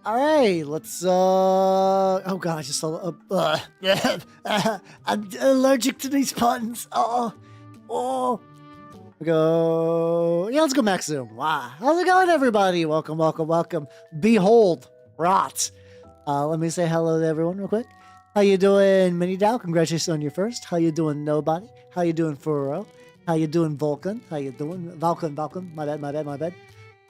All right, let's. Oh god, I just saw. I'm allergic to these buttons. Oh. We go. Yeah, let's go max zoom. Wow, how's it going, everybody? Welcome, welcome, welcome. Behold, rot. Let me say hello to everyone real quick. How you doing, Mini Dow? Congratulations on your first. How you doing, Nobody? How you doing, Furo? How you doing, Vulcan? How you doing, Vulcan? My bad.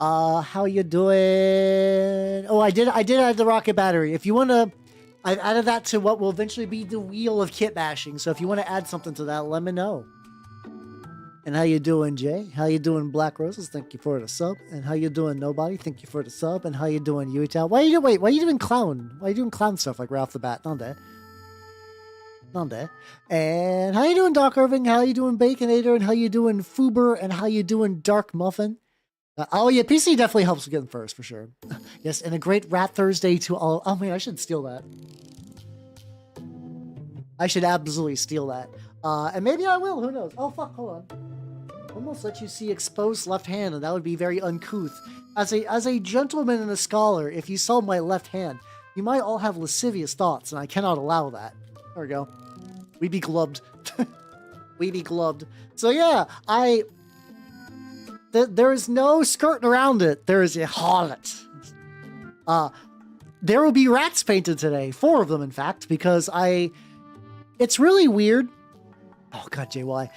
How you doing? Oh, I did add the rocket battery. If you want to, I've added that to what will eventually be the wheel of kit bashing. So if you want to add something to that, let me know. And how you doing, Jay? How you doing, Black Roses? Thank you for the sub. And how you doing, Nobody? Thank you for the sub. And how you doing, Utah? Why are you doing clown? Why are you doing clown stuff like right off the bat? Nande. And how you doing, Doc Irving? How you doing, Baconator? And how you doing, Fuber? And how you doing, Dark Muffin? Oh yeah, PC definitely helps getting first for sure. Yes, and a great Rat Thursday to all. Oh man, I should steal that. I should absolutely steal that. And maybe I will. Who knows? Oh fuck, hold on. Almost let you see exposed left hand, and that would be very uncouth. As a gentleman and a scholar, if you saw my left hand, you might all have lascivious thoughts, and I cannot allow that. There we go. We be glubbed. We be glubbed. So yeah, there is no skirting around it. There is a harlot. There will be rats painted today. 4 of them, in fact, because it's really weird. Oh, God, JY.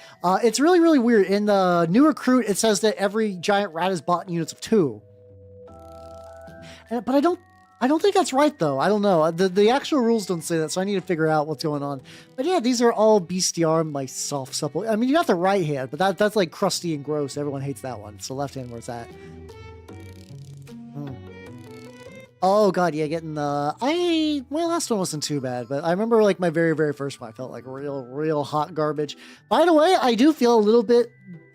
It's really, really weird. In the new recruit, it says that every giant rat is bought in units of 2. But I don't think that's right, though. I don't know. The actual rules don't say that, so I need to figure out what's going on. But yeah, these are all bestiar, my soft supple. I mean, you got the right hand, but that's like crusty and gross. Everyone hates that one. So left hand, where's that? Oh, God, yeah, getting the... My last one wasn't too bad, but I remember, like, my very, very first one. I felt like real hot garbage. By the way, I do feel a little bit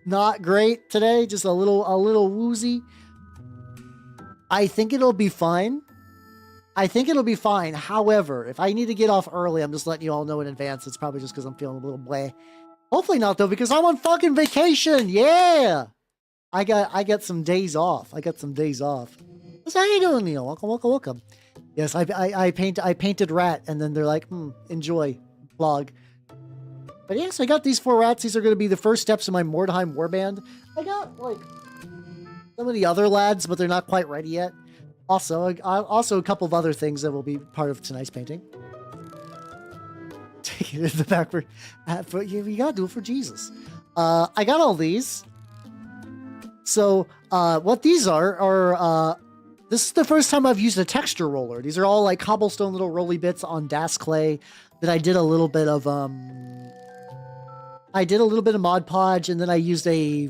not great today. Just a little woozy. I think it'll be fine. However, if I need to get off early, I'm just letting you all know in advance. It's probably just because I'm feeling a little bleh. Hopefully not, though, because I'm on fucking vacation. Yeah. I got some days off. So how you doing, Neil? Welcome. Yes, I painted rat, and then they're like, enjoy, vlog. But yes, I got these 4 rats. These are going to be the first steps in my Mordheim warband. I got, like, some of the other lads, but they're not quite ready yet. Also a couple of other things that will be part of tonight's painting. Take it in the backward. You gotta do it for Jesus. I got all these. So, what these are, this is the first time I've used a texture roller. These are all like cobblestone little roly bits on Das Clay that I did a little bit of, Mod Podge, and then I used I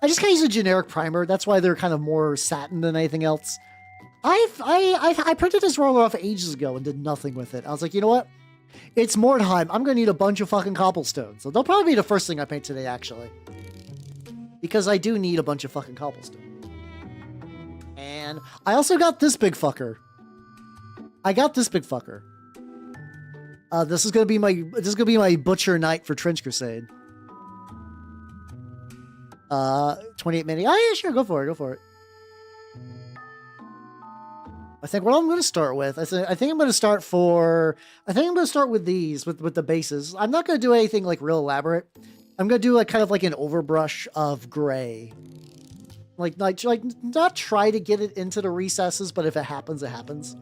just kind of use a generic primer. That's why they're kind of more satin than anything else. I printed this roller off ages ago and did nothing with it. I was like, you know what? It's Mordheim. I'm going to need a bunch of fucking cobblestone. So they'll probably be the first thing I paint today, actually. Because I do need a bunch of fucking cobblestone. And I also got this big fucker. This is gonna be my butcher knight for Trench Crusade. 28 mini. Oh yeah, sure, go for it. I think what I'm going to start with, I think I'm going to start with these, with the bases. I'm not going to do anything like real elaborate. I'm going to do like kind of like an overbrush of gray. Like not try to get it into the recesses, but if it happens, it happens.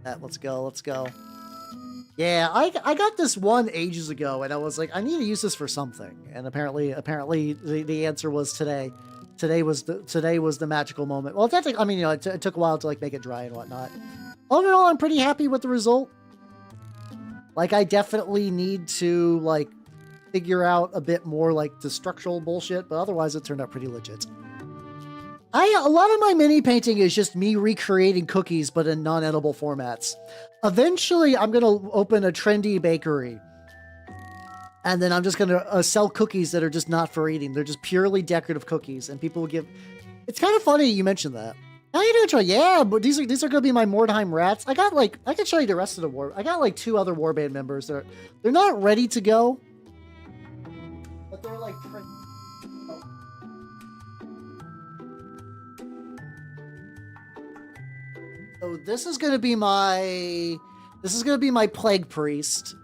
Let's go. Yeah, I got this one ages ago, and I was like, I need to use this for something. And apparently the answer was today. Today was the magical moment. Well, technically, I mean, you know, it took a while to like make it dry and whatnot. Overall, I'm pretty happy with the result. Like, I definitely need to like figure out a bit more like the structural bullshit, but otherwise, it turned out pretty legit. A lot of my mini painting is just me recreating cookies, but in non-edible formats. Eventually, I'm going to open a trendy bakery. And then I'm just going to sell cookies that are just not for eating. They're just purely decorative cookies. And people will give... It's kind of funny you mentioned that. How you doing, Troy? Yeah, but these are going to be my Mordheim rats. I got like... I can show you the rest of the war... I got like 2 other warband members. They're not ready to go. But they're like... So this is gonna be my plague priest.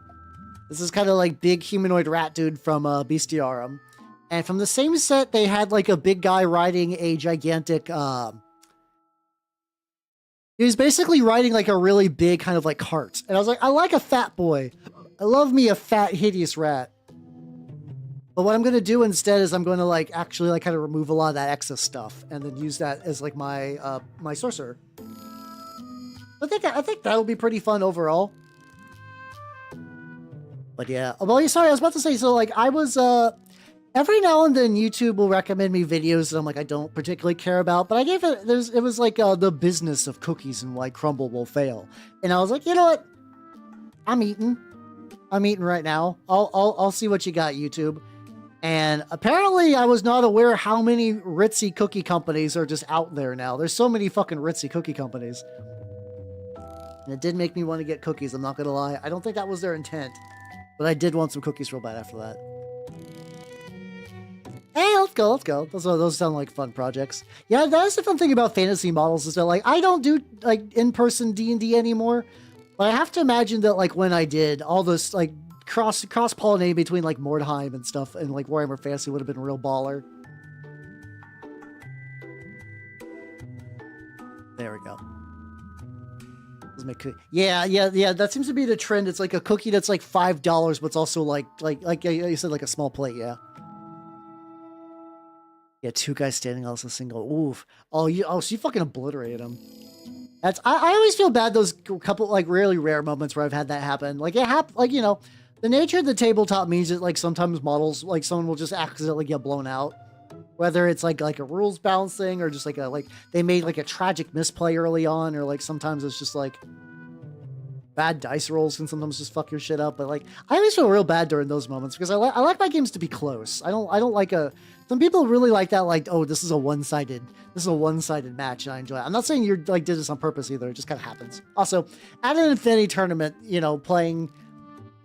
This is kind of like big humanoid rat dude from Bestiarum. And from the same set, they had like a big guy riding a gigantic he was basically riding like a really big kind of like cart. And I was like, I like a fat boy. I love me a fat, hideous rat. But what I'm going to do instead is I'm going to like actually like kind of remove a lot of that excess stuff and then use that as like my my sorcerer. I think that'll be pretty fun overall. But yeah, well, sorry, I was about to say, so like I was every now and then YouTube will recommend me videos that I'm like I don't particularly care about, but I gave it it was like the business of cookies and why crumble will fail, and I was like, you know what, I'm eating right now. I'll see what you got, YouTube. And apparently I was not aware how many ritzy cookie companies are just out there now. There's so many fucking ritzy cookie companies, and it did make me want to get cookies. I'm not gonna lie, I don't think that was their intent, but I did want some cookies real bad after that. Hey, let's go. Those sound like fun projects. Yeah, that's the fun thing about fantasy models is that like I don't do like in-person D&D anymore, but I have to imagine that like when I did, all this like cross-pollinating between like Mordheim and stuff and like Warhammer Fantasy would have been real baller. There we go. Let's make yeah, that seems to be the trend. It's like a cookie that's like $5, but it's also like you said, like a small plate, yeah. Yeah, two guys standing on a single. Oof. So you fucking obliterated him. I always feel bad those couple like really rare moments where I've had that happen. Like like, you know, the nature of the tabletop means that like sometimes models like someone will just accidentally get blown out. Whether it's like a rules balance thing or just like they made like a tragic misplay early on, or like sometimes it's just like bad dice rolls can sometimes just fuck your shit up. But like I always feel real bad during those moments because I like my games to be close. I don't like some people really like that, like, oh, this is a one-sided match, and I enjoy it. I'm not saying you like did this on purpose either. It just kind of happens. Also, at an Infinity tournament, you know, playing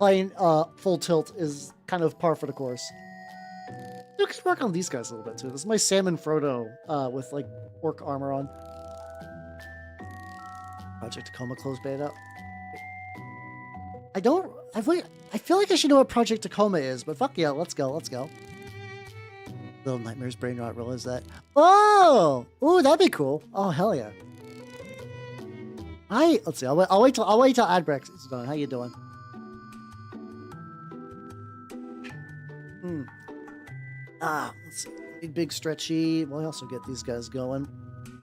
full tilt is kind of par for the course. You can work on these guys a little bit too. This is my Salmon Frodo with like orc armor on. Project Tacoma closed beta. I feel like I should know what Project Tacoma is, but fuck yeah, let's go. Little Nightmares brain rot, realize that. Oh! Ooh, that'd be cool. Oh, hell yeah. Let's see, I'll wait till Adbrex is done. How you doing? Let's see. Big stretchy. We'll also get these guys going.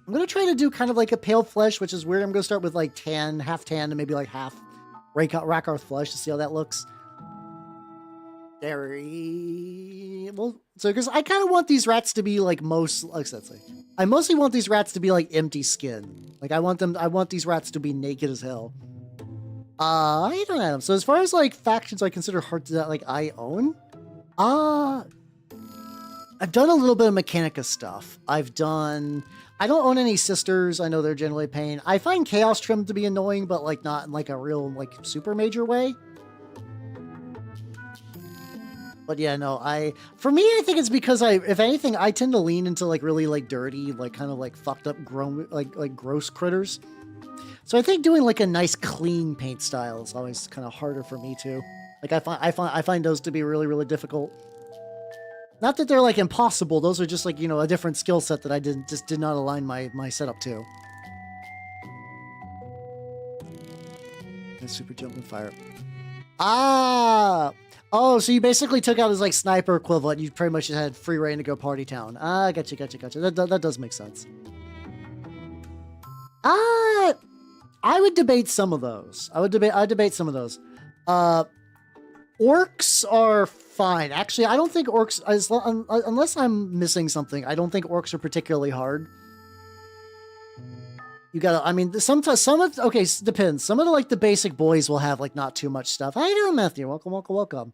I'm gonna try to do kind of like a pale flesh, which is weird. I'm gonna start with like tan, half tan, and maybe like half Rakarth flesh to see how that looks. Well, so because I kind of want these rats to be like I mostly want these rats to be like empty skin. Like I want these rats to be naked as hell. How you doing, Adam? So as far as like factions I consider hard to like I own, I've done a little bit of Mechanica stuff. I don't own any sisters. I know they're generally a pain. I find Chaos Trim to be annoying, but like not in like a real like super major way. But yeah, no, for me, I think it's because if anything, I tend to lean into like really like dirty, like kind of like fucked up, gross critters. So I think doing like a nice clean paint style is always kind of harder for me too. Like I find those to be really, really difficult. Not that they're like impossible. Those are just like, you know, a different skill set that I did not align my setup to. And super jump and fire. Oh, so you basically took out his like sniper equivalent. You pretty much just had free reign to go party town. Gotcha. That does make sense. I would debate some of those. I'd debate some of those. Orcs are fine. Actually, I don't think orcs, unless I'm missing something, I don't think orcs are particularly hard. You gotta, I mean, sometimes, okay, depends. Some of the, like, the basic boys will have, like, not too much stuff. How you doing, Matthew? Welcome.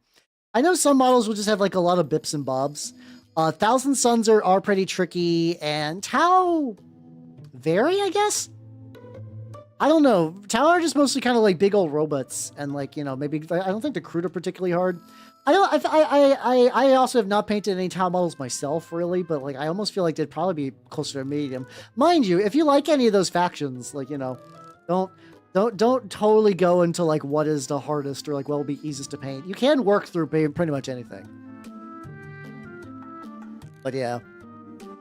I know some models will just have, like, a lot of bips and bobs. Thousand Suns are pretty tricky, and Tau vary, I guess? I don't know. Tau are just mostly kind of like big old robots, and like, you know, maybe I don't think the Crude are particularly hard. I also have not painted any Tau models myself, really, but like I almost feel like they'd probably be closer to medium. Mind you, if you like any of those factions, like, you know, Don't totally go into like what is the hardest or like what will be easiest to paint. You can work through pretty much anything. But yeah.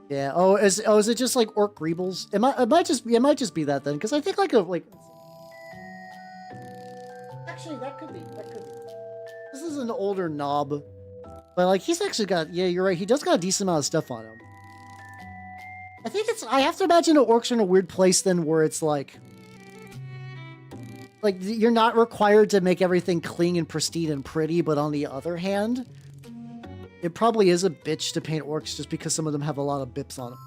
Yeah. Oh, is it just like orc greebles? It might just be that then, because I think like actually that could be. This is an older knob, but like he's actually got, yeah, you're right. He does got a decent amount of stuff on him. I have to imagine the orcs are in a weird place then, where it's like you're not required to make everything clean and pristine and pretty, but on the other hand, it probably is a bitch to paint orcs just because some of them have a lot of bips on them.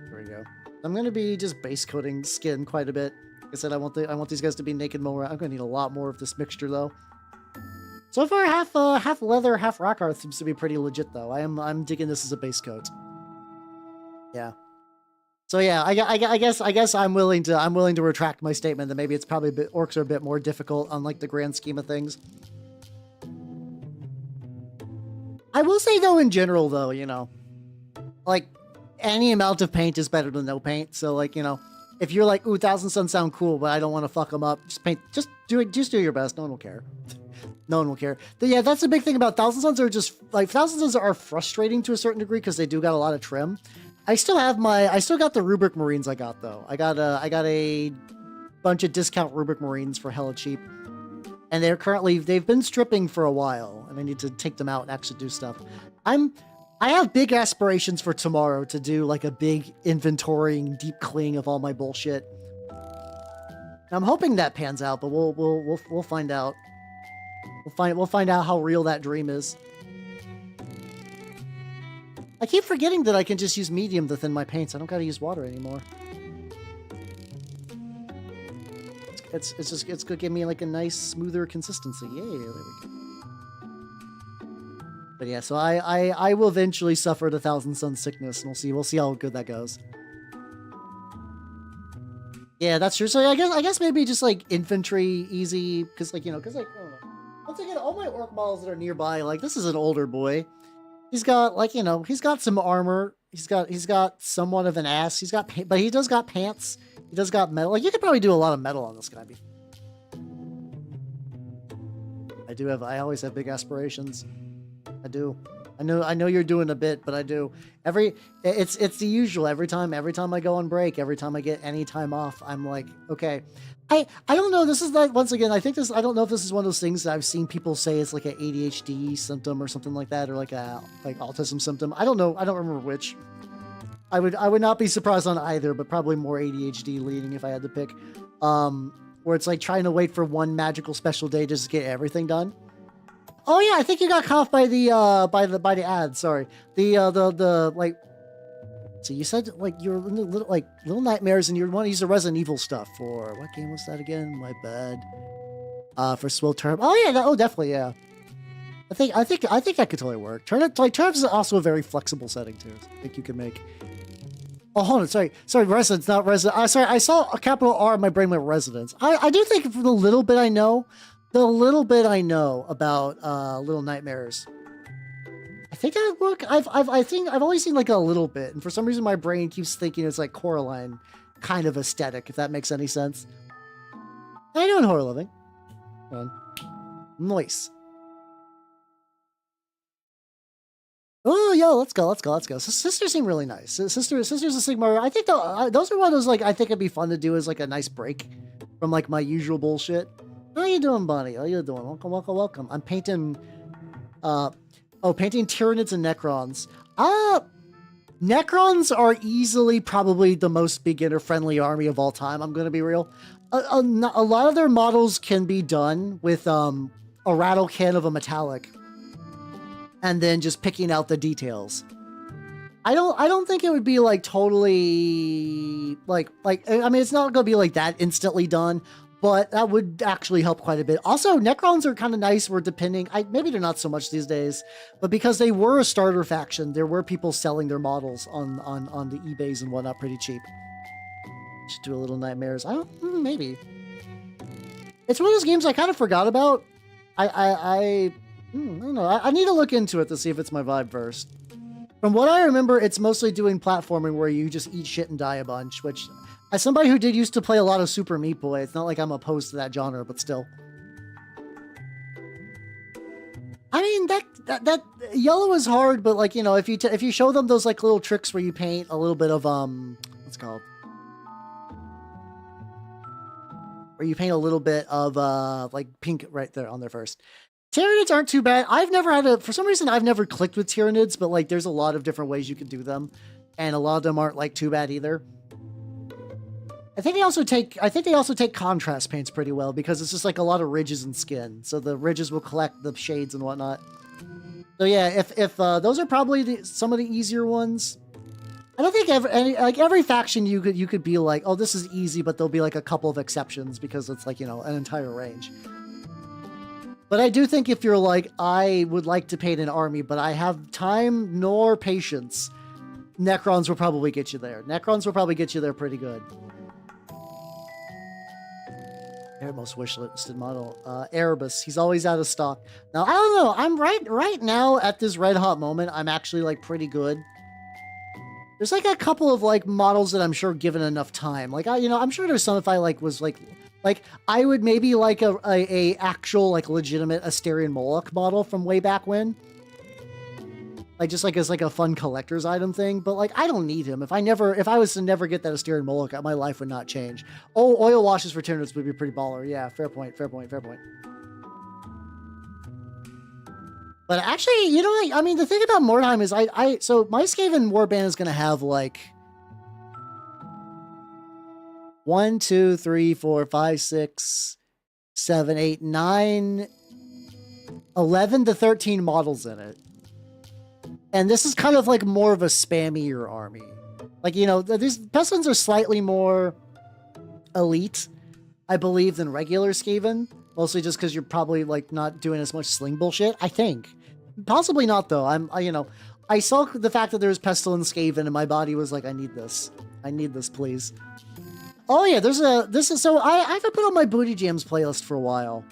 There we go. I'm gonna be just base coating skin quite a bit. Like I said, I want these guys to be naked more. I'm gonna need a lot more of this mixture though. So far, half leather, half rock art seems to be pretty legit though. I'm digging this as a base coat. Yeah. So yeah, I guess I'm willing to retract my statement that maybe it's probably orcs are a bit more difficult on like the grand scheme of things. I will say though, in general though, you know, like any amount of paint is better than no paint. So like, you know, if you're like, ooh, Thousand Suns sound cool, but I don't want to fuck them up, just do your best. No one will care. No one will care. But yeah, that's the big thing about Thousand Suns. Are just like Thousand Suns are frustrating to a certain degree because they do got a lot of trim. I still got the Rubric Marines I got though. I got a bunch of discount Rubric Marines for hella cheap. And they've been stripping for a while, and I need to take them out and actually do stuff. I have big aspirations for tomorrow to do like a big inventorying, deep cleaning of all my bullshit. I'm hoping that pans out, but we'll find out. We'll find out how real that dream is. I keep forgetting that I can just use medium to thin my paints. I don't gotta use water anymore. It's gonna give me like a nice, smoother consistency. Yay, there we go. But yeah, so I will eventually suffer the Thousand Sun sickness, and we'll see how good that goes. Yeah, that's true. So I guess maybe just like infantry easy, because like, you know, because like, I don't know. Once again, all my orc models that are nearby, like this is an older boy. He's got like, you know, he's got some armor. He's got somewhat of an ass. But he does got pants. He does got metal. Like you could probably do a lot of metal on this guy. I always have big aspirations. I do. I know you're doing a bit, but I do. It's the usual. Every time I go on break, every time I get any time off, I'm like, okay. I don't know. This is like, once again, I don't know if this is one of those things that I've seen people say it's like an ADHD symptom or something like that, or like autism symptom. I don't know. I don't remember which. I would not be surprised on either, but probably more ADHD leaning if I had to pick. Where it's like trying to wait for one magical special day just to get everything done. Oh yeah, I think you got cut off by the ad. Sorry, the like. So you said like you're Little Nightmares, and you want to use the Resident Evil stuff for what game was that again? My bad. For Swill Term. Oh yeah, definitely, yeah. I think that could totally work. Terms is also a very flexible setting too. I think you can make. Oh, hold on, sorry, Residence, not Resident. Sorry, I saw a capital R in my brain with Residence. I do think for the little bit I know about Little Nightmares, I think that would work. I've only seen like a little bit, and for some reason my brain keeps thinking it's like Coraline kind of aesthetic, if that makes any sense. How you doing, Horror Living? Hold on. Nice. Oh, yo, let's go. So Sisters seem really nice. Sisters of Sigmar, I think those are one of those, like, I think it'd be fun to do as, like, a nice break from, like, my usual bullshit. How you doing, buddy? How you doing? Welcome. I'm painting, painting Tyranids and Necrons. Necrons are easily probably the most beginner-friendly army of all time, I'm gonna be real. A lot of their models can be done with, a rattle can of a metallic. And then just picking out the details. I don't think it would be like totally like I mean, it's not gonna be like that instantly done, but that would actually help quite a bit. Also, Necrons are kind of nice. Maybe they're not so much these days, but because they were a starter faction, there were people selling their models on the eBays and whatnot pretty cheap. Should do a Little Nightmares. Maybe. It's one of those games I kind of forgot about. I don't know. I need to look into it to see if it's my vibe first. From what I remember, it's mostly doing platforming where you just eat shit and die a bunch, which, as somebody who did used to play a lot of Super Meat Boy, it's not like I'm opposed to that genre, but still. I mean, that yellow is hard, but like, you know, if you show them those like little tricks where you paint a little bit of what's it called? Where you paint a little bit of like pink right there on there first. Tyranids aren't too bad. I've never had for some reason I've never clicked with Tyranids, but like there's a lot of different ways you can do them, and a lot of them aren't like too bad either. I think they also take contrast paints pretty well because it's just like a lot of ridges and skin, so the ridges will collect the shades and whatnot. So yeah, if those are probably some of the easier ones. I don't think every faction you could be like, oh, this is easy, but there'll be like a couple of exceptions because it's like, you know, an entire range. But I do think if you're like, I would like to paint an army, but I have time nor patience, Necrons will probably get you there. Necrons will probably get you there pretty good. Most wishlisted model, Erebus. He's always out of stock. Now, I don't know. I'm right now at this red hot moment. I'm actually like pretty good. There's like a couple of like models that I'm sure given enough time. Like I'm sure there's some if I like was like I would maybe like a actual like legitimate Asterian Moloch model from way back when. Like just like as like a fun collector's item thing, but like I don't need him. If I was to never get that Asterian Moloch, my life would not change. Oh, oil washes for Tyranids would be pretty baller. Yeah, fair point. But actually, you know, I mean, the thing about Mordheim is so my Skaven Warband is gonna have like 1, 2, 3, 4, 5, 6, 7, 8, 9, 11 to 13 models in it. And this is kind of like more of a spammier army. Like, you know, these Pestilens are slightly more elite, I believe, than regular Skaven. Mostly just because you're probably like not doing as much sling bullshit, I think. Possibly not though. I saw the fact that there was Pestilens Skaven and my body was like, I need this. I need this, please. Oh yeah, so I haven't put on my Booty Jams playlist for a while.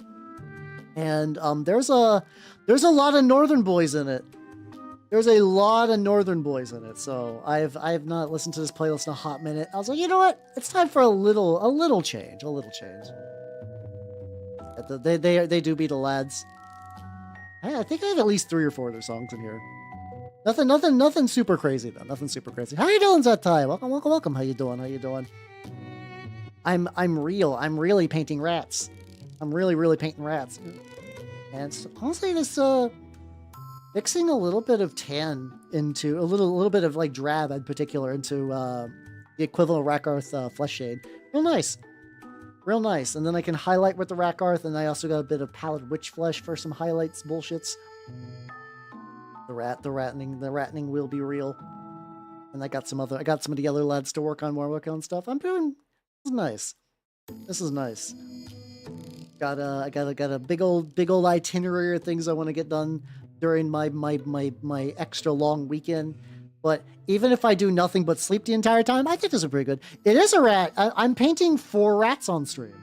And there's a lot of Northern boys in it. There's a lot of Northern boys in it, so I have not listened to this playlist in a hot minute. I was like, you know what? It's time for a little change. They do be the lads. I think I have at least 3 or 4 of their songs in here. Nothing super crazy though. Nothing super crazy. How you doing, Zetai? Welcome. How you doing? I'm really painting rats. I'm really painting rats. And so, honestly, this mixing a little bit of tan into a little bit of like drab in particular into the equivalent of Rakarth flesh shade. Real nice. And then I can highlight with the Rakarth, and I also got a bit of pallid witch flesh for some highlights bullshits. The rattening will be real. And I got some of the other lads to work on stuff. This is nice. I got a big old itinerary of things I want to get done during my extra long weekend. But even if I do nothing but sleep the entire time, I think this is pretty good. It is a rat. I'm painting 4 rats on stream.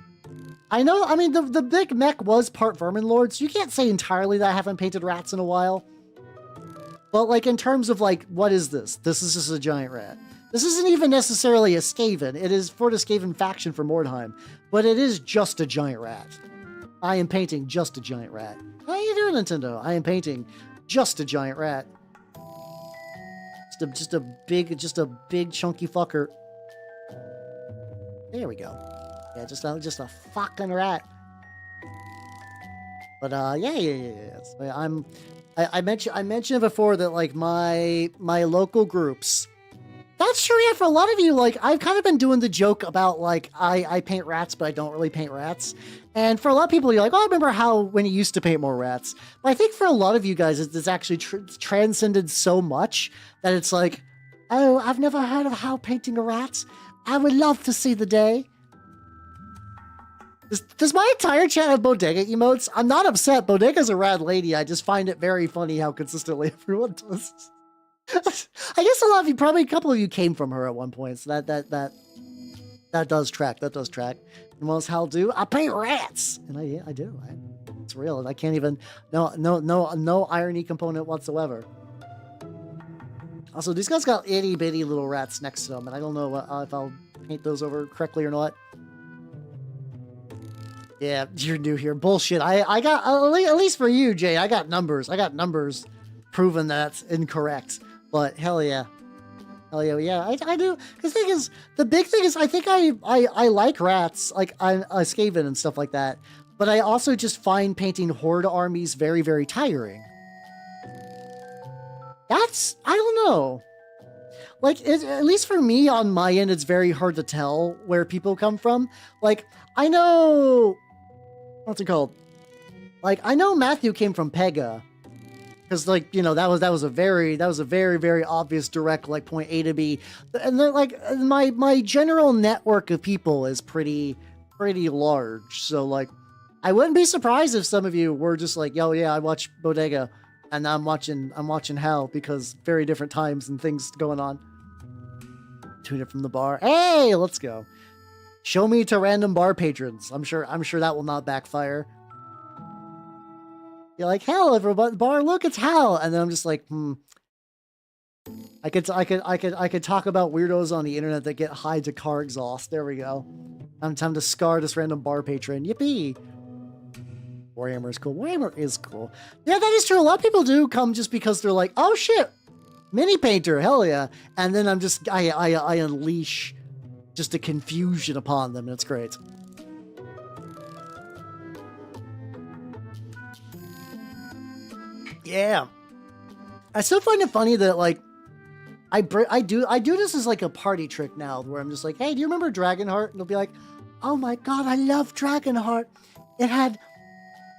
I know, I mean, the big mech was part Vermin Lord, so you can't say entirely that I haven't painted rats in a while. But like in terms of like, what is this? This is just a giant rat. This isn't even necessarily a Skaven. It is for the Skaven faction for Mordheim, but it is just a giant rat. I am painting just a giant rat. How you doing, Nintendo? I am painting just a giant rat. Just a big chunky fucker. There we go. Yeah, just a fucking rat. But yeah. So I mentioned it before that like my local groups. That's true, yeah, for a lot of you, like, I've kind of been doing the joke about, like, I paint rats, but I don't really paint rats. And for a lot of people, you're like, oh, I remember how when you used to paint more rats. But I think for a lot of you guys, it's actually transcended so much that it's like, oh, I've never heard of how painting a rat. I would love to see the day. Does my entire chat have Bodega emotes? I'm not upset. Bodega's a rad lady. I just find it very funny how consistently everyone does. I guess a couple of you came from her at one point, so that does track. That does track. And what else Hal do? I paint rats, and I do. It's real, and I can't even no irony component whatsoever. Also, these guys got itty bitty little rats next to them, and I don't know if I'll paint those over correctly or not. Yeah, you're new here. Bullshit. I got, at least for you, Jay, I got numbers. I got numbers proving that's incorrect. But hell yeah. Hell yeah, yeah, I do. The big thing is, I think I like rats, like Skaven and stuff like that. But I also just find painting horde armies very, very tiring. I don't know. Like, at least for me on my end, it's very hard to tell where people come from. Like, I know, what's it called? Like, I know Matthew came from Pega. Because, like, you know, that was a very, very obvious direct, like, point A to B. And then, like, my general network of people is pretty large. So, like, I wouldn't be surprised if some of you were just like, yo, yeah, I watch Bodega. And I'm watching Hell, because very different times and things going on. Tune it from the bar. Hey, let's go. Show me to random bar patrons. I'm sure that will not backfire. You're like, Hell, everybody, bar, look, it's Hell. And then I'm just like, I could talk about weirdos on the internet that get high to car exhaust. There we go. Time to scar this random bar patron. Yippee. Warhammer is cool. Warhammer is cool. Yeah, that is true. A lot of people do come just because they're like, oh shit, mini painter, hell yeah. And then I unleash just a confusion upon them, and it's great. Yeah. I still find it funny that, like, I do this as like a party trick now, where I'm just like, hey, do you remember Dragonheart? And they'll be like, oh my god, I love Dragonheart.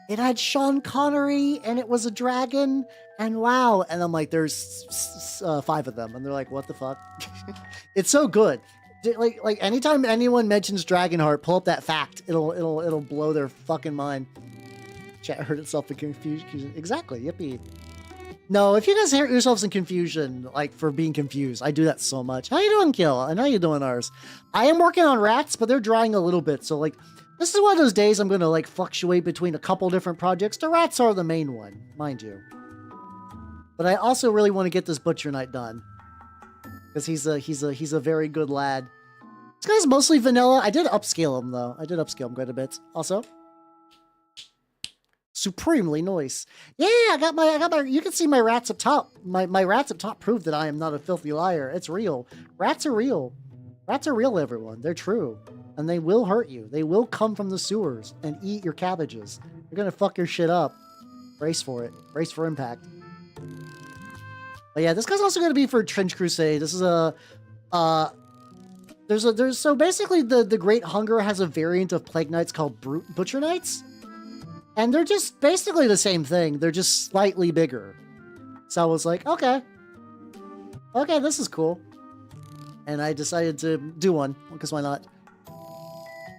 It had Sean Connery, and it was a dragon, and wow. And I'm like, there's 5 of them, and they're like, what the fuck? It's so good. Like anytime anyone mentions Dragonheart, pull up that fact. It'll blow their fucking mind. Chat hurt itself in confusion. Exactly. Yippee. No, if you guys hurt yourselves in confusion, like for being confused, I do that so much. How you doing, Kill? And how you doing, ours? I am working on rats, but they're drying a little bit. So like, this is one of those days I'm going to like fluctuate between a couple different projects. The rats are the main one, mind you. But I also really want to get this Butcher Knight done, because he's a very good lad. This guy's mostly vanilla. I did upscale him though. I did upscale him quite a bit. Also, supremely nice. Yeah, I got my. You can see my rats up top. My rats up top prove that I am not a filthy liar. It's real. Rats are real. Rats are real, everyone. They're true. And they will hurt you. They will come from the sewers and eat your cabbages. They're gonna fuck your shit up. Brace for it. Brace for impact. But yeah, this guy's also gonna be for Trench Crusade. This is a there's so basically the Great Hunger has a variant of Plague Knights called Butcher Knights. And they're just basically the same thing. They're just slightly bigger. So I was like, okay, this is cool. And I decided to do one, because why not?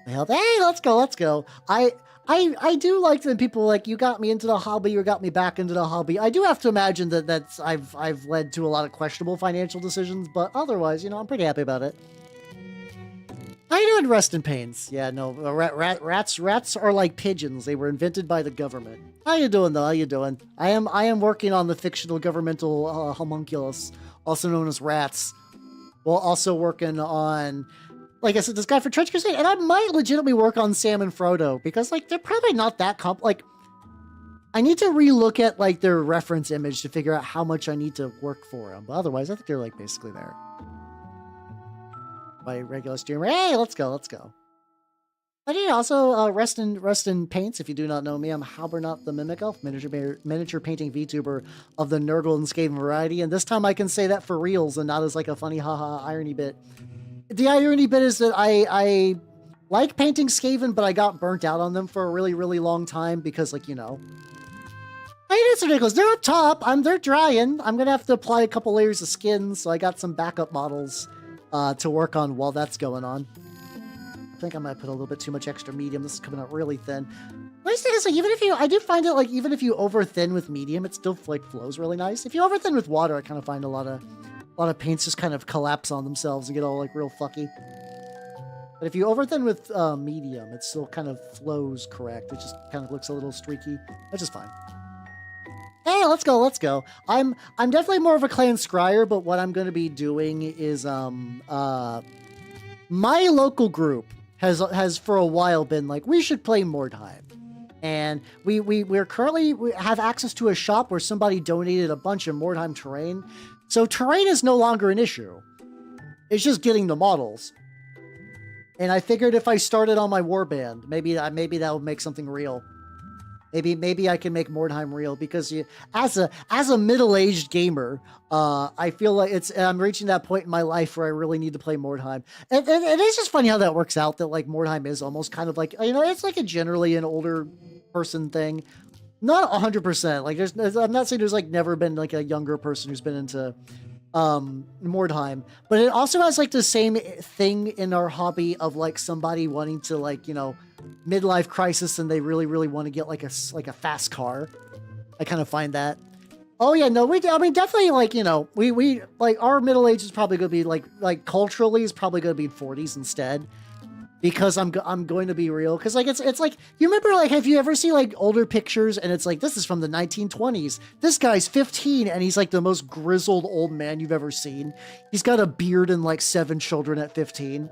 Hey, let's go. I do like that people like, you got me into the hobby, you got me back into the hobby. I do have to imagine that I've led to a lot of questionable financial decisions, but otherwise, you know, I'm pretty happy about it. How you doing, Rest in Pains? Yeah, no, rats are like pigeons. They were invented by the government. How you doing, though? How you doing? I am working on the fictional governmental homunculus, also known as rats, while also working on, like I said, this guy for Trench Crusade, and I might legitimately work on Sam and Frodo, because, like, they're probably not that like, I need to relook at, like, their reference image to figure out how much I need to work for them, but otherwise, I think they're, like, basically there. My regular streamer, hey, let's go. I need also rest in paints. If you do not know me, I'm Halbernot the Mimic Elf, miniature painting VTuber of the Nurgle and Skaven variety, and this time I can say that for reals and not as like a funny haha irony bit. The irony bit is that I like painting Skaven, but I got burnt out on them for a really, really long time because, like, you know. Hey, it's ridiculous. They're up top. They're drying. I'm gonna have to apply a couple layers of skin, so I got some backup models to work on while that's going on. I think I might put a little bit too much extra medium. This is coming out really thin. Nice thing is, like, I do find it, like, even if you over thin with medium, it still like flows really nice. If you over thin with water, I kind of find a lot of paints just kind of collapse on themselves and get all like real fucky. But if you over thin with medium, it still kind of flows correct. It just kind of looks a little streaky, which is fine. Hey, let's go, let's go. I'm definitely more of a clan scryer, but what I'm going to be doing is my local group has for a while been like, we should play Mordheim. And we're currently, we have access to a shop where somebody donated a bunch of Mordheim terrain. So terrain is no longer an issue. It's just getting the models. And I figured if I started on my warband, maybe that would make something real. Maybe I can make Mordheim real, because as a middle-aged gamer, I feel like I'm reaching that point in my life where I really need to play Mordheim. And it's just funny how that works out, that like Mordheim is almost kind of like, it's like generally an older person thing. Not 100%. Like I'm not saying there's like never been like a younger person who's been into Mordheim, but it also has like the same thing in our hobby of like somebody wanting to like, midlife crisis, and they really want to get like a fast car. I kind of find that. Oh yeah, no, I mean definitely like, we like our middle age is probably going to be like culturally is probably going to be 40s instead, because I'm going to be real, because like it's like, you remember, like, have you ever seen like older pictures and it's like, this is from the 1920s, this guy's 15 and he's like the most grizzled old man you've ever seen. He's got a beard and like 7 children at 15.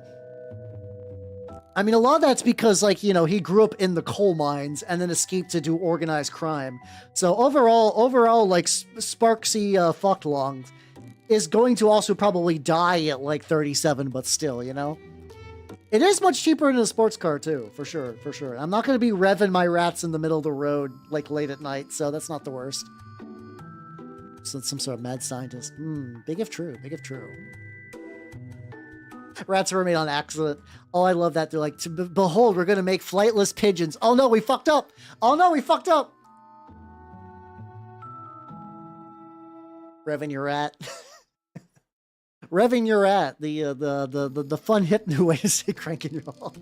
I mean, a lot of that's because, like, he grew up in the coal mines and then escaped to do organized crime. So overall, like, Sparksy Fucklong is going to also probably die at, like, 37, but still, It is much cheaper than a sports car, too, for sure. I'm not going to be revving my rats in the middle of the road, like, late at night, so that's not the worst. So some sort of mad scientist. Big if true. Rats were made on accident. Oh, I love that. They're like, behold, we're going to make flightless pigeons. Oh no, we fucked up. Revving your rat. Revving your rat. The fun hip new way to say cranking your hog.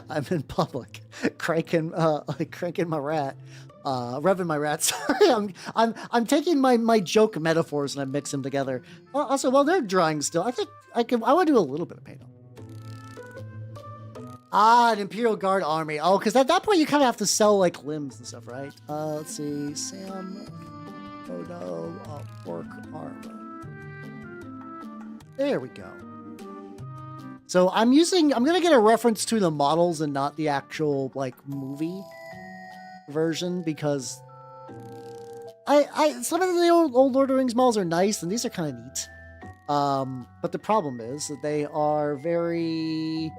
I'm in public. Cranking my rat. Revving my rat. Sorry, I'm taking my joke metaphors and I mix them together. Also, while they're drying still, I think I want to do a little bit of paint on. An Imperial Guard army. Oh, because at that point you kind of have to sell like limbs and stuff, right? Let's see, Sam, photo of orc armor. There we go. So I'm gonna get a reference to the models and not the actual like movie version, because some of the old Lord of the Rings models are nice and these are kind of neat, but the problem is that they are very,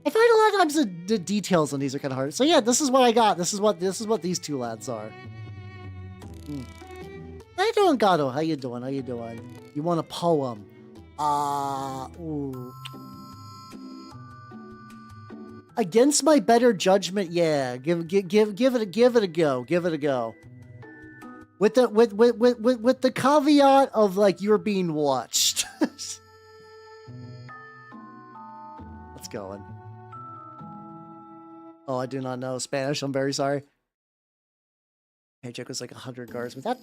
I find a lot of times the details on these are kind of hard. So yeah, this is what I got. This is what these two lads are. How you doing, Gato? How you doing? You want a poem? Ooh. Against my better judgment, yeah. Give it a go. With the caveat of like you're being watched. Let's go. Oh, I do not know Spanish. I'm very sorry. Paycheck was like 100 guards, but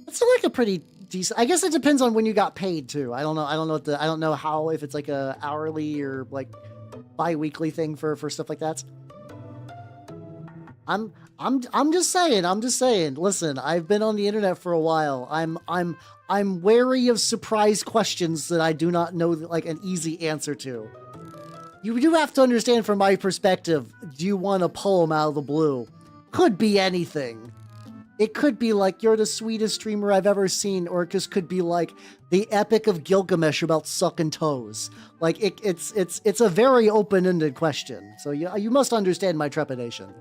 that's like a pretty decent. I guess it depends on when you got paid too. I don't know. I don't know how, if it's like a hourly or like bi-weekly thing for stuff like that. I'm just saying. Listen, I've been on the internet for a while. I'm wary of surprise questions that I do not know like an easy answer to. You do have to understand from my perspective. Do you want a poem out of the blue? Could be anything. It could be like, you're the sweetest streamer I've ever seen, or it just could be like the Epic of Gilgamesh about sucking toes. Like it's a very open-ended question. So you must understand my trepidation.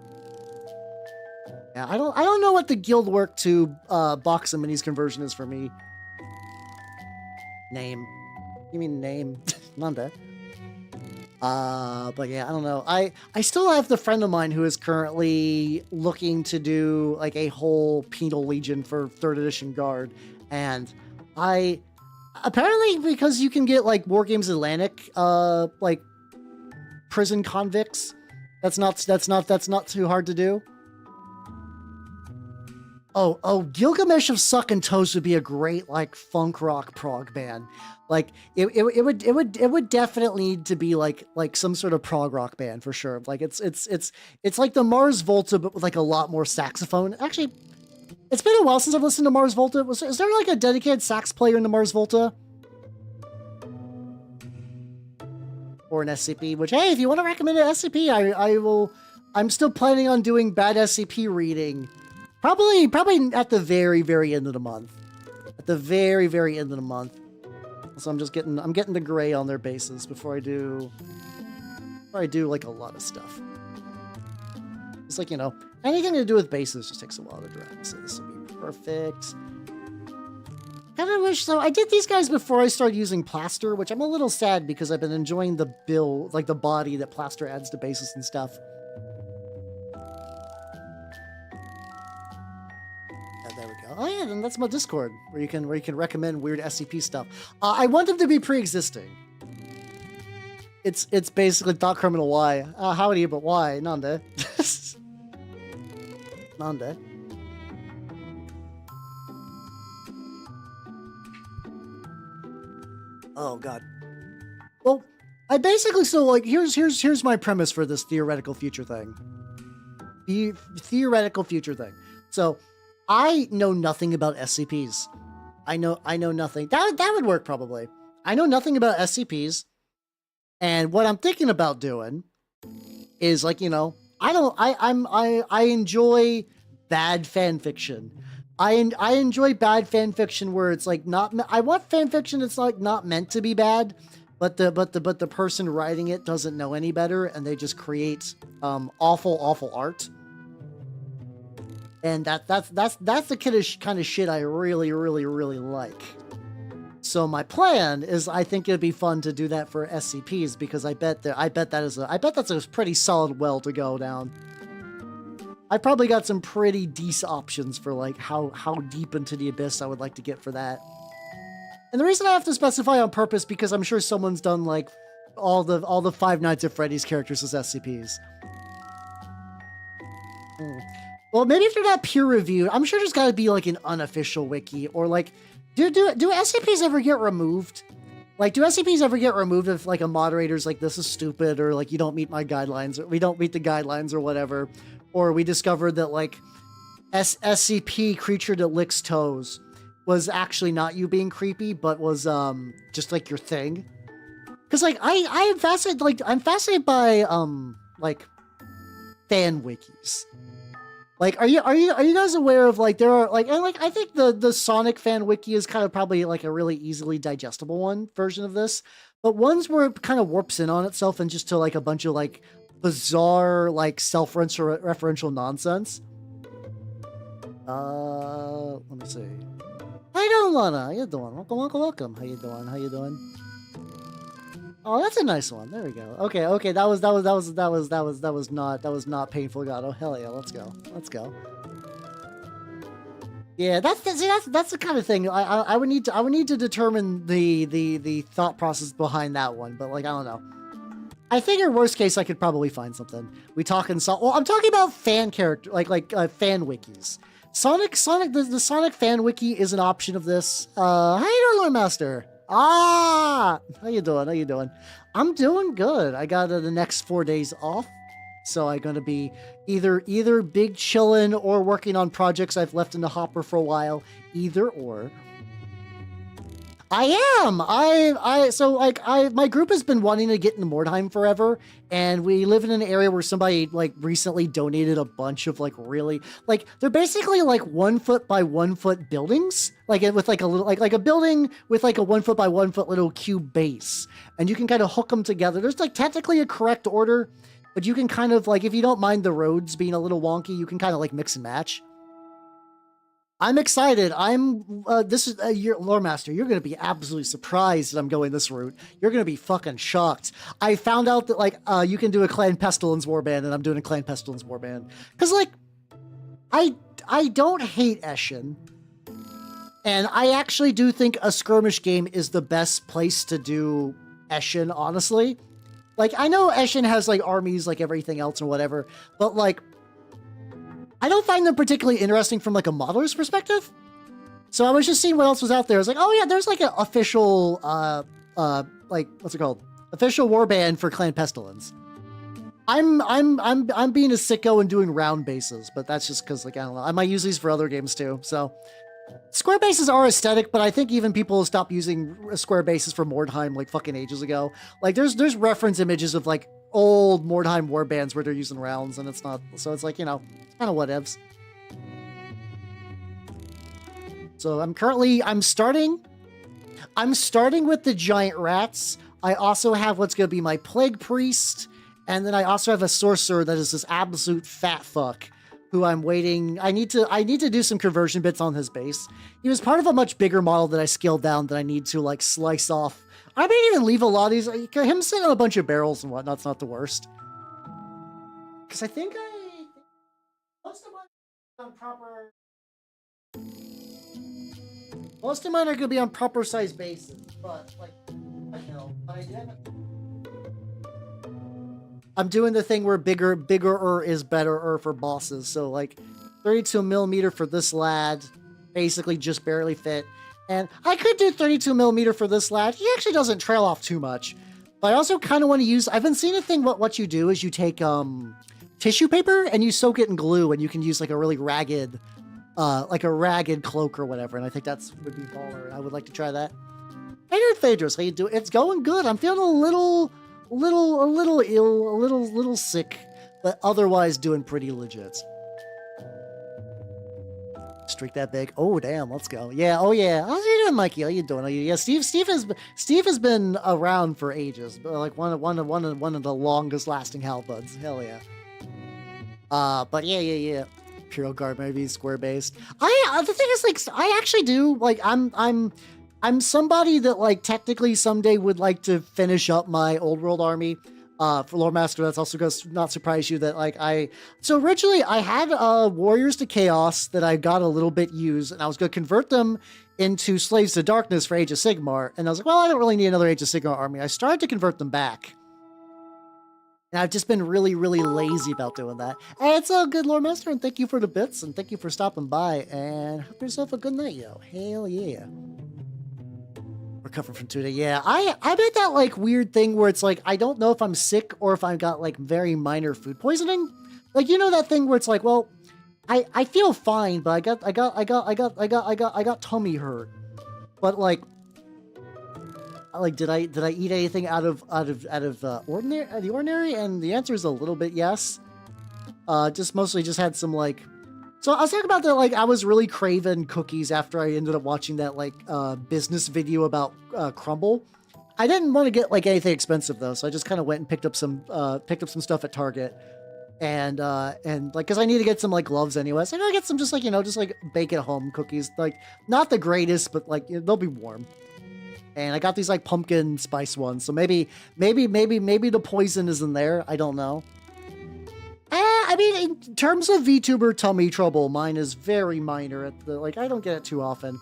Yeah, I don't know what the guild work to Boxa Minis conversion is for me. Name. You mean name? Nanda. But yeah, I don't know. I still have the friend of mine who is currently looking to do like a whole Penal Legion for 3rd edition Guard, and apparently because you can get like War Games Atlantic like prison convicts, that's not too hard to do. Oh, Gilgamesh of Suck and Toast would be a great like funk rock prog band. Like it would definitely need to be like some sort of prog rock band for sure. Like it's like the Mars Volta but with like a lot more saxophone. Actually, it's been a while since I've listened to Mars Volta. Is there like a dedicated sax player in the Mars Volta? Or an SCP? Which, hey, if you want to recommend an SCP, I will. I'm still planning on doing bad SCP reading. Probably at the very end of the month. At the very end of the month. So I'm getting the gray on their bases before I do like a lot of stuff. It's like, you know, anything to do with bases just takes a while to drag. So this will be perfect. Kind of wish, so I did these guys before I started using plaster, which I'm a little sad because I've been enjoying the build, like the body that plaster adds to bases and stuff. There we go. Oh yeah, then that's my Discord where you can recommend weird SCP stuff. I want them to be pre-existing. It's basically Thought Criminal Y. Howdy, but why? Nande. Nande. Oh god. Well, I basically so like here's my premise for this theoretical future thing. The theoretical future thing. So I know nothing about SCPs. I know nothing. That would work probably. I know nothing about SCPs, and what I'm thinking about doing is like, you know, I enjoy bad fan fiction. I enjoy bad fan fiction where it's like not. I want fan fiction that's like not meant to be bad, but the person writing it doesn't know any better, and they just create awful art. And that's the kind of shit I really like. So my plan is I think it'd be fun to do that for SCPs because I bet that's a pretty solid well to go down. I probably got some pretty decent options for like how deep into the abyss I would like to get for that. And the reason I have to specify on purpose because I'm sure someone's done like all the Five Nights at Freddy's characters as SCPs. Well, maybe if they're not peer reviewed, I'm sure there's got to be like an unofficial wiki or like, do SCPs ever get removed? Like, do SCPs ever get removed if like a moderator's like, this is stupid, or like you don't meet my guidelines, or we don't meet the guidelines or whatever, or we discovered that like SCP creature that licks toes was actually not you being creepy, but was just like your thing? Because like I'm fascinated by like fan wikis. Like, are you guys aware of like there are like, and like I think the Sonic fan wiki is kind of probably like a really easily digestible one version of this, but ones where it kind of warps in on itself and just to like a bunch of like bizarre like self-referential nonsense. Let me see. How you doing, Lana? How you doing? Welcome. How you doing? Oh, that's a nice one. There we go. Okay. That was not painful. God, oh hell yeah, let's go. Yeah, that's the kind of thing I would need to determine the thought process behind that one, but like I don't know. I figure worst case I could probably find something. I'm talking about fan character like fan wikis. Sonic the Sonic fan wiki is an option of this. How you doing, Lord Master? How you doing? I'm doing good. I got the next 4 days off, so I'm gonna be either big chillin' or working on projects I've left in the hopper for a while. Either or. I am. My group has been wanting to get into Mordheim forever, and we live in an area where somebody like recently donated a bunch of like really like they're basically like 1 foot by 1 foot buildings, like with like a little like a building with like a 1 foot by 1 foot little cube base, and you can kind of hook them together. There's like technically a correct order, but you can kind of like if you don't mind the roads being a little wonky, you can kind of like mix and match. I'm excited. This is your Lore Master. You're going to be absolutely surprised that I'm going this route. You're going to be fucking shocked. I found out that like, you can do a Clan Pestilence warband, and I'm doing a Clan Pestilence warband. Cause like, I don't hate Eshin. And I actually do think a skirmish game is the best place to do Eshin, honestly. Like, I know Eshin has like armies like everything else or whatever, but like, I don't find them particularly interesting from like a modeler's perspective. So I was just seeing what else was out there. I was like, oh yeah, there's like an official, like what's it called? Official warband for Clan Pestilence. I'm being a sicko and doing round bases, but that's just because like I don't know. I might use these for other games too. So square bases are aesthetic, but I think even people stopped using square bases for Mordheim like fucking ages ago. Like there's reference images of like old Mordheim warbands where they're using rounds, and it's not. So it's like, you know, kind of whatevs. So I'm starting with the giant rats. I also have what's going to be my plague priest. And then I also have a sorcerer that is this absolute fat fuck who I'm waiting. I need to do some conversion bits on his base. He was part of a much bigger model that I scaled down that I need to like slice off. I may even leave a lot of these. Him sitting on a bunch of barrels and whatnot's not the worst. Because I think most of mine on proper. Most of mine are going to be on proper size bases, but like, I know, but I didn't. I'm doing the thing where bigger is better for bosses. So like 32 millimeter for this lad, basically just barely fit. And I could do 32 millimeter for this lad. He actually doesn't trail off too much. But I also kind of want to use, I've been seeing a thing, what you do is you take tissue paper and you soak it in glue, and you can use like a really ragged, cloak or whatever. And I think would be baller. I would like to try that. Hey there, Phaedrus, how you doing? It's going good. I'm feeling a little ill, a little sick, but otherwise doing pretty legit. Streak that big. Oh damn, let's go. Yeah, oh yeah. How's you doing, Mikey? How you doing? Yeah, Steve has been around for ages, but like one of the longest lasting halberds. Hell yeah. But yeah. Imperial Guard maybe square based. The thing is, like, I actually do like I'm somebody that like technically someday would like to finish up my old world army for Lore Master. That's also going to not surprise you that like so originally I had Warriors to Chaos that I got a little bit used, and I was going to convert them into Slaves to Darkness for Age of Sigmar, and I was like, well, I don't really need another Age of Sigmar army. I started to convert them back, and I've just been really lazy about doing that. And it's all good, Lore Master, and thank you for the bits, and thank you for stopping by, and have yourself a good night, yo. Hell yeah. Recovered from 2 days. Yeah, I bet that like weird thing where it's like I don't know if I'm sick or if I've got like very minor food poisoning. Like, you know that thing where it's like, well, I feel fine, but I got tummy hurt. But like did I eat anything out of the ordinary? And the answer is a little bit yes. Just mostly just had some like. So I was talking about that, like, I was really craving cookies after I ended up watching that, like, business video about Crumble. I didn't want to get, like, anything expensive, though, so I just kind of went and picked up some stuff at Target. And like, because I need to get some, like, gloves anyway. So I gotta get some just, like, you know, just, like, bake-at-home cookies. Like, not the greatest, but, like, you know, they'll be warm. And I got these, like, pumpkin spice ones. So maybe the poison is in there. I don't know. I mean, in terms of VTuber tummy trouble, mine is very minor. I don't get it too often.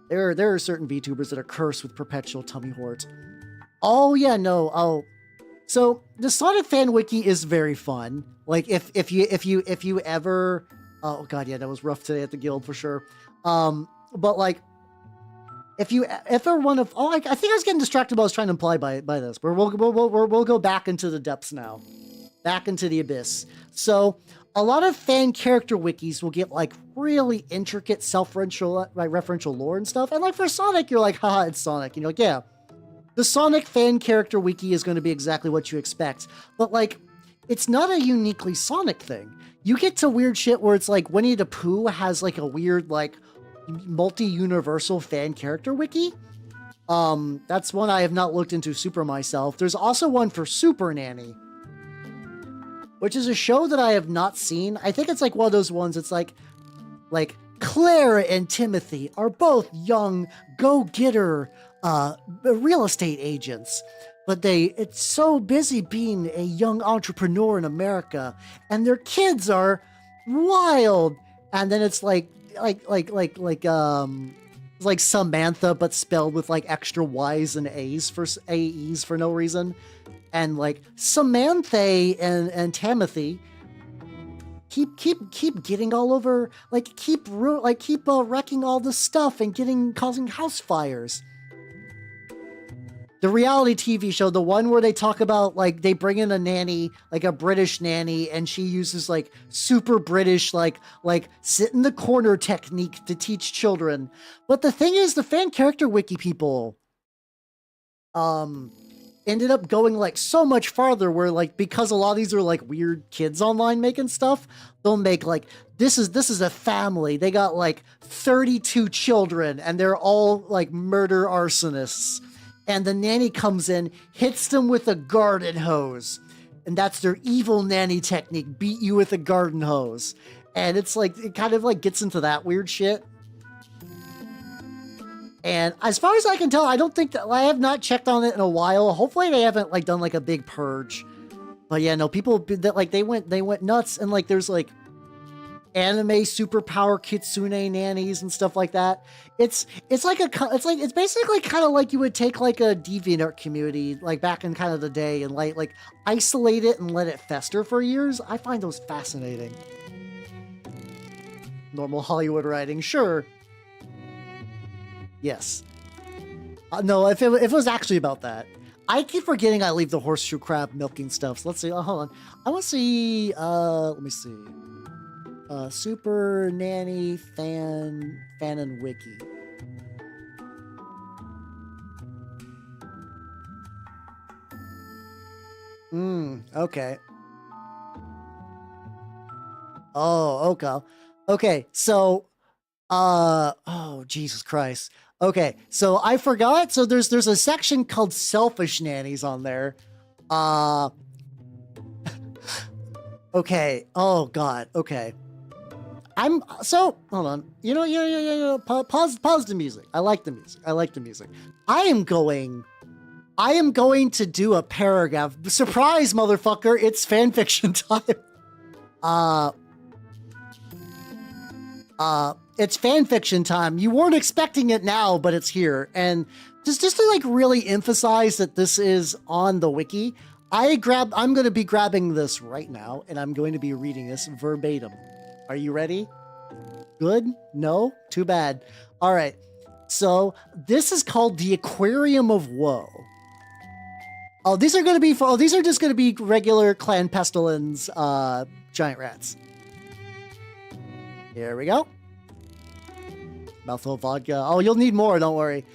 There are certain VTubers that are cursed with perpetual tummy hordes. Oh yeah, no. Oh, so the Sonic fan wiki is very fun. Like if you ever, oh god, yeah, that was rough today at the guild for sure. But like, if ever one of, I think I was getting distracted. But I was trying to imply by this, but we'll go back into the depths now. Back into the abyss. So a lot of fan character wikis will get like really intricate referential lore and stuff. And like for Sonic, you're like, haha, it's Sonic. And you're like, yeah, the Sonic fan character wiki is going to be exactly what you expect. But like, it's not a uniquely Sonic thing. You get to weird shit where it's like Winnie the Pooh has like a weird like multi-universal fan character wiki. That's one I have not looked into super myself. There's also one for Super Nanny, which is a show that I have not seen. I think it's like one of those ones. It's like Claire and Timothy are both young go-getter real estate agents, but it's so busy being a young entrepreneur in America, and their kids are wild. And then it's like Samantha, but spelled with like extra Y's and A's for no reason. And like Samantha and Timothy keep getting all over, like keep wrecking all the stuff and causing house fires. The reality TV show, the one where they talk about, like, they bring in a nanny, like a British nanny, and she uses like super British, like sit in the corner technique to teach children. But the thing is, the fan character wiki people, ended up going like so much farther where, like, because a lot of these are like weird kids online making stuff, they'll make like, this is a family. They got like 32 children and they're all like murder arsonists. And the nanny comes in, hits them with a garden hose. And that's their evil nanny technique, beat you with a garden hose. And it's like, it kind of like gets into that weird shit. And as far as I can tell, I don't think that, I have not checked on it in a while. Hopefully they haven't like done like a big purge. But yeah, no, people that like, they went nuts. And like, there's like anime superpower kitsune nannies and stuff like that. It's basically kind of like you would take like a DeviantArt community like back in kind of the day and like isolate it and let it fester for years. I find those fascinating. Normal Hollywood writing, sure. Yes. No, if it was actually about that. I keep forgetting I leave the horseshoe crab milking stuff. So let's see. Hold on. I want to see. Let me see. Super Nanny fan and wiki. Okay. Oh, okay. Okay, so oh, Jesus Christ. Okay, so I forgot. So there's a section called selfish nannies on there. Okay. Oh God. Okay. Hold on. Pause the music. I like the music. I am going to do a paragraph. Surprise, motherfucker. It's fanfiction time. It's fanfiction time. You weren't expecting it now, but it's here. And just to like really emphasize that this is on the wiki, I'm going to be grabbing this right now and I'm going to be reading this verbatim. Are you ready? Good? No? Too bad. All right. So this is called the Aquarium of Woe. Oh, these are just going to be regular Clan Pestilence, giant rats. Here we go. Mouthful of vodka. Oh, you'll need more, don't worry.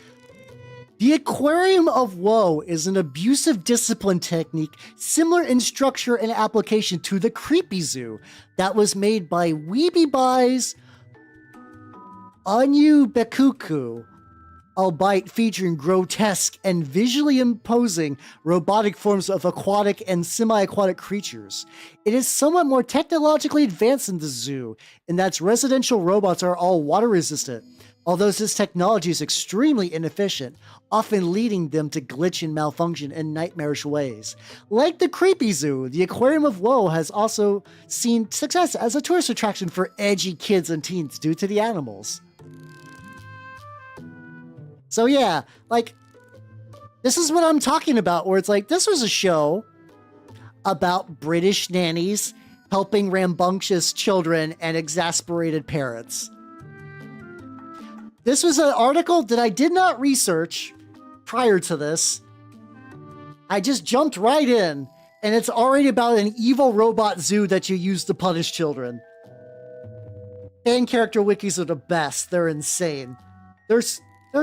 The Aquarium of Woe is an abusive discipline technique similar in structure and application to the Creepy Zoo that was made by Weeby Bai's Anyu Bekuku, albeit featuring grotesque and visually imposing robotic forms of aquatic and semi-aquatic creatures. It is somewhat more technologically advanced than the zoo, in that its residential robots are all water-resistant, although this technology is extremely inefficient, often leading them to glitch and malfunction in nightmarish ways. Like the Creepy Zoo, the Aquarium of Woe has also seen success as a tourist attraction for edgy kids and teens due to the animals. So yeah, like, this is what I'm talking about, where it's like, this was a show about British nannies helping rambunctious children and exasperated parents. This was an article that I did not research prior to this. I just jumped right in, and it's already about an evil robot zoo that you use to punish children. Fan character wikis are the best. They're insane. They're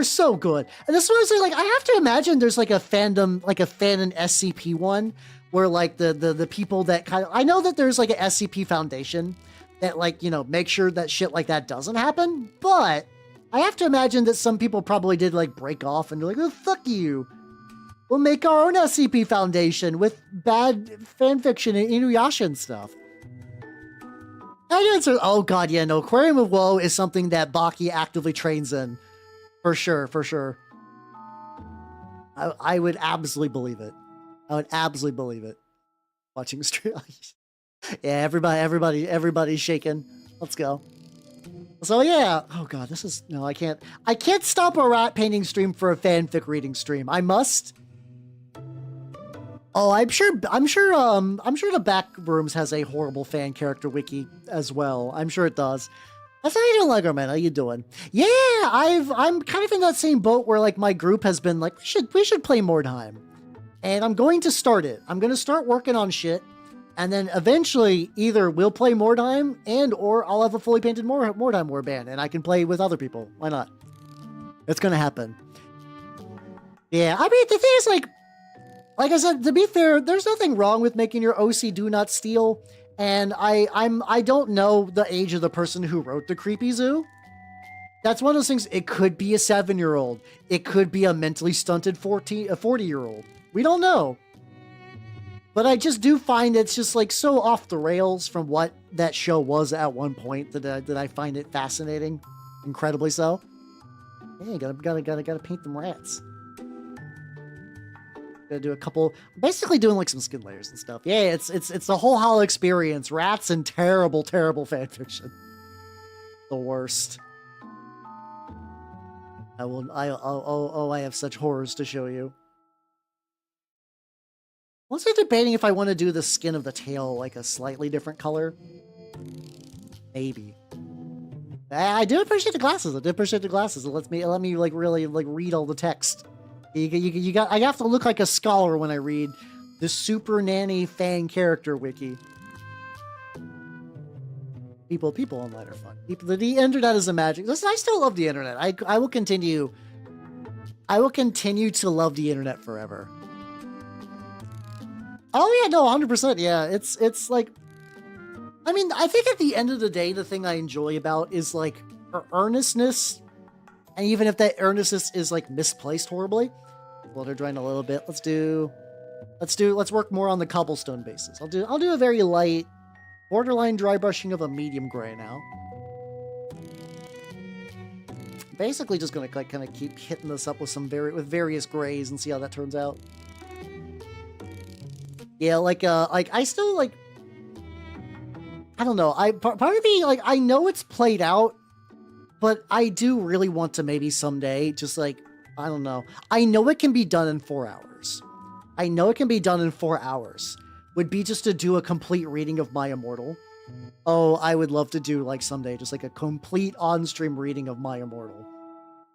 so good. And this one's like, I have to imagine there's like a fandom, like a fan and SCP one, where like the people that kind of, I know that there's like a SCP Foundation that, like, you know, make sure that shit like that doesn't happen, but I have to imagine that some people probably did like break off and they're like, oh, fuck you. We'll make our own SCP Foundation with bad fanfiction and Inuyasha and stuff. And answer, oh God, yeah, no, Aquarium of Woe is something that Baki actively trains in. For sure, for sure. I would absolutely believe it. I would absolutely believe it. Watching stream. Yeah, everybody's shaking. Let's go. So yeah. Oh God, this is, no, I can't stop a rat painting stream for a fanfic reading stream. I must. Oh, I'm sure the back rooms has a horrible fan character wiki as well. I'm sure it does. That's how you doing, Lego Man? How you doing? Yeah, I'm kind of in that same boat where like my group has been like, we should play Mordheim. And I'm going to start it. I'm going to start working on shit. And then eventually either we'll play Mordheim or I'll have a fully painted Mordheim warband and I can play with other people. Why not? It's going to happen. Yeah, I mean, the thing is like I said, to be fair, there's nothing wrong with making your OC do not steal. And I don't know the age of the person who wrote the Creepy Zoo. That's one of those things. It could be a 7-year-old. It could be a mentally stunted 40-year-old. We don't know. But I just do find it's just like so off the rails from what that show was at one point that I find it fascinating, incredibly so. Hey, gotta paint them rats. Gonna do a couple, basically doing like some skin layers and stuff. Yeah, it's the whole hollow experience. Rats and terrible fan fiction. The worst. I have such horrors to show you. I'm also debating if I want to do the skin of the tail like a slightly different color. Maybe. I do appreciate the glasses. It lets me like really like read all the text. I have to look like a scholar when I read the Super Nanny fan character wiki. People online are fun. The internet is a magic. Listen, I still love the internet. I will continue to love the internet forever. Oh yeah, no, 100%. Yeah, it's like, I mean, I think at the end of the day, the thing I enjoy about is like earnestness, and even if that earnestness is like misplaced horribly. Well, they're drying a little bit. Let's work more on the cobblestone bases. I'll do a very light, borderline dry brushing of a medium gray now. Basically, just gonna like kind of keep hitting this up with various grays and see how that turns out. Yeah, I still like, I don't know. Part of me, like, I know it's played out, but I do really want to maybe someday just like, I don't know. I know it can be done in 4 hours. Would be just to do a complete reading of My Immortal. Oh, I would love to do like someday just like a complete on-stream reading of My Immortal.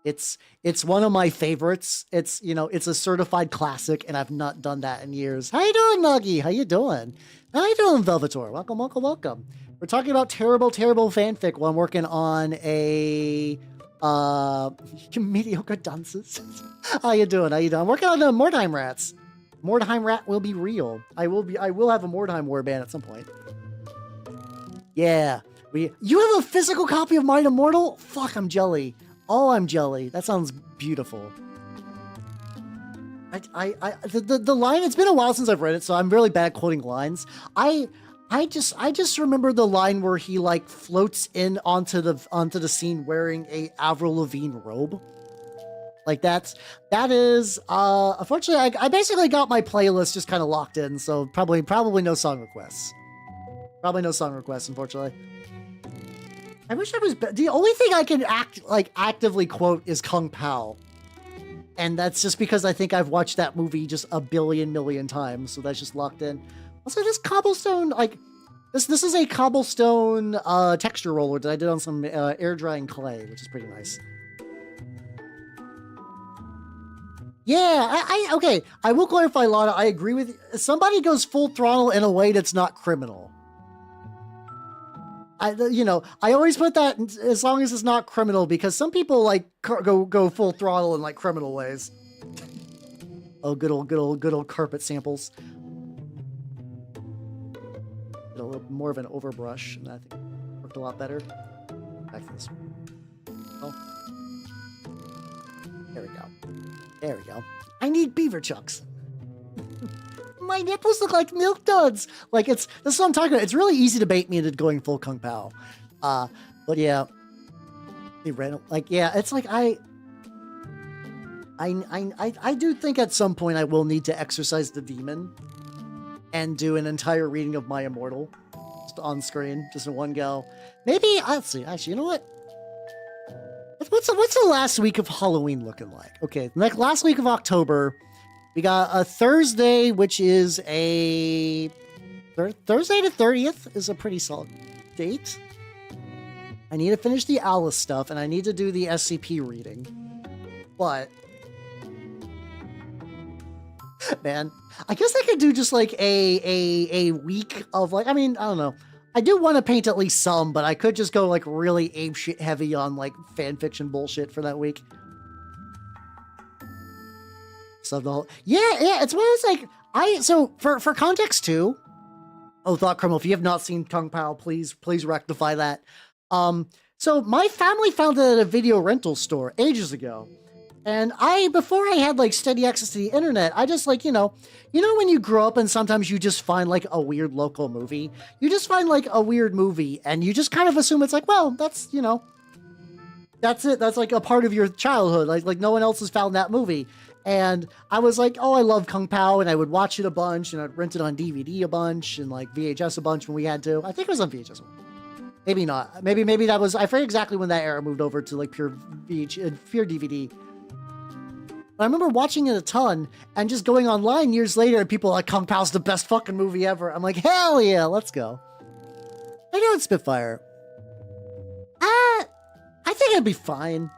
It's one of my favorites. It's, you know, it's a certified classic, and I've not done that in years. How you doing, Nuggy? How you doing? How you doing, Velvetor? Welcome. We're talking about terrible fanfic while I'm working on a mediocre dances. How you doing? I'm working on the Mordheim rats. Mordheim rat will be real. I will have a Mordheim warband at some point. Yeah. You have a physical copy of Might Immortal? Fuck, I'm jelly. Oh, I'm jelly. That sounds beautiful. The line, it's been a while since I've read it, so I'm really bad quoting lines. I just remember the line where he like floats in onto the scene wearing a Avril Lavigne robe. Like that is unfortunately I basically got my playlist just kind of locked in, so probably no song requests. Unfortunately. I wish I was the only thing I can actively quote is Kung Pao. And that's just because I think I've watched that movie just a million times, so that's just locked in. Also, this cobblestone, like, this is a cobblestone texture roller that I did on some air drying clay, which is pretty nice. Yeah, okay, I will clarify, Lana, I agree with you. Somebody goes full throttle in a way that's not criminal. I always put that as long as it's not criminal, because some people like go full throttle in like criminal ways. Oh, good old carpet samples. A little more of an overbrush, and I think it worked a lot better. Back to this. Oh, there we go. I need beaver chucks. My nipples look like milk duds. Like this is what I'm talking about. It's really easy to bait me into going full Kung Pao. But yeah, it's like I do think at some point I will need to exercise the demon and do an entire reading of My Immortal just on screen, just in one go. Maybe let's see. Actually, you know what? What's the last week of Halloween looking like? Okay, like last week of October. We got a Thursday, which is a Thursday the 30th is a pretty solid date. I need to finish the Alice stuff, and I need to do the SCP reading. But, man, I guess I could do just like a week of like, I mean, I don't know. I do want to paint at least some, but I could just go like really apeshit heavy on like fan fiction bullshit for that week. So the whole, yeah, it's one of those like, so for context too, oh, Thought Criminal, if you have not seen Kung Pao, please rectify that. So my family found it at a video rental store ages ago. And before I had like steady access to the internet, I just like, you know when you grow up and sometimes you just find like a weird local movie, you just find like a weird movie and you just kind of assume it's like, well, that's, that's it. That's like a part of your childhood. Like no one else has found that movie. And I was like, oh, I love Kung Pao, and I would watch it a bunch, and I'd rent it on DVD a bunch, and like VHS a bunch when we had to. I think it was on VHS. Maybe not. Maybe that was, I forget exactly when that era moved over to like pure DVD. But I remember watching it a ton, and just going online years later, and people are like, Kung Pao's the best fucking movie ever. I'm like, hell yeah, let's go. I know it's Spitfire. I think it'd be fine.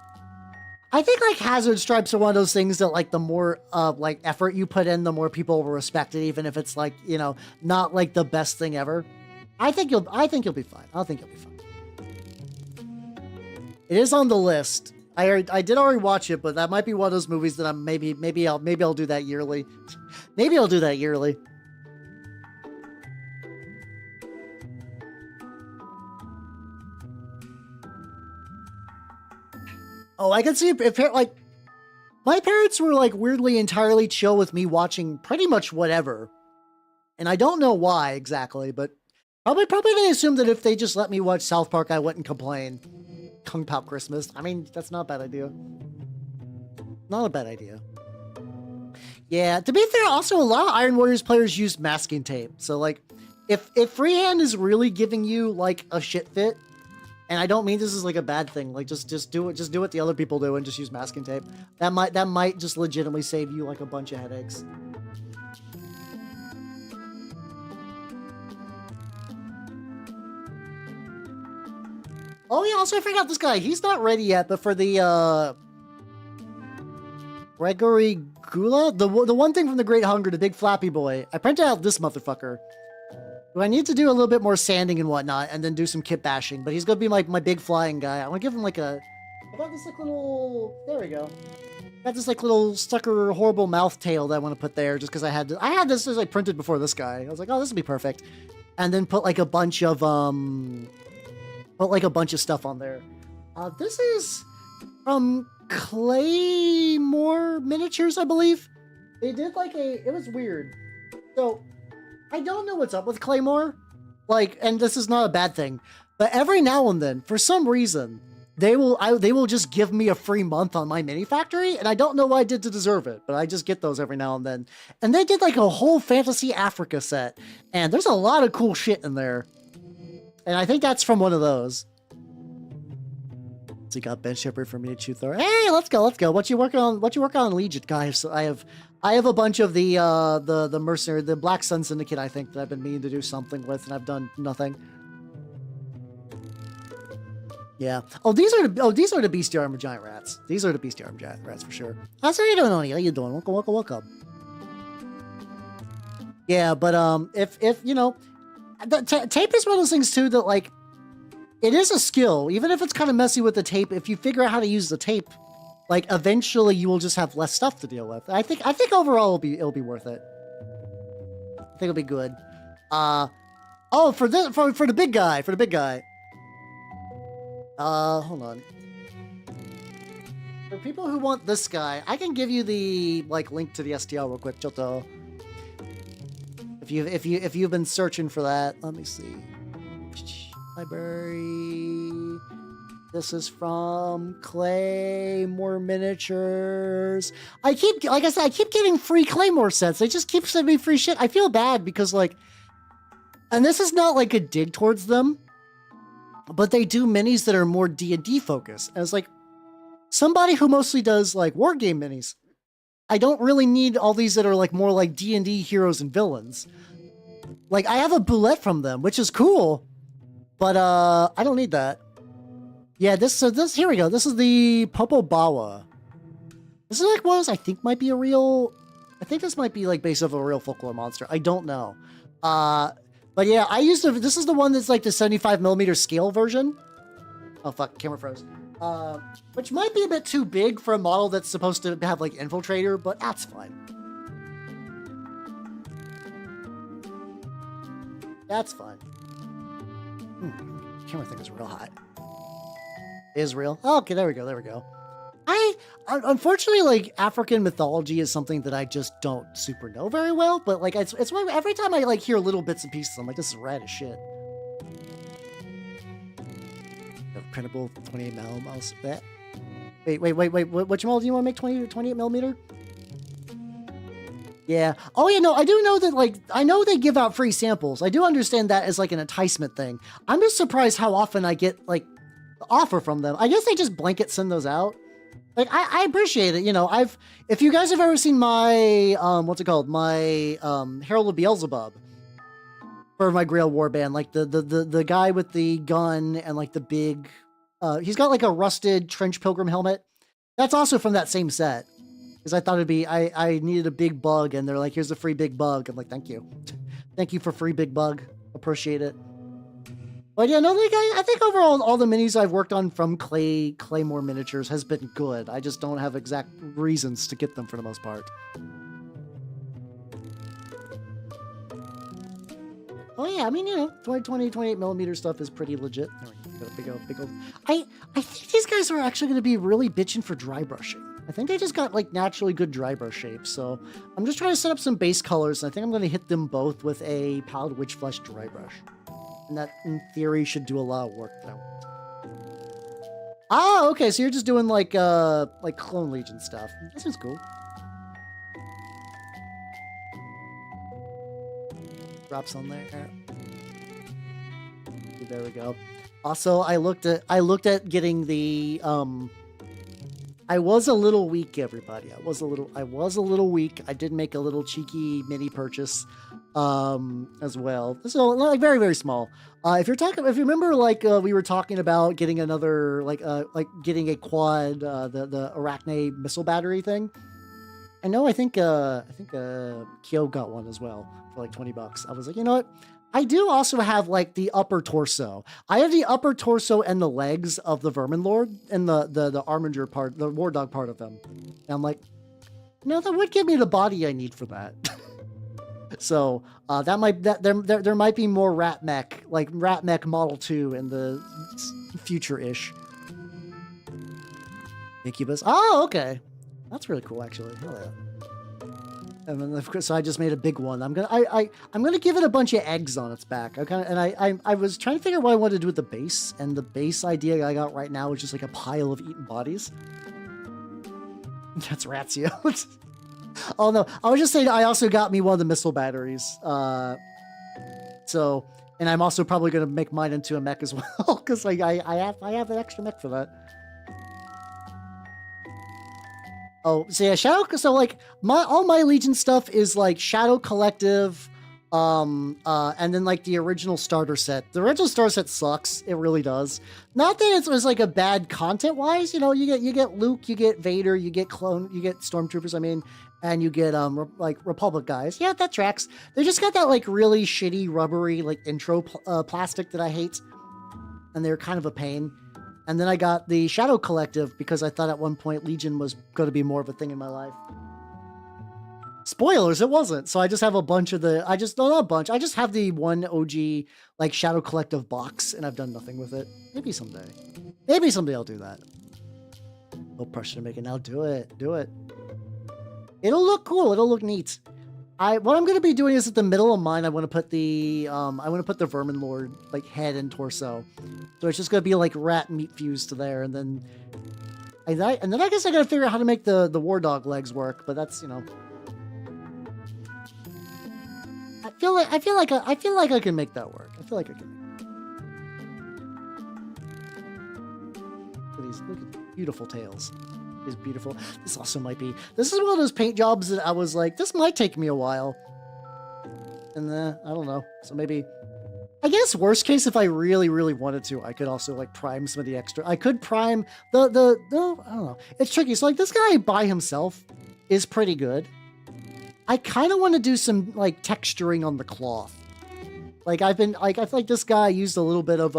I think like Hazard Stripes are one of those things that like the more like effort you put in, the more people will respect it, even if it's like, not like the best thing ever. I think you'll be fine. I think you'll be fine. It is on the list. I did already watch it, but that might be one of those movies that I'm maybe I'll do that yearly. Maybe I'll do that yearly. Oh, I can see if like my parents were like weirdly entirely chill with me watching pretty much whatever. And I don't know why exactly, but probably they assumed that if they just let me watch South Park, I wouldn't complain. Kung Pao Christmas. I mean, that's not a bad idea. Not a bad idea. Yeah, to be fair, also a lot of Iron Warriors players use masking tape. So like if freehand is really giving you like a shit fit, and I don't mean this is like a bad thing. Like just do it. Just do what the other people do and just use masking tape. That might just legitimately save you like a bunch of headaches. Oh yeah, also I forgot this guy. He's not ready yet, but for the Gregory Gula, the one thing from the Great Hunger, the big flappy boy. I printed out this motherfucker. Do I need to do a little bit more sanding and whatnot, and then do some kit bashing? But he's gonna be like my big flying guy. I'm gonna give him like I got this like little. There we go. Got this like little sucker horrible mouth tail that I want to put there, just because I had this as like printed before this guy. I was like, oh, this would be perfect, and then put like a bunch of stuff on there. This is from Claymore Miniatures, I believe. They did like it was weird. So I don't know what's up with Claymore, like, and this is not a bad thing, but every now and then, for some reason, they will just give me a free month on my mini factory, and I don't know what I did to deserve it, but I just get those every now and then. And they did like a whole Fantasy Africa set, and there's a lot of cool shit in there, and I think that's from one of those. So you got Ben Shepherd for me to chew through. Hey, let's go. What you working on, Legion, guys? So I have a bunch of the mercenary, the Black Sun Syndicate, I think, that I've been meaning to do something with, and I've done nothing. Yeah. Oh, these are the Beastie Armor Giant Rats. These are the Beastie Armor Giant Rats for sure. How's you doing, Oni? How you doing? Welcome. Yeah, but if the tape is one of those things too that like it is a skill, even if it's kind of messy with the tape. If you figure out how to use the tape, like eventually you will just have less stuff to deal with. I think overall it'll be worth it. I think it'll be good. Oh, for the big guy, hold on. For people who want this guy, I can give you the like link to the STL real quick, Choto. If you've been searching for that, let me see. Library. This is from Claymore Miniatures. I keep getting free Claymore sets. They just keep sending me free shit. I feel bad because like, and this is not like a dig towards them, but they do minis that are more D&D focused. As like somebody who mostly does like war game minis, I don't really need all these that are like more like D&D heroes and villains. Like I have a boulette from them, which is cool, but I don't need that. Yeah, this here we go. This is the Popobawa. This is like I think might be a real. I think this might be like based off a real folklore monster. I don't know. But yeah, I used to. This is the one that's like the 75mm scale version. Oh fuck, camera froze. Which might be a bit too big for a model that's supposed to have like infiltrator, but that's fine. That's fine. Camera thing is real hot. Is real. Oh, okay, there we go. There we go. Unfortunately, like African mythology is something that I just don't super know very well. But like, it's every time I like hear little bits and pieces, I'm like, this is rad as shit. Printable 28mm mouse. Wait. Which model do you want to make? 28mm? Yeah. Oh yeah, no, I do know that, like, I know they give out free samples. I do understand that as like an enticement thing. I'm just surprised how often I get like the offer from them. I guess they just blanket send those out. Like, I appreciate it. You know, if you guys have ever seen my, what's it called? My, Herald of Beelzebub for my Grail Warband, like the guy with the gun and like the big, he's got like a rusted trench pilgrim helmet. That's also from that same set. Because I thought it'd be, I needed a big bug, and they're like, here's a free big bug. I'm like, thank you. Thank you for free big bug. Appreciate it. But yeah, no, like, I think overall, all the minis I've worked on from Claymore Miniatures has been good. I just don't have exact reasons to get them for the most part. Oh yeah, I mean, you know, 28mm stuff is pretty legit. There we go, big old. I think these guys are actually going to be really bitching for dry brushing. I think they just got like naturally good dry brush shapes, so I'm just trying to set up some base colors, and I think I'm going to hit them both with a Pallid Witch Flesh dry brush. And that, in theory, should do a lot of work. Ah, okay, so you're just doing like Clone Legion stuff. This is cool. Drops on there. There we go. Also, I looked at getting the I was a little weak, everybody. I was a little weak. I did make a little cheeky mini purchase as well. So like very, very small. If you remember, like we were talking about getting another like getting a quad, the Arachne missile battery thing. I know. I think Kyo got one as well for like $20. I was like, you know what? I do also have like the upper torso. I have the upper torso and the legs of the Vermin Lord and the Arminger part, the War Dog part of them. And I'm like, no, that would give me the body I need for that. So there might be more Rat Mech, like Rat Mech Model 2 in the future-ish. Incubus. Oh, okay. That's really cool, actually. Hell yeah. And then of course, so I just made a big one. I'm gonna give it a bunch of eggs on its back. I was trying to figure out what I wanted to do with the base, and the base idea I got right now is just like a pile of eaten bodies. That's Ratio. Oh no, I was just saying I also got me one of the missile batteries. So, and I'm also probably gonna make mine into a mech as well, because like I have an extra mech for that. Oh, so yeah, so like all my Legion stuff is like Shadow Collective, and then like the original starter set. The original starter set sucks. It really does. Not that it was like a bad content wise. You know, you get Luke, you get Vader, you get Stormtroopers. I mean, and you get like Republic guys. Yeah, that tracks. They just got that like really shitty rubbery like intro plastic that I hate, and they're kind of a pain. And then I got the Shadow Collective because I thought at one point Legion was going to be more of a thing in my life. Spoilers, it wasn't. So I just have a bunch of not a bunch. I just have the one OG like Shadow Collective box, and I've done nothing with it. Maybe someday. Maybe someday I'll do that. No pressure to make it now. Do it. Do it. It'll look cool. It'll look neat. What I'm going to be doing is at the middle of mine, I want to put the Vermin Lord like head and torso. So it's just going to be like rat meat fused to there, and then I guess I got to figure out how to make the War Dog legs work. But that's, you know, I feel like I can make that work. I feel like I can. Look at these beautiful tails. is beautiful. This also might be... This is one of those paint jobs that I was like, this might take me a while. And I don't know. So maybe... I guess worst case, if I really, really wanted to, I could also like prime some of the extra. I could prime no, I don't know. It's tricky. So like this guy by himself is pretty good. I kind of want to do some like texturing on the cloth. Like I feel like this guy used a little bit of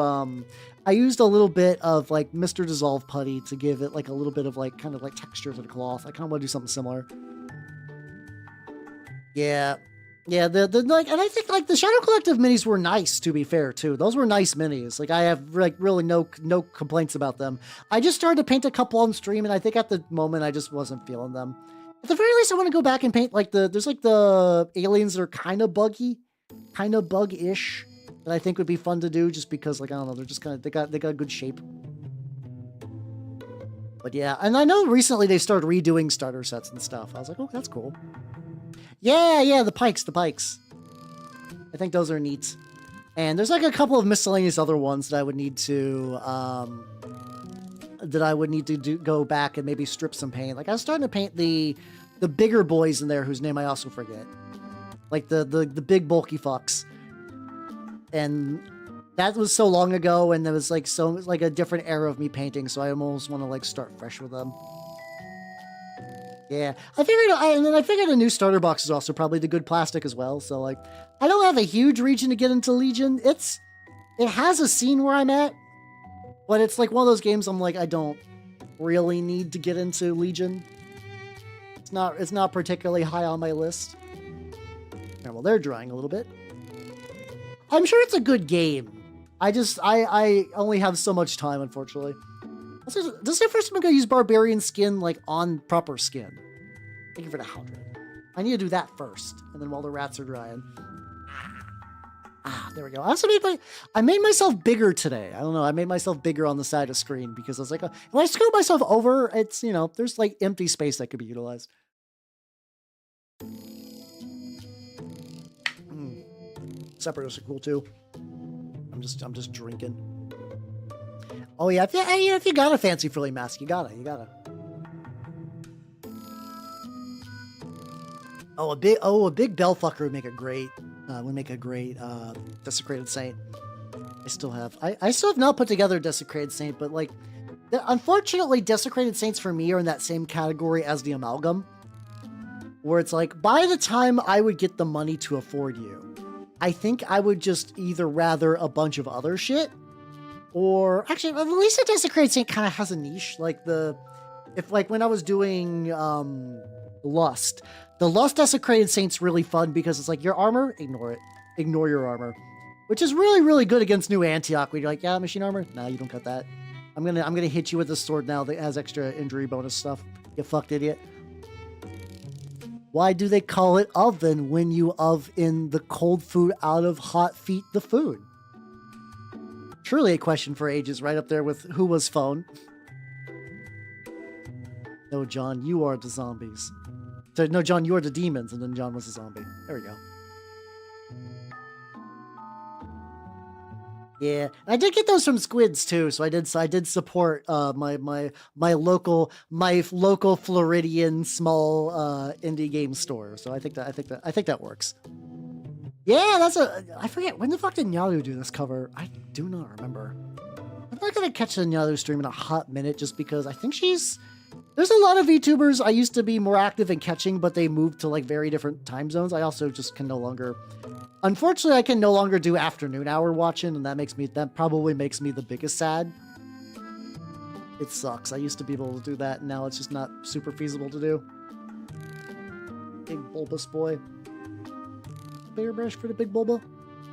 I used a little bit of like Mr. Dissolve putty to give it like a little bit of like kind of like texture to the cloth. I kind of want to do something similar. Yeah. Yeah, the like, and I think like the Shadow Collective minis were nice, to be fair, too. Those were nice minis. Like I have like really no complaints about them. I just started to paint a couple on stream, and I think at the moment I just wasn't feeling them. At the very least, I want to go back and paint like there's like the aliens that are kind of buggy, kind of bug-ish, that I think would be fun to do, just because like I don't know, they're just kind of they got a good shape. But yeah, and I know recently they started redoing starter sets and stuff. I was like, oh, that's cool. Yeah, the pikes. I think those are neat. And there's like a couple of miscellaneous other ones that I would need to go back and maybe strip some paint. Like I was starting to paint the bigger boys in there whose name I also forget. Like the big bulky fucks. And that was so long ago, and there was like a different era of me painting, so I almost want to like start fresh with them. Yeah, I figured a new starter box is also probably the good plastic as well. So like, I don't have a huge reason to get into Legion. It has a scene where I'm at, but it's like one of those games I'm like, I don't really need to get into Legion. It's not particularly high on my list. Yeah, well, they're drying a little bit. I'm sure it's a good game. I only have so much time, unfortunately. This is the first time I'm going to use Barbarian skin, like, on proper skin. Thank you for the Haldred. I need to do that first, and then while the rats are drying. There we go. I also made myself bigger today. I don't know. I made myself bigger on the side of screen because I was like, when I scoop myself over, it's, there's, like, empty space that could be utilized. Separatists are cool, too. I'm just drinking. Oh yeah, if you got a fancy frilly mask, you gotta. Oh, a big bell fucker would make a great Desecrated Saint. I still have not put together a Desecrated Saint, but like, unfortunately, Desecrated Saints for me are in that same category as the Amalgam, where it's like, by the time I would get the money to afford you, I think I would just either rather a bunch of other shit. Or actually, at least the Desecrated Saint kind of has a niche. Like when I was doing Lust, the Lust Desecrated Saint's really fun because it's like your armor, ignore it, ignore your armor, which is really, really good against New Antioch. Where you're like, yeah, machine armor, nah, you don't cut that. I'm gonna hit you with a sword now that has extra injury bonus stuff. You fucked idiot. Why do they call it oven when you oven the cold food out of hot feet the food? Truly a question for ages, right up there with who was phone. No, John, you are the zombies. So, no, John, you are the demons, and then John was a zombie. There we go. Yeah, I did get those from Squids too, so I did support my local Floridian small indie game store. So I think that works. Yeah, I forget, when the fuck did Nyalu do this cover? I do not remember. I'm not gonna catch the Nyalu stream in a hot minute just because I think there's a lot of VTubers I used to be more active in catching, but they moved to like very different time zones. I also just can no longer, unfortunately, I can no longer do afternoon hour watching, and that probably makes me the biggest sad. It sucks. I used to be able to do that, and now it's just not super feasible to do. Big bulbous boy. Bigger brush for the big bulba.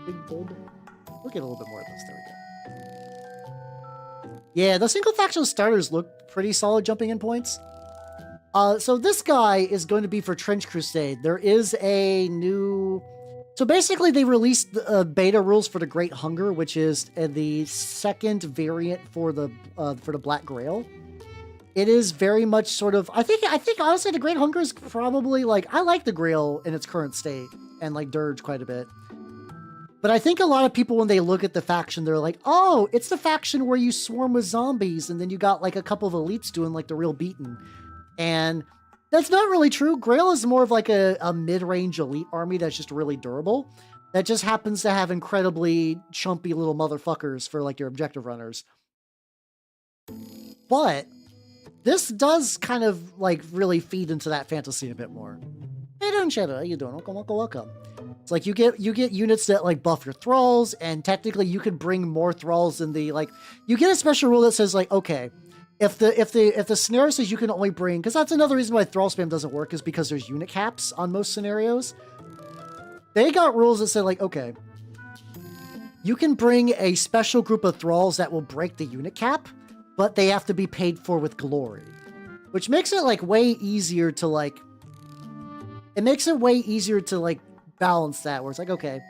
Big bulba. Look at a little bit more of this. There we go. Yeah, the single faction starters look pretty solid jumping in points. So this guy is going to be for Trench Crusade. There is a new... So basically they released beta rules for the Great Hunger, which is the second variant for the Black Grail. It is very much sort of... I think honestly the Great Hunger is probably like... I like the Grail in its current state. And like Dirge quite a bit. But I think a lot of people, when they look at the faction, they're like, oh, it's the faction where you swarm with zombies and then you got like a couple of elites doing like the real beating. And that's not really true. Grail is more of like a mid-range elite army that's just really durable. That just happens to have incredibly chumpy little motherfuckers for like your objective runners. But this does kind of like really feed into that fantasy a bit more. Hey doing, Shadow? How you doing? Welcome. It's like you get units that like buff your thralls, and technically you can bring more thralls in the like. You get a special rule that says like, okay, if the scenario says you can only bring, because that's another reason why thrall spam doesn't work, is because there's unit caps on most scenarios. They got rules that say like, okay, you can bring a special group of thralls that will break the unit cap, but they have to be paid for with glory, which makes it like way easier to like. It makes it way easier to like balance that, where it's like, okay,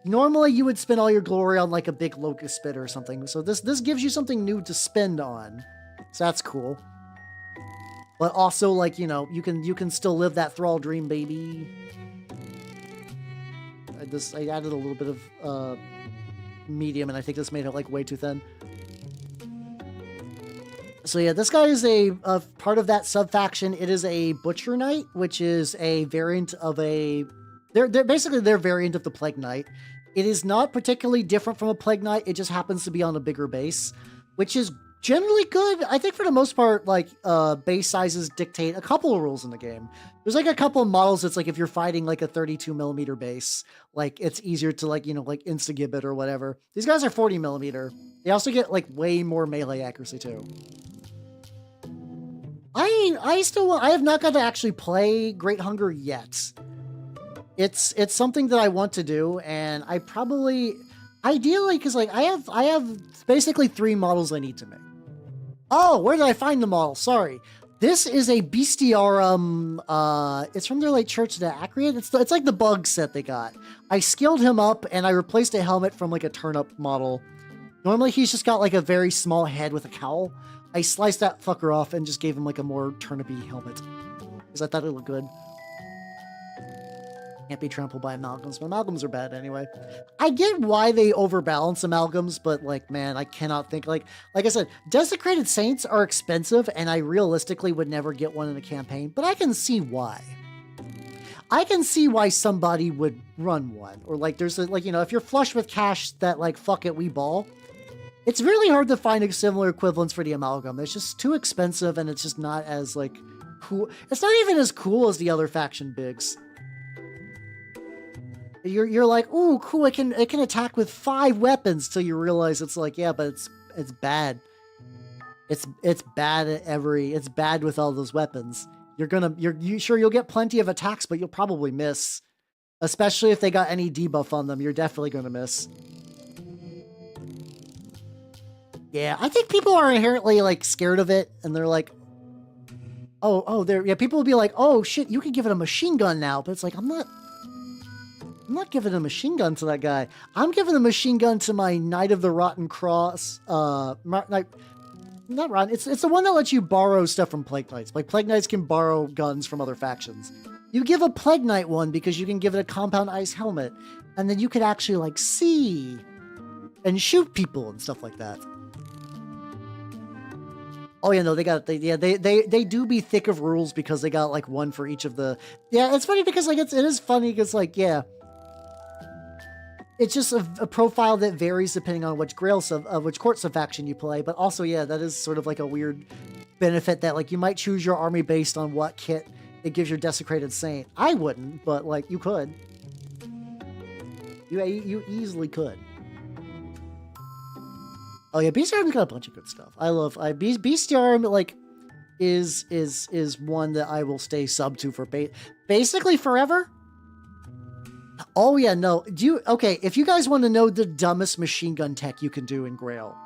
normally you would spend all your glory on like a big locust spitter or something, so this gives you something new to spend on, so that's cool. But also, like, you know, you can still live that thrall dream, baby. I added a little bit of medium, and I think this made it like way too thin. So yeah, this guy is a part of that sub-faction. It is a Butcher Knight, which is a variant of a... They're basically their variant of the Plague Knight. It is not particularly different from a Plague Knight. It just happens to be on a bigger base, which is generally good. I think for the most part, like, base sizes dictate a couple of rules in the game. There's like a couple of models that's like, if you're fighting like a 32mm base, like it's easier to like, you know, like insta-gibbet or whatever. These guys are 40mm. They also get like way more melee accuracy too. I have not got to actually play Great Hunger yet. It's something that I want to do, and I probably, ideally, because like I have basically 3 models I need to make. Oh, where did I find the model? Sorry. This is a Bestiarum, it's from their like Church of the Acreid. It's like the bug set they got. I skilled him up, and I replaced a helmet from like a turnip model. Normally he's just got like a very small head with a cowl. I sliced that fucker off and just gave him like a more turnipy helmet, because I thought it looked good. Can't be trampled by amalgams, but amalgams are bad anyway. I get why they overbalance amalgams, but like, man, I cannot think, like I said, Desecrated Saints are expensive, and I realistically would never get one in a campaign, but I can see why. I can see why somebody would run one, or like there's a, like, you know, if you're flush with cash that like, fuck it, we ball. It's really hard to find a similar equivalents for the amalgam. It's just too expensive, and it's just not as like cool. It's not even as cool as the other faction bigs. You're like, ooh, cool, it can attack with 5 weapons, till you realize it's like, yeah, but it's bad. It's bad at it's bad with all those weapons. Sure, you'll get plenty of attacks, but you'll probably miss. Especially if they got any debuff on them, you're definitely gonna miss. Yeah, I think people are inherently like scared of it, and they're like, people will be like, oh shit, you can give it a machine gun now, but it's like, I'm not giving a machine gun to that guy. I'm giving a machine gun to my Knight of the Rotten Cross. Not Rotten. It's the one that lets you borrow stuff from Plague Knights. Like, Plague Knights can borrow guns from other factions. You give a Plague Knight one because you can give it a compound ice helmet, and then you could actually like see and shoot people and stuff like that. Oh yeah, no, they do be thick of rules, because they got like one for each of the. Yeah, it's funny because like it is funny because like, yeah, it's just a profile that varies depending on which which court sub-faction you play. But also, yeah, that is sort of like a weird benefit that like you might choose your army based on what kit it gives your Desecrated Saint. I wouldn't, but like you could. You easily could. Oh yeah, Bestiarm's got a bunch of good stuff. I love Bestiarm, like is one that I will stay sub to for basically forever. Oh yeah, no. Okay, if you guys want to know the dumbest machine gun tech you can do in Grail,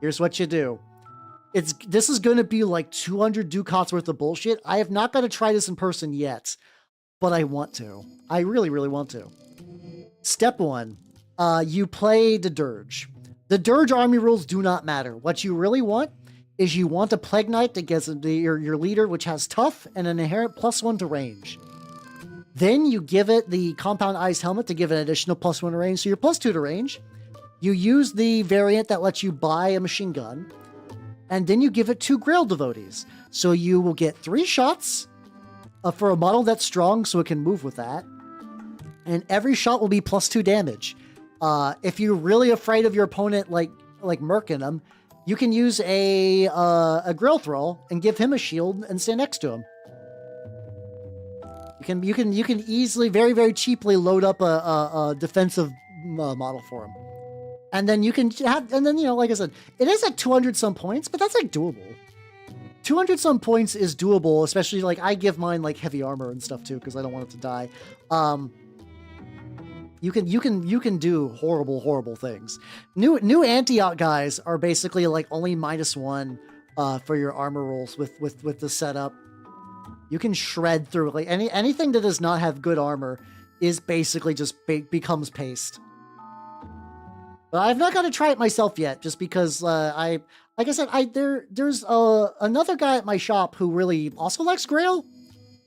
here's what you do. This is going to be like 200 ducats worth of bullshit. I have not got to try this in person yet, but I want to. I really, really want to. Step 1, you play the Dirge. The Dirge army rules do not matter. What you really want is you want a Plague Knight that gets your leader, which has tough and an inherent +1 to range. Then you give it the compound ice helmet to give it an additional +1 to range, so you're +2 to range. You use the variant that lets you buy a machine gun, and then you give it 2 Grail devotees. So you will get 3 shots for a model that's strong, so it can move with that. And every shot will be +2 damage. If you're really afraid of your opponent, like murking him, you can use a grill thrall and give him a shield and stand next to him. You can easily, very, very cheaply load up a defensive model for him. And then you can have, and then, you know, like I said, it is like 200 some points, but that's like doable. 200 some points is doable, especially like I give mine like heavy armor and stuff too, because I don't want it to die. You can do horrible things. New Antioch guys are basically like only -1 for your armor rolls with the setup. You can shred through like anything that does not have good armor is basically just becomes paste. But I've not got to try it myself yet, just because like I said, there's another guy at my shop who really also likes Grail.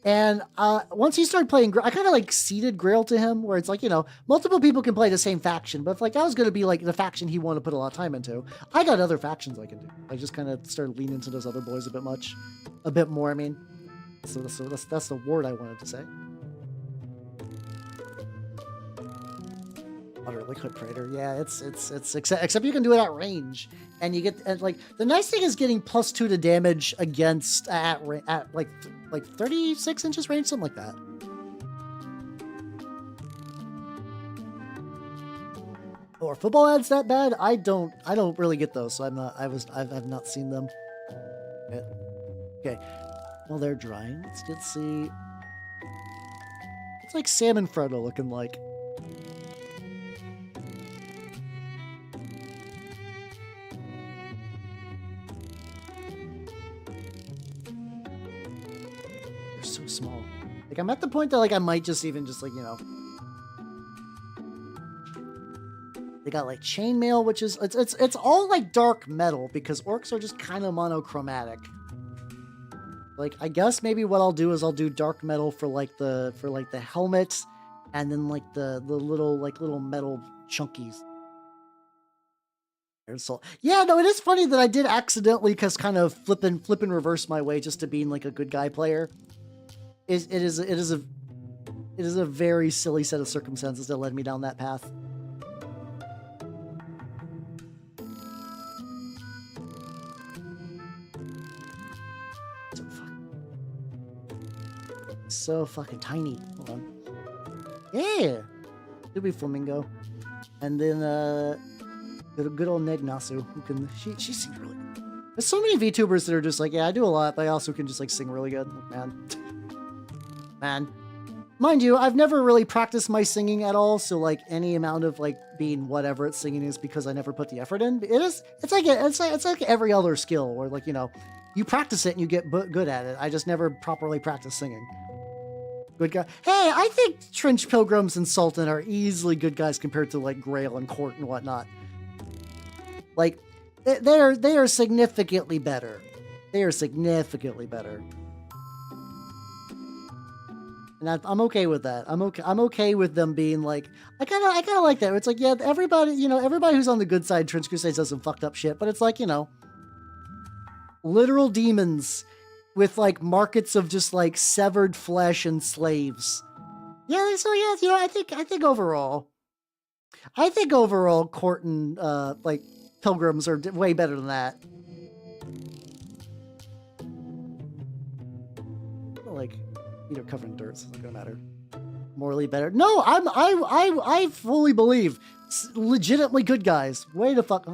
And once he started playing Grail, I kind of like ceded Grail to him, where it's like, you know, multiple people can play the same faction, but if like that was going to be like the faction he wanted to put a lot of time into, I got other factions I can do. I just kind of started leaning into those other boys a bit more. I mean, so that's the word I wanted to say. Water Liquid Praetor, yeah, it's except you can do it at range, and you get, and like the nice thing is getting +2 to damage against at like 36 inches range, something like that. Or football ads that bad? I don't really get those, so I've not seen them. Okay, well they're drying. Let's see. It's like salmon Frodo looking like. So small. Like I'm at the point that like I might just even just like, you know, they got like chainmail, which is it's all like dark metal because orcs are just kind of monochromatic. Like I guess maybe what I'll do is I'll do dark metal for like the helmet, and then like the little metal chunkies. So yeah, no, it is funny that I did accidentally kind of flip and reverse my way just to being like a good guy player. It is a very silly set of circumstances that led me down that path. So fucking tiny. Hold on. Yeah, it'll be Flamingo, and then good old Negnasu, who can she sings really good. There's so many VTubers that are just like, yeah, I do a lot, but I also can just like sing really good. Man, mind you, I've never really practiced my singing at all, so like any amount of like being whatever it's singing is because I never put the effort in. It's like every other skill, where like, you know, you practice it and you get good at it. I just never properly practiced singing. Good guy. Hey, I think Trench Pilgrims and Sultan are easily good guys compared to like Grail and Court and whatnot. Like they are significantly better. They are significantly better. And I'm okay with that. I'm okay with them being like, I kind of like that. It's like, yeah, everybody who's on the good side, Trench Crusades does some fucked up shit, but it's like, you know, literal demons with like markets of just like severed flesh and slaves. Yeah, so yeah, you know, I think overall, Court and like Pilgrims are way better than that. Like, you know, covered in dirt, so it's not gonna matter. Morally better. No, I fully believe legitimately good guys. Way to fuck.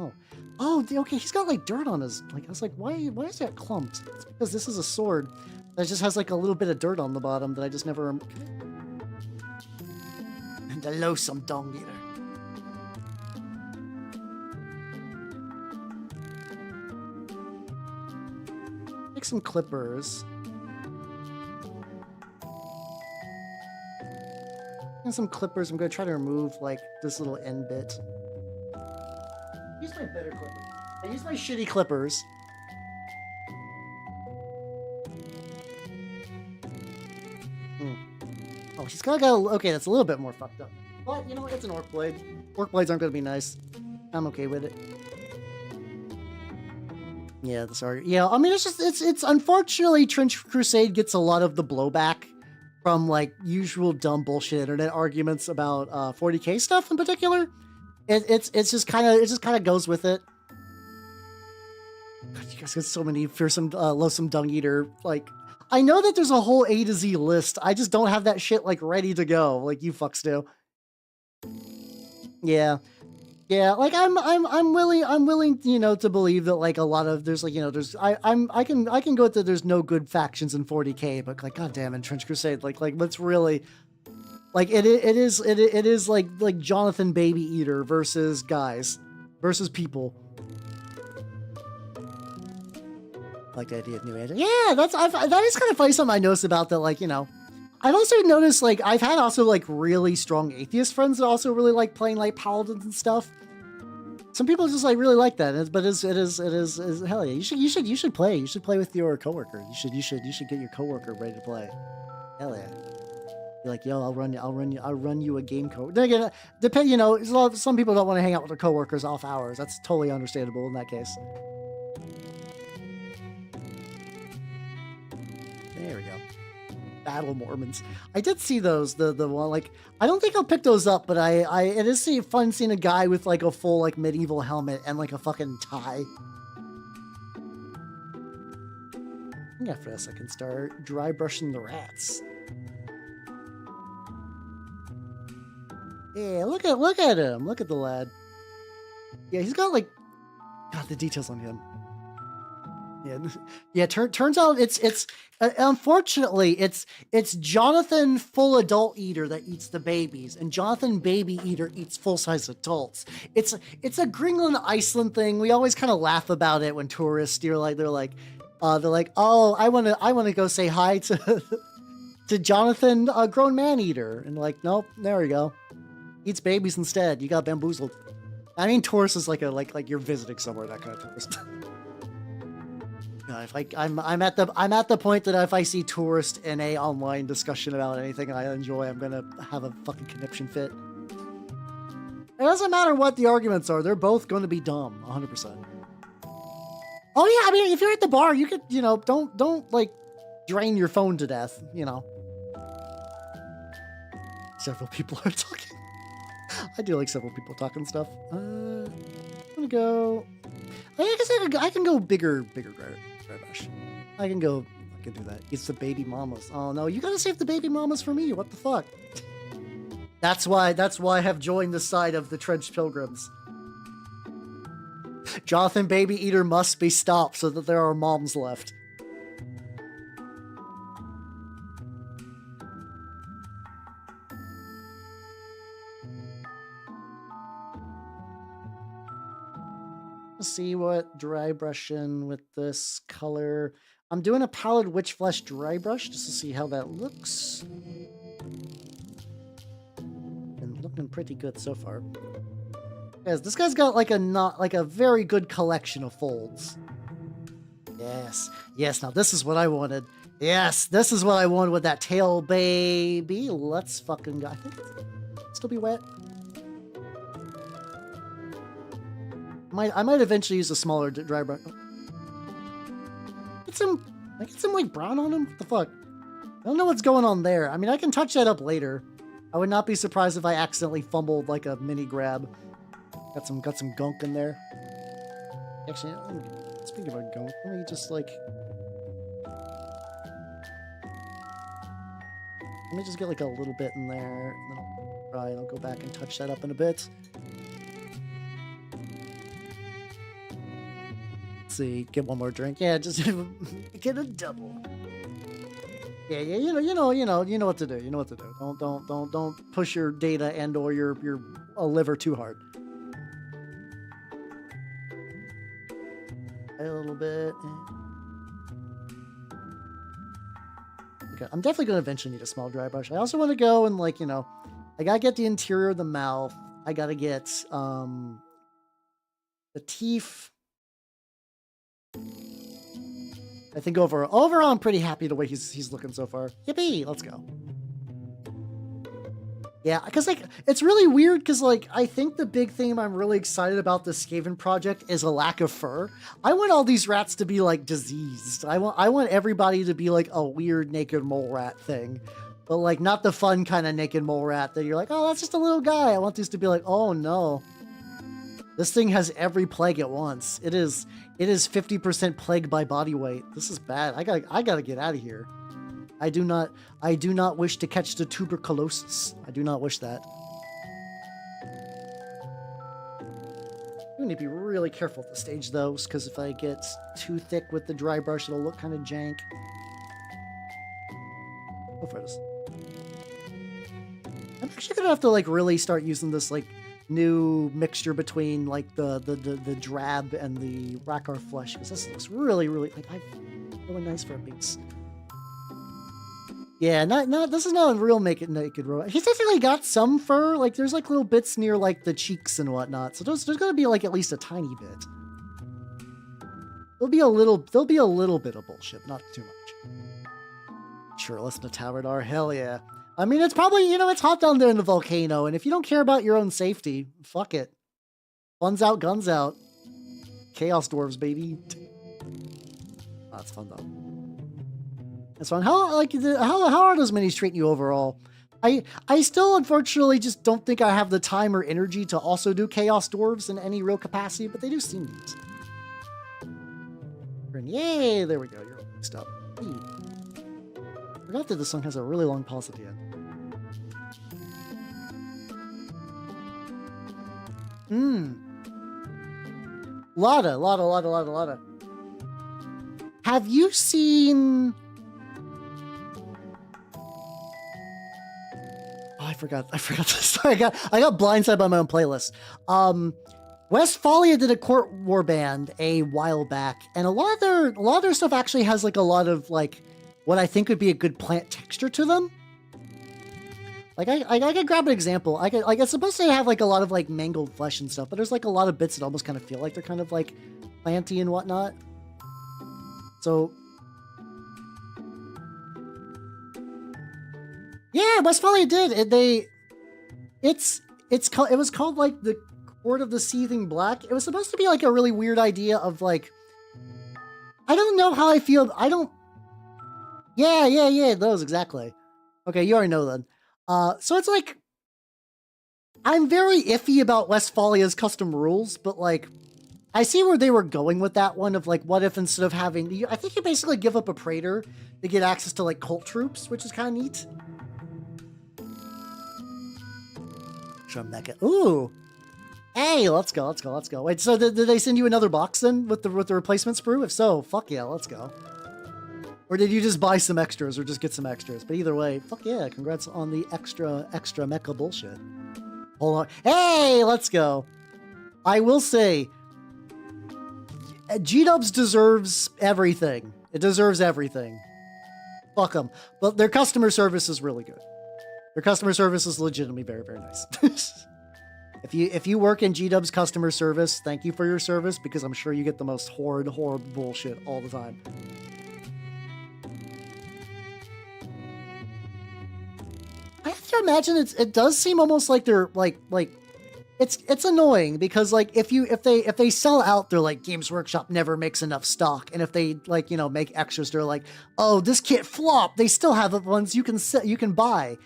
Oh, okay. He's got like dirt on his. Like I was like, why is that clumped? It's because this is a sword that just has like a little bit of dirt on the bottom that I just never. And a loathsome dung eater. Make some clippers. And some clippers. I'm going to try to remove like this little end bit. Use my better clippers. I use my shitty clippers. Oh, he's got okay, that's a little bit more fucked up. But you know what? It's an orc blade. Orc blades aren't going to be nice. I'm okay with it. Yeah, yeah. I mean, it's unfortunately Trench Crusade gets a lot of the blowback from like usual dumb bullshit internet arguments about 40k stuff in particular. It's just kind of goes with it. God, you guys got so many fearsome, loathsome dung eater. Like, I know that there's a whole A to Z list. I just don't have that shit like ready to go, like you fucks do. Yeah, yeah. Like I'm willing, you know, to believe that like a lot of there's like, you know, there's I can go that there's no good factions in 40k, but like goddamn in Trench Crusade, like what's really like it is like Jonathan Baby Eater versus guys versus people. Like the idea of new age. Yeah, that is kind of funny. Something I noticed about that, like, you know, I've also noticed like I've had also like really strong atheist friends that also really like playing like paladins and stuff. Some people just like really like that, but it is hell yeah. You should play. You should play with your coworker. You should get your coworker ready to play. Hell yeah. Be like, yo, I'll run you a game code. Then again, depend. You know, some people don't want to hang out with their coworkers off hours. That's totally understandable in that case. There we go. Battle Mormons. I did see those. The one like I don't think I'll pick those up, but it is fun seeing a guy with like a full like medieval helmet and like a fucking tie. I think after this I can start dry brushing the rats. Yeah, look at him. Look at the lad. Yeah, he's got like God, the details on him. Yeah. Turns out it's unfortunately it's Jonathan full adult eater that eats the babies, and Jonathan baby eater eats full size adults. It's a Greenland Iceland thing. We always kind of laugh about it when tourists they're like, oh, I want to go say hi to to Jonathan, a grown man eater, and like, nope, there we go, eats babies instead. You got bamboozled. I mean, tourist is like you're visiting somewhere, that kind of tourist. If I'm at the point that if I see tourist in a online discussion about anything I enjoy, I'm gonna have a fucking conniption fit. It doesn't matter what the arguments are; they're both going to be dumb, 100%. Oh yeah, I mean, if you're at the bar, you could, you know, don't like drain your phone to death, you know. Several people are talking. I do like several people talking stuff. I'm gonna go. I guess I can go bigger Rush. I can do that. It's the baby mamas. Oh no, you gotta save the baby mamas for me. What the fuck? That's why I have joined the side of the Trench Pilgrims. Jonathan Baby Eater must be stopped so that there are moms left. See what dry brushing with this color. I'm doing a pallid witch flesh dry brush just to see how that looks. Been looking pretty good so far. Guys, this guy's got like a very good collection of folds. Yes. Now this is what I wanted. Yes, this is what I wanted with that tail, baby. Let's fucking go. I think it'll still be wet. I might eventually use a smaller dry brush. Get some like brown on him. What the fuck? I don't know what's going on there. I mean, I can touch that up later. I would not be surprised if I accidentally fumbled like a mini grab. Got some gunk in there. Actually, speaking of gunk, let me just like. Let me just get like a little bit in there. And then I'll go back and touch that up in a bit. See, get one more drink. Yeah, just get a double. Yeah, you know what to do. You know what to do. Don't push your data and or your liver too hard. A little bit. Okay, I'm definitely gonna eventually need a small dry brush. I also want to go and like, you know, I gotta get the interior of the mouth. I gotta get the teeth. I think overall I'm pretty happy the way he's looking so far. Yippee! Let's go. Yeah, because like it's really weird because like I think the big theme I'm really excited about this Skaven project is a lack of fur. I want all these rats to be like diseased. I want everybody to be like a weird naked mole rat thing. But like not the fun kind of naked mole rat that you're like, oh, that's just a little guy. I want these to be like, oh no. This thing has every plague at once. It is 50% plague by body weight. This is bad. I gotta get out of here. I do not wish to catch the tuberculosis. I do not wish that. I'm gonna be really careful to stage those, because if I get too thick with the dry brush, it'll look kind of jank. Go for this. I'm actually gonna have to like really start using this like new mixture between like the drab and the Rackar flesh, because this looks really really nice for a base. Yeah, this is not a real naked robot. He's definitely got some fur. Like there's like little bits near like the cheeks and whatnot. So there's gonna be like at least a tiny bit. There'll be a little bit of bullshit, not too much. Sure, listen to Tavardar. Hell yeah. I mean, it's probably, it's hot down there in the volcano, and if you don't care about your own safety, fuck it. Fun's out, guns out. Chaos dwarves, baby. Oh, that's fun though. That's fun. How are those minis treating you overall? I still unfortunately just don't think I have the time or energy to also do Chaos Dwarves in any real capacity, but they do seem neat. And yay! There we go. You're all mixed up. Hey. Forgot that this song has a really long pause at the end. Lotta. Have you seen... Oh, I forgot this. I got blindsided by my own playlist. Westphalia did a court war band a while back, and a lot of their stuff actually has like a lot of like what I think would be a good plant texture to them. Like I could grab an example. It's supposed to have like a lot of like mangled flesh and stuff, but there's like a lot of bits that almost kind of feel like they're kind of like planty and whatnot. So yeah, Westphalia did. It was called like the Court of the Seething Black. It was supposed to be like a really weird idea of like, I don't know how I feel. Yeah, those exactly. Okay, you already know then. So it's like, I'm very iffy about Westphalia's custom rules, but like, I see where they were going with that one of like, what if instead of having, I think you basically give up a Praetor to get access to like cult troops, which is kind of neat. Mecha. Ooh. Hey, let's go. Wait, so did they send you another box then with the replacement sprue? If so, fuck yeah, let's go. Or did you just buy some extras or just get some extras? But either way, fuck yeah, congrats on the extra mecha bullshit. Hold on. Hey, let's go. I will say, G-Dubs deserves everything. It deserves everything. Fuck them. But their customer service is really good. Their customer service is legitimately very, very nice. If you work in G-Dub's customer service, thank you for your service, because I'm sure you get the most horrible bullshit all the time. I have to imagine it does seem almost like they're like it's annoying, because like if they sell out, they're like, Games Workshop never makes enough stock, and if they like make extras, they're like, oh, this kit flopped. They still have ones you can buy.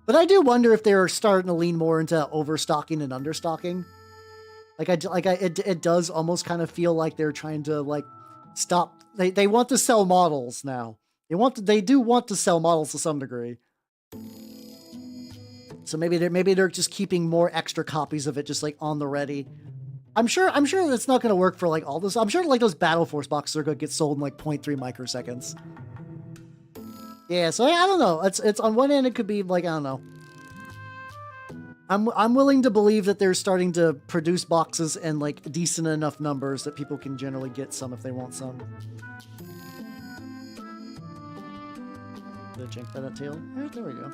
But I do wonder if they're starting to lean more into overstocking and understocking. It does almost kind of feel like they're trying to like stop. They want to sell models now. They do want to sell models to some degree. So maybe they're just keeping more extra copies of it just like on the ready. I'm sure it's not going to work for like all this. I'm sure like those Battle Force boxes are going to get sold in like 0.3 microseconds. Yeah, so I don't know. It's on one end it could be like, I don't know. I'm willing to believe that they're starting to produce boxes in like decent enough numbers that people can generally get some if they want some. Did I jink that tail? Right, there we go.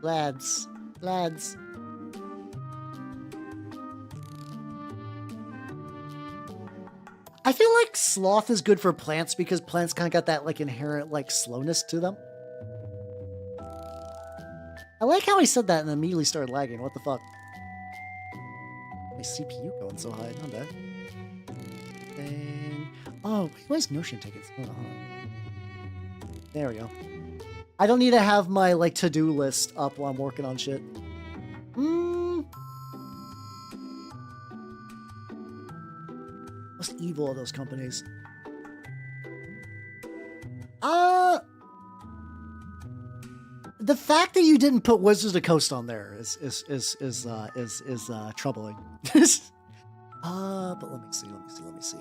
Lads. I feel like Sloth is good for plants because plants kind of got that like inherent like slowness to them. I like how I said that and immediately started lagging. What the fuck? My CPU going so high. Not bad. And... oh, where's Notion tickets? Hold on. There we go. I don't need to have my, like, to-do list up while I'm working on shit. Most evil of those companies. The fact that you didn't put Wizards of the Coast on there is troubling. But let me see.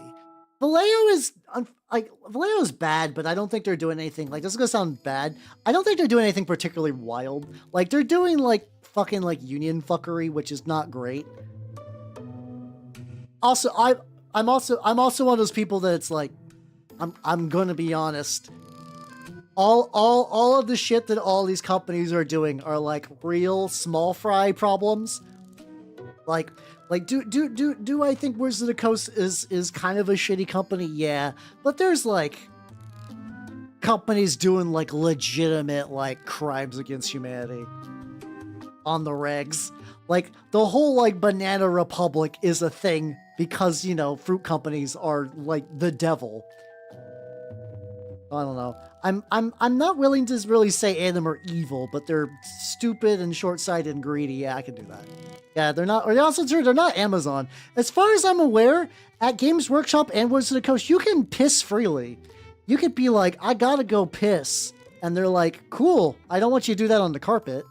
Vallejo is Vallejo is bad, but I don't think they're doing anything. Like, this is gonna sound bad. I don't think they're doing anything particularly wild. Like, they're doing like fucking like union fuckery, which is not great. Also, I'm also one of those people that it's like, I'm gonna be honest. All of the shit that all these companies are doing are like real small fry problems. Like do I think Wizards of the Coast is kind of a shitty company? Yeah, but there's like companies doing like legitimate like crimes against humanity on the regs. Like the whole like Banana Republic is a thing because, you know, fruit companies are like the devil. I don't know. I'm not willing to really say any of them are evil, but they're stupid and short-sighted and greedy. Yeah, I can do that. Yeah, they're not. Or also true, they're not Amazon. As far as I'm aware, at Games Workshop and Wizards of the Coast, you can piss freely. You could be like, I gotta go piss, and they're like, cool. I don't want you to do that on the carpet.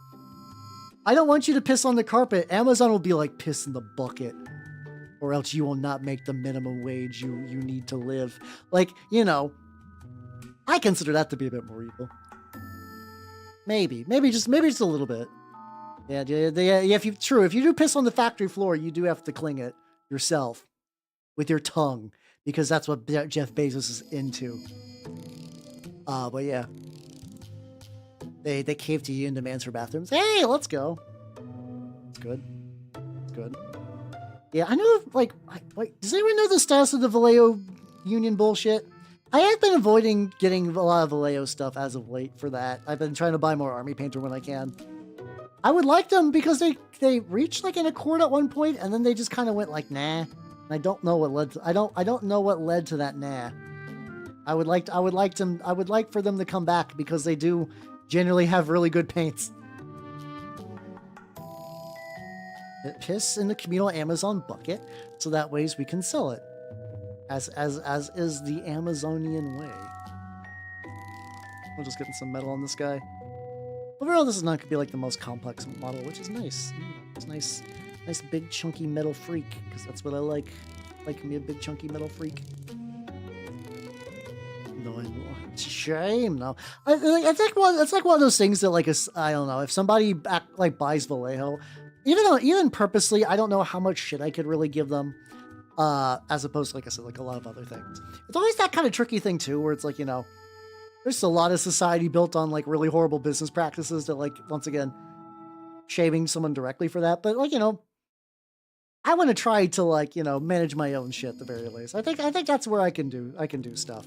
I don't want you to piss on the carpet. Amazon will be like, piss in the bucket, or else you will not make the minimum wage you need to live. Like, you know. I consider that to be a bit more evil. Maybe just a little bit. Yeah. If you do piss on the factory floor, you do have to clean it yourself with your tongue because that's what Jeff Bezos is into. But yeah, they cave to you in demands for bathrooms. Hey, let's go. It's good. It's good. Yeah, I know. Like, does anyone know the status of the Vallejo union bullshit? I have been avoiding getting a lot of Vallejo stuff as of late for that. I've been trying to buy more Army Painter when I can. I would like them because they reached like an accord at one point and then they just kind of went like nah. And I don't know what led to, I don't know what led to that nah. I would like for them to come back because they do generally have really good paints. Piss in the communal Amazon bucket so that ways we can sell it. As is the Amazonian way. We're just getting some metal on this guy. Overall, this is not gonna be like the most complex model, which is nice. It's nice big chunky metal freak, because that's what I like. Like me a big chunky metal freak. No, it's a shame. No, it's like one of those things that like I don't know if somebody buys Vallejo, even purposely, I don't know how much shit I could really give them. As opposed to, like I said, like a lot of other things. It's always that kind of tricky thing too, where it's like, you know, there's a lot of society built on like really horrible business practices that, like, once again, shaming someone directly for that. But like, you know, I want to try to, like, you know, manage my own shit at the very least. I think that's where I can do stuff.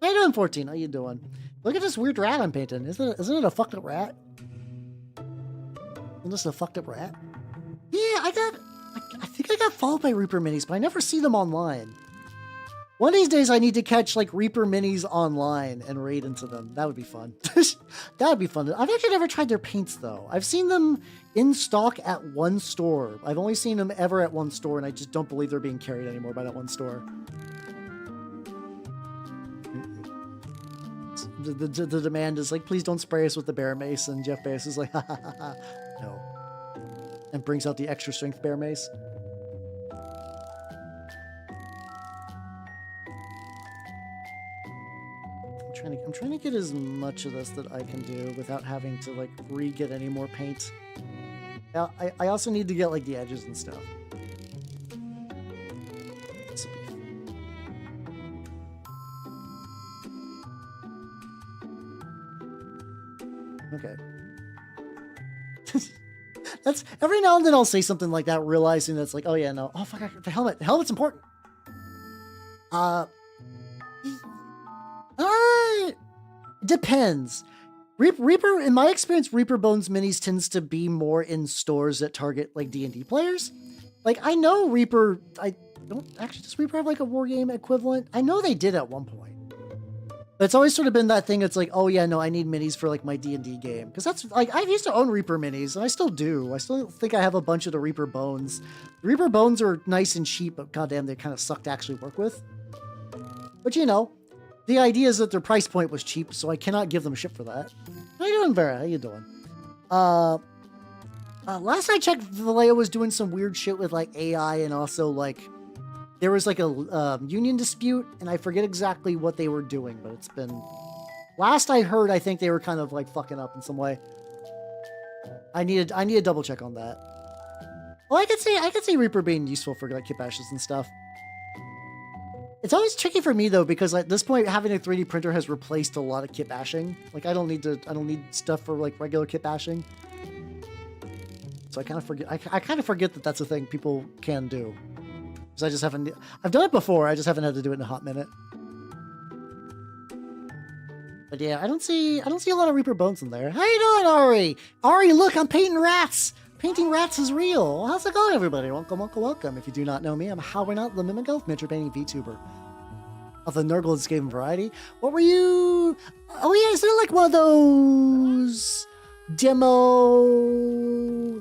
How you doing, 14? How you doing? Look at this weird rat I'm painting. Isn't it a fucked up rat? Isn't this a fucked up rat? Yeah, I think I got followed by Reaper Minis, but I never see them online. One of these days I need to catch like Reaper Minis online and raid into them. That would be fun. That would be fun. I've actually never tried their paints though. I've seen them in stock at one store. I've only seen them ever at one store, and I just don't believe they're being carried anymore by that one store. The demand is like, please don't spray us with the bear mace, and Jeff Bezos is like, ha ha ha ha, no. And brings out the extra strength bear mace. I'm trying to get as much of this that I can do without having to like re-get any more paint. Now, I also need to get like the edges and stuff. Okay. That's every now and then I'll say something like that, realizing that's like, oh yeah, no, oh fuck, the helmet. The helmet's important. Depends. Reaper, in my experience, Reaper Bones minis tends to be more in stores that target like D&D players. Like I know Reaper, I don't actually, does Reaper have like a war game equivalent? I know they did at one point. But it's always sort of been that thing. It's like, oh yeah, no, I need minis for like my D&D game. Because that's like, I used to own Reaper minis and I still do. I still think I have a bunch of the Reaper Bones. The Reaper Bones are nice and cheap, but goddamn, they kind of suck to actually work with. But you know, the idea is that their price point was cheap, so I cannot give them shit for that. How you doing, Vera? How you doing? Last I checked, Vallejo was doing some weird shit with like AI, and also like there was like a union dispute, and I forget exactly what they were doing, but it's been. Last I heard, I think they were kind of like fucking up in some way. I need a double check on that. Well, I could see Reaper being useful for like kit bashes and stuff. It's always tricky for me though, because at this point, having a 3D printer has replaced a lot of kit bashing. Like I don't need stuff for like regular kit bashing. So I kind of forget that that's a thing people can do. Because I just haven't, I've done it before, I just haven't had to do it in a hot minute. But yeah, I don't see a lot of Reaper Bones in there. How you doing, Ari? Ari, look, I'm painting rats! Painting rats is real. How's it going, everybody? Welcome, welcome, welcome. If you do not know me, I'm Howard Out the Mimic miniature painting VTuber of the Nurgle's game variety. What were you? Oh yeah, is there like one of those demo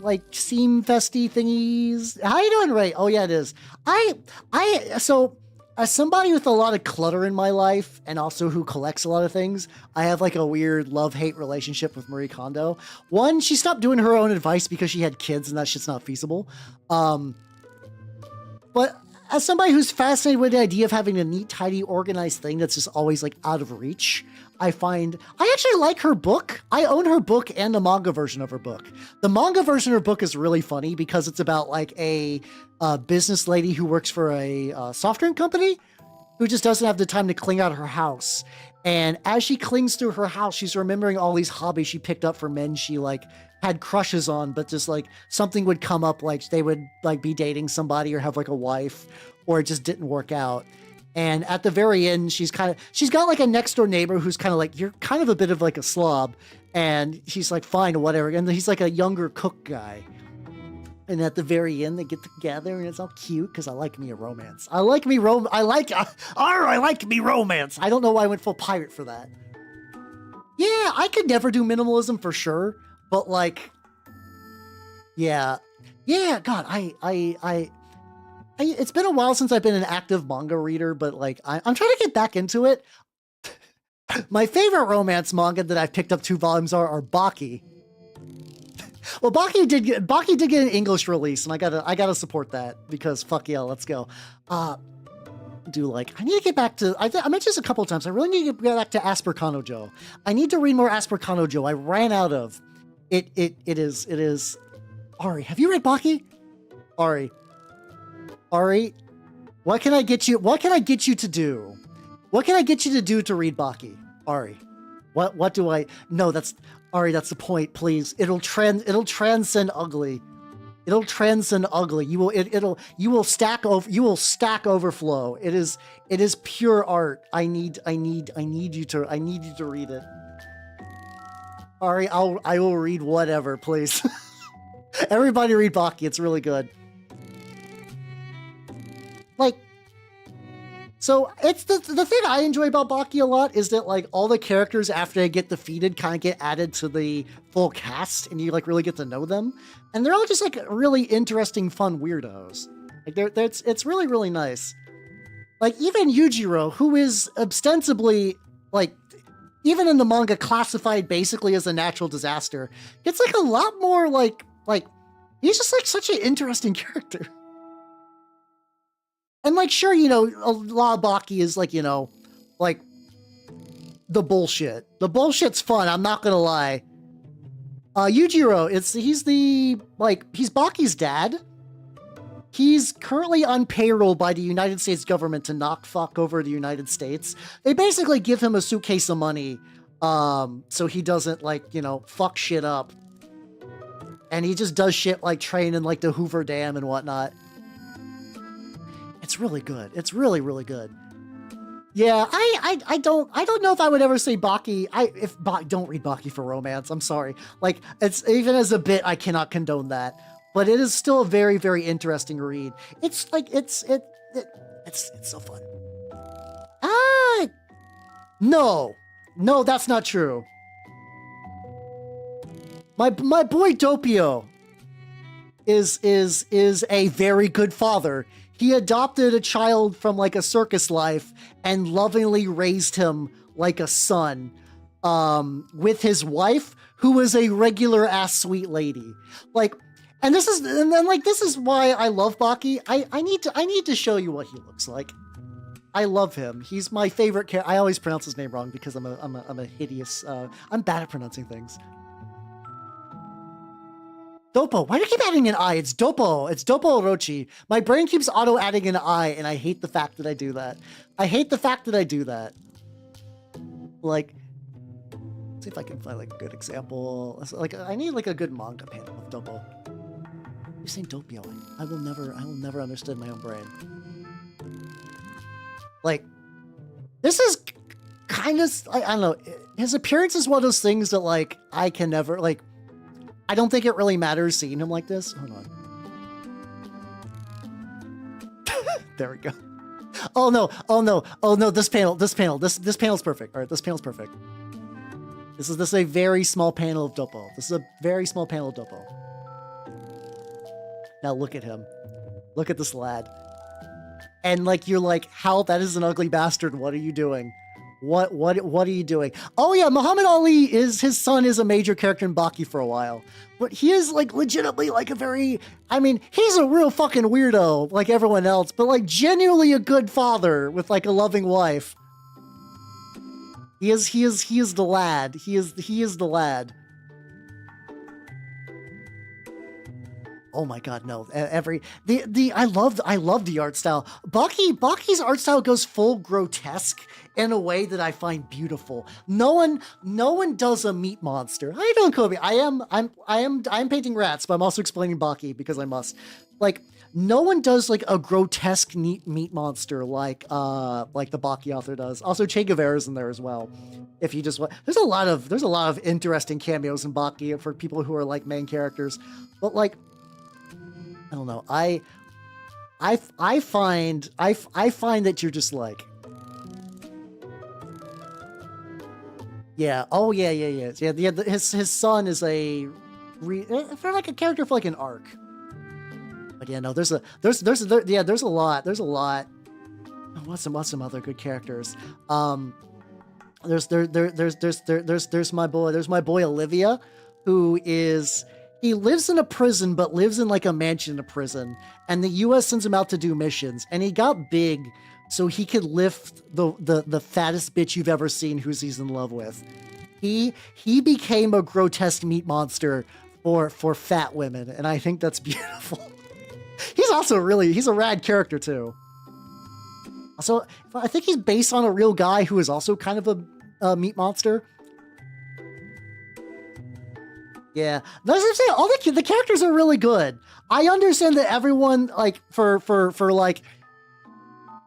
like seam festy thingies? How you doing, Ray? Oh yeah, it is. So as somebody with a lot of clutter in my life and also who collects a lot of things, I have like a weird love-hate relationship with Marie Kondo. One, she stopped doing her own advice because she had kids and that shit's not feasible. But as somebody who's fascinated with the idea of having a neat, tidy, organized thing that's just always like out of reach, I actually like her book. I own her book and the manga version of her book. The manga version of her book is really funny because it's about like a business lady who works for a soft drink company who just doesn't have the time to clean out her house. And as she cleans through her house, she's remembering all these hobbies she picked up for men she like had crushes on, but just like something would come up, like they would like be dating somebody or have like a wife, or it just didn't work out. And at the very end, she's got like a next door neighbor who's kind of like, you're kind of a bit of like a slob. And she's like, fine, whatever. And he's like a younger cook guy. And at the very end, they get together and it's all cute because I like me a romance. I like me romance. I like me romance. I don't know why I went full pirate for that. Yeah, I could never do minimalism for sure. But like, yeah, God, it's been a while since I've been an active manga reader, but like I'm trying to get back into it. My favorite romance manga that I've picked up 2 volumes are Baki. Well, Baki did get an English release, and I gotta support that because fuck yeah, let's go. I need to get back to. I mentioned this a couple of times. I really need to get back to Asper Kanojo. I need to read more Asper Kanojo. I ran out of it. It is. Ari, have you read Baki? Ari, what can I get you? What can I get you to do? What can I get you to do to read Baki? Ari, what do I? No, that's Ari. That's the point. Please, it'll transcend ugly. It'll transcend ugly. You will stack overflow. It is pure art. I need you to read it. Ari, I will read whatever, please. Everybody read Baki. It's really good. Like, so it's the thing I enjoy about Baki a lot is that like all the characters after they get defeated kind of get added to the full cast and you like really get to know them, and they're all just like really interesting, fun weirdos. Like it's really, really nice. Like even Yujiro, who is ostensibly like even in the manga classified basically as a natural disaster, gets like a lot more like he's just like such an interesting character. And like, sure, you know, a lot of Baki is like, you know, like the bullshit. The bullshit's fun. I'm not gonna lie. Yujiro, he's Baki's dad. He's currently on payroll by the United States government to knock fuck over the United States. They basically give him a suitcase of money, so he doesn't like, you know, fuck shit up. And he just does shit like train in like the Hoover Dam and whatnot. It's really good. It's really, really good. Yeah, I don't know if I would ever say Baki. Don't read Baki for romance. I'm sorry. Like, it's even as a bit, I cannot condone that. But it is still a very, very interesting read. It's like it's so fun. Ah, no, that's not true. My boy Doppio is a very good father. He adopted a child from like a circus life and lovingly raised him like a son, with his wife, who was a regular ass sweet lady. Like, and this is why I love Baki. I need to show you what he looks like. I love him. He's my favorite character. I always pronounce his name wrong because I'm a hideous. I'm bad at pronouncing things. Dopo. Why do you keep adding an I? It's Dopo. It's Dopo Orochi. My brain keeps auto adding an I, and I hate the fact that I do that. Like, let's see if I can find like a good example. Like, I need like a good manga panel of Dopo. You're saying Doppio. I will never understand my own brain. Like, this is kind of, I don't know. His appearance is one of those things that like I can never like. I don't think it really matters seeing him like this. Hold on. There we go. Oh no. This panel's perfect. All right, this panel's perfect. This is a very small panel of Dopo. Now look at him. Look at this lad. And like, you're like, how? That is an ugly bastard. What are you doing? What are you doing? Oh yeah, Muhammad Ali his son is a major character in Baki for a while. But he is like legitimately like he's a real fucking weirdo like everyone else, but like genuinely a good father with like a loving wife. He is the lad. He is the lad. Oh my god, no. I love the art style. Baki's art style goes full grotesque in a way that I find beautiful. No one does a meat monster. How you doing, Kobe? I'm painting rats, but I'm also explaining Baki because I must. Like, no one does like a grotesque neat meat monster like the Baki author does. Also, Che Guevara's in there as well. If you just want, there's a lot of interesting cameos in Baki for people who are like main characters. But like, I don't know. I find that you're just like, yeah. Oh yeah. His son is for like a character for like an arc. But yeah, no. There's a lot. What's some other good characters? There's my boy Olivia, who is. He lives in a prison, but lives in like a mansion in a prison. And the U.S. sends him out to do missions. And he got big so he could lift the fattest bitch you've ever seen who he's in love with. He became a grotesque meat monster for fat women. And I think that's beautiful. He's also he's a rad character too. So I think he's based on a real guy who is also kind of a meat monster. Yeah, that's what I'm saying. All the characters are really good. I understand that everyone like for like,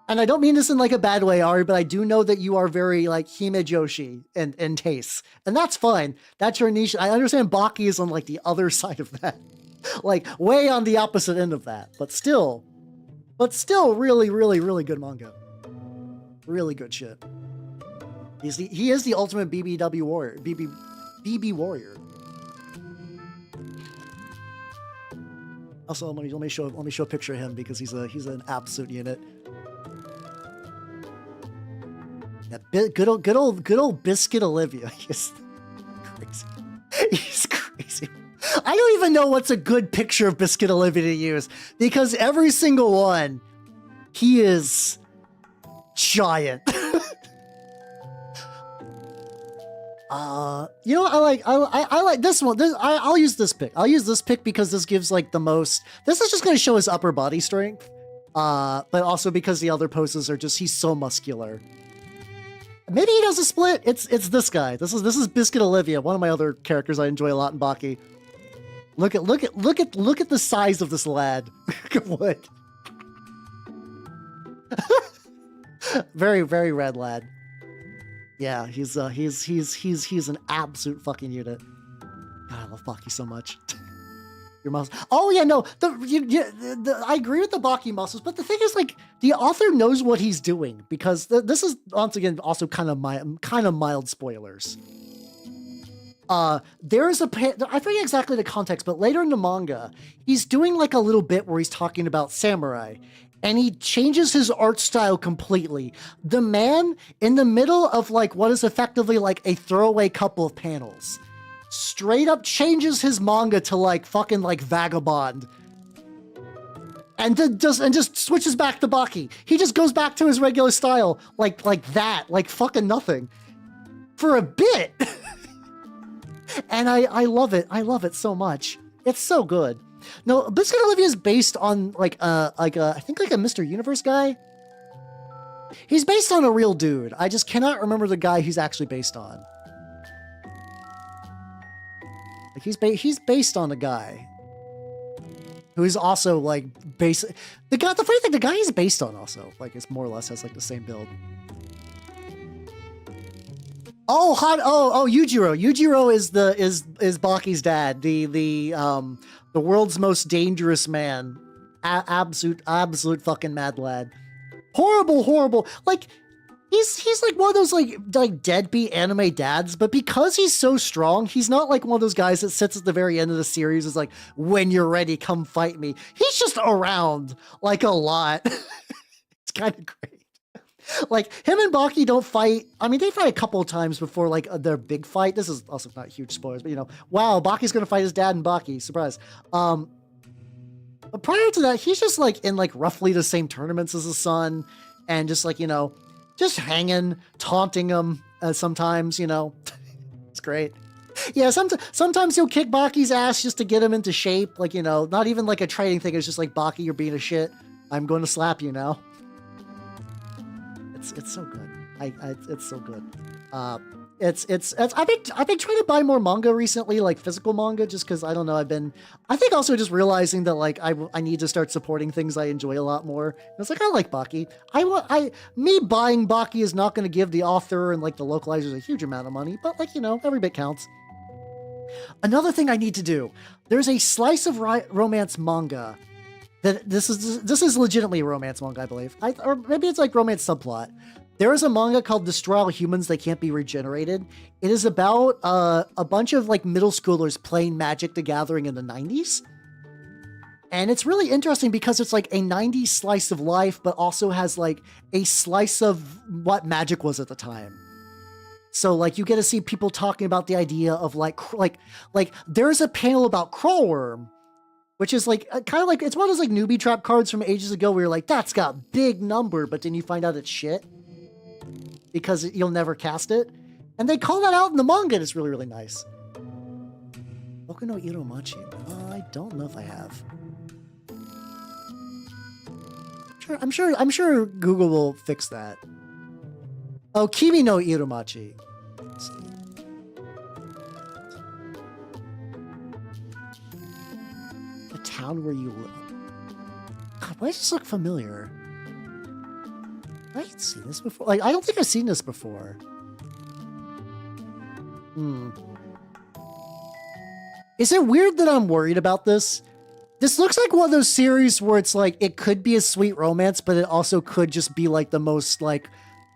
and I don't mean this in like a bad way, Ari, but I do know that you are very like himejoshi and tastes, and that's fine. That's your niche. I understand Baki is on like the other side of that, like way on the opposite end of that, but still really good manga. Really good shit. He is the ultimate BBW warrior. BB warrior. Also, let me show a picture of him because he's an absolute unit. Yeah, good old Biscuit Olivia. He's crazy. He's crazy. I don't even know what's a good picture of Biscuit Olivia to use because every single one, he is giant. You know, I like this one. I'll use this pick. I'll use this pick because this gives like the most. This is just going to show his upper body strength, but also because the other poses are just he's so muscular. Maybe he does a split. It's this guy. This is Biscuit Olivia, one of my other characters I enjoy a lot in Baki. Look at the size of this lad. What? Very, very rad lad. Yeah, he's an absolute fucking unit. God, I love Baki so much. Your muscles. Oh yeah, no. I agree with the Baki muscles, but the thing is, like, the author knows what he's doing because this is once again also kind of mild spoilers. There is I forget exactly the context, but later in the manga, he's doing like a little bit where he's talking about samurai, and he changes his art style completely. The man, in the middle of like what is effectively like a throwaway couple of panels, straight up changes his manga to like fucking like Vagabond. And then just switches back to Baki. He just goes back to his regular style, like that, like fucking nothing, for a bit. And I love it. I love it so much. It's so good. No, Biscuit Olivia is based on I think like a Mr. Universe guy. He's based on a real dude. I just cannot remember the guy he's actually based on. Like he's based on a guy who is also like based. The funny thing, the guy he's based on also like is more or less has like the same build. Oh, Yujiro. Yujiro is Baki's dad, the world's most dangerous man, absolute fucking mad lad, horrible. Like he's like one of those like deadbeat anime dads, but because he's so strong, he's not like one of those guys that sits at the very end of the series is like, when you're ready, come fight me. He's just around like a lot. It's kind of great. Like, him and Baki don't fight. I mean, they fight a couple of times before, like, their big fight. This is also not huge spoilers, but, you know, wow, Baki's gonna fight his dad and Baki. Surprise. But prior to that, he's just, like, in, like, roughly the same tournaments as his son, and just, like, you know, just hanging, taunting him sometimes, you know. It's great. Yeah, sometimes he'll kick Baki's ass just to get him into shape. Like, you know, not even, like, a training thing. It's just like, Baki, you're being a shit. I'm going to slap you now. It's so good. It's so good. I've been trying to buy more manga recently, like physical manga, just because I don't know. I think also just realizing that like I need to start supporting things I enjoy a lot more. And it's like I like Baki. Me buying Baki is not going to give the author and like the localizers a huge amount of money, but like, you know, every bit counts. Another thing I need to do. There's a slice of romance manga. This is legitimately a romance manga, I believe. Or maybe it's like romance subplot. There is a manga called Destroy All Humans They Can't Be Regenerated. It is about a bunch of like middle schoolers playing Magic the Gathering in the 90s. And it's really interesting because it's like a 90s slice of life, but also has like a slice of what Magic was at the time. So like you get to see people talking about the idea of like there's a panel about Crawlworm, which is like kind of like, it's one of those like newbie trap cards from ages ago where you're like, that's got big number, but then you find out it's shit because you'll never cast it. And they call that out in the manga, and it's really, really nice. Boku no Iromachi. I don't know if I have. I'm sure Google will fix that. Oh, Kimi no Iromachi. Let's see. Town where you live. God, why does this look familiar? I haven't seen this before. Like, I don't think I've seen this before. Is it weird that I'm worried about this? This looks like one of those series where it's like, it could be a sweet romance, but it also could just be like the most like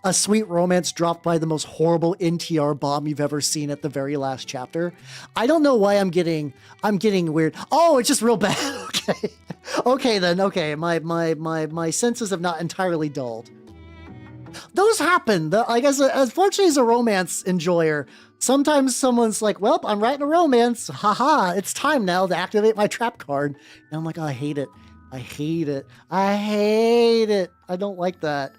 a sweet romance dropped by the most horrible NTR bomb you've ever seen at the very last chapter. I don't know why I'm getting weird. Oh, it's just real bad. Okay. Okay then. Okay. My senses have not entirely dulled. Those happen. I guess, unfortunately, as a romance enjoyer, sometimes someone's like, well, I'm writing a romance. Haha, it's time now to activate my trap card. And I'm like, oh, I hate it. I hate it. I hate it. I don't like that.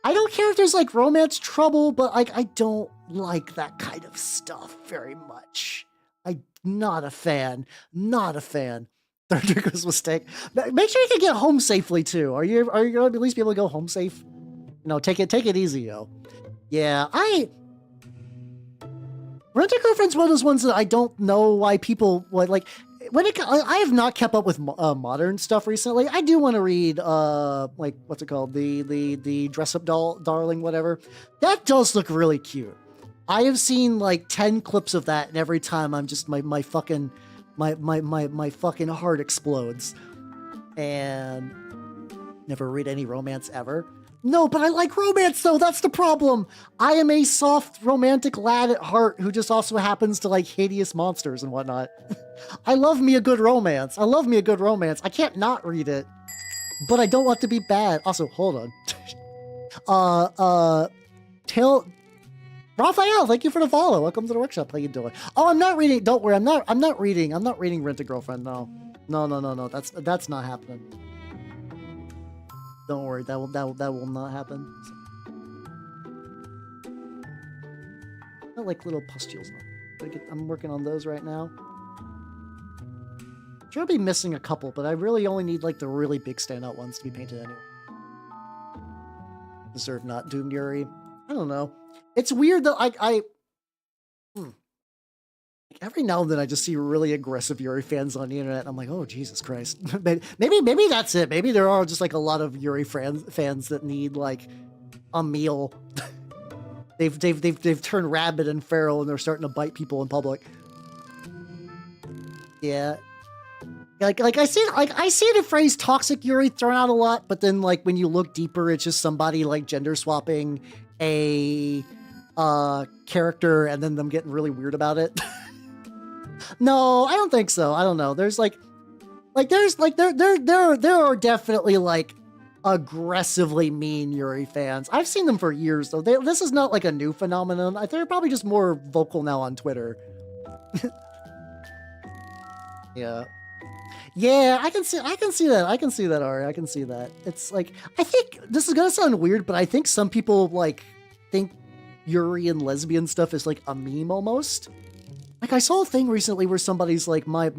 I don't care if there's like romance trouble, but like I don't like that kind of stuff very much. I'm not a fan. Not a fan. Third Draco's mistake. Make sure you can get home safely too. Are you gonna at least be able to go home safe? No, take it easy, yo. Yeah, Rent-A-Girlfriend's one of those ones that I don't know why people like. I have not kept up with modern stuff recently. I do want to read like what's it called, the dress up darling, whatever. That does look really cute. I have seen like 10 clips of that, and every time I'm just my fucking heart explodes. And never read any romance ever. No, but I like romance though. That's the problem. I am a soft romantic lad at heart who just also happens to like hideous monsters and whatnot. I love me a good romance. I can't not read it, but I don't want to be bad. Also, hold on. Raphael, thank you for the follow. Welcome to the workshop. How you doing? Oh, I'm not reading. Don't worry. I'm not reading Rent a Girlfriend. No. That's not happening. Don't worry, that will not happen. I like little pustules. I'm working on those right now. Sure, I'll be missing a couple, but I really only need like the really big standout ones to be painted anyway. Deserve not Doomed Yuri. I don't know. It's weird that every now and then I just see really aggressive Yuri fans on the internet. And I'm like, oh, Jesus Christ. maybe that's it. Maybe there are just like a lot of Yuri fans that need like a meal. they've turned rabid and feral and they're starting to bite people in public. Yeah. Like I see the phrase toxic Yuri thrown out a lot, but then like when you look deeper, it's just somebody like gender swapping a character and then them getting really weird about it. No, I don't think so. I don't know. There's there are definitely like aggressively mean Yuri fans. I've seen them for years though. This is not like a new phenomenon. They're probably just more vocal now on Twitter. Yeah. Yeah, I can see that. Ari. I can see that. It's like, I think this is gonna sound weird, but I think some people like think Yuri and lesbian stuff is like a meme almost. Like I saw a thing recently where somebody's like, my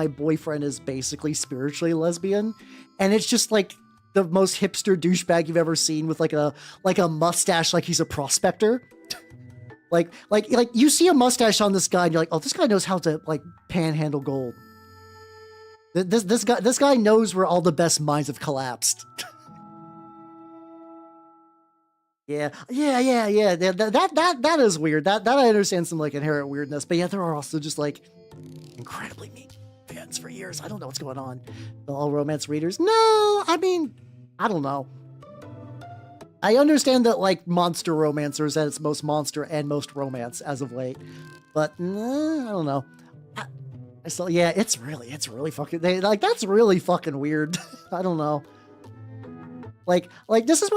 boyfriend is basically spiritually lesbian, and it's just like the most hipster douchebag you've ever seen with like a mustache, like he's a prospector. like you see a mustache on this guy and you're like, oh, this guy knows how to like panhandle gold. This guy knows where all the best mines have collapsed. Yeah. That is weird. That I understand some like inherent weirdness, but yeah, there are also just like incredibly mean fans for years. I don't know what's going on. All romance readers? No, I mean, I don't know. I understand that like monster romancers at its most monster and most romance as of late, but I don't know. So yeah, it's really fucking that's really fucking weird. I don't know. Like this is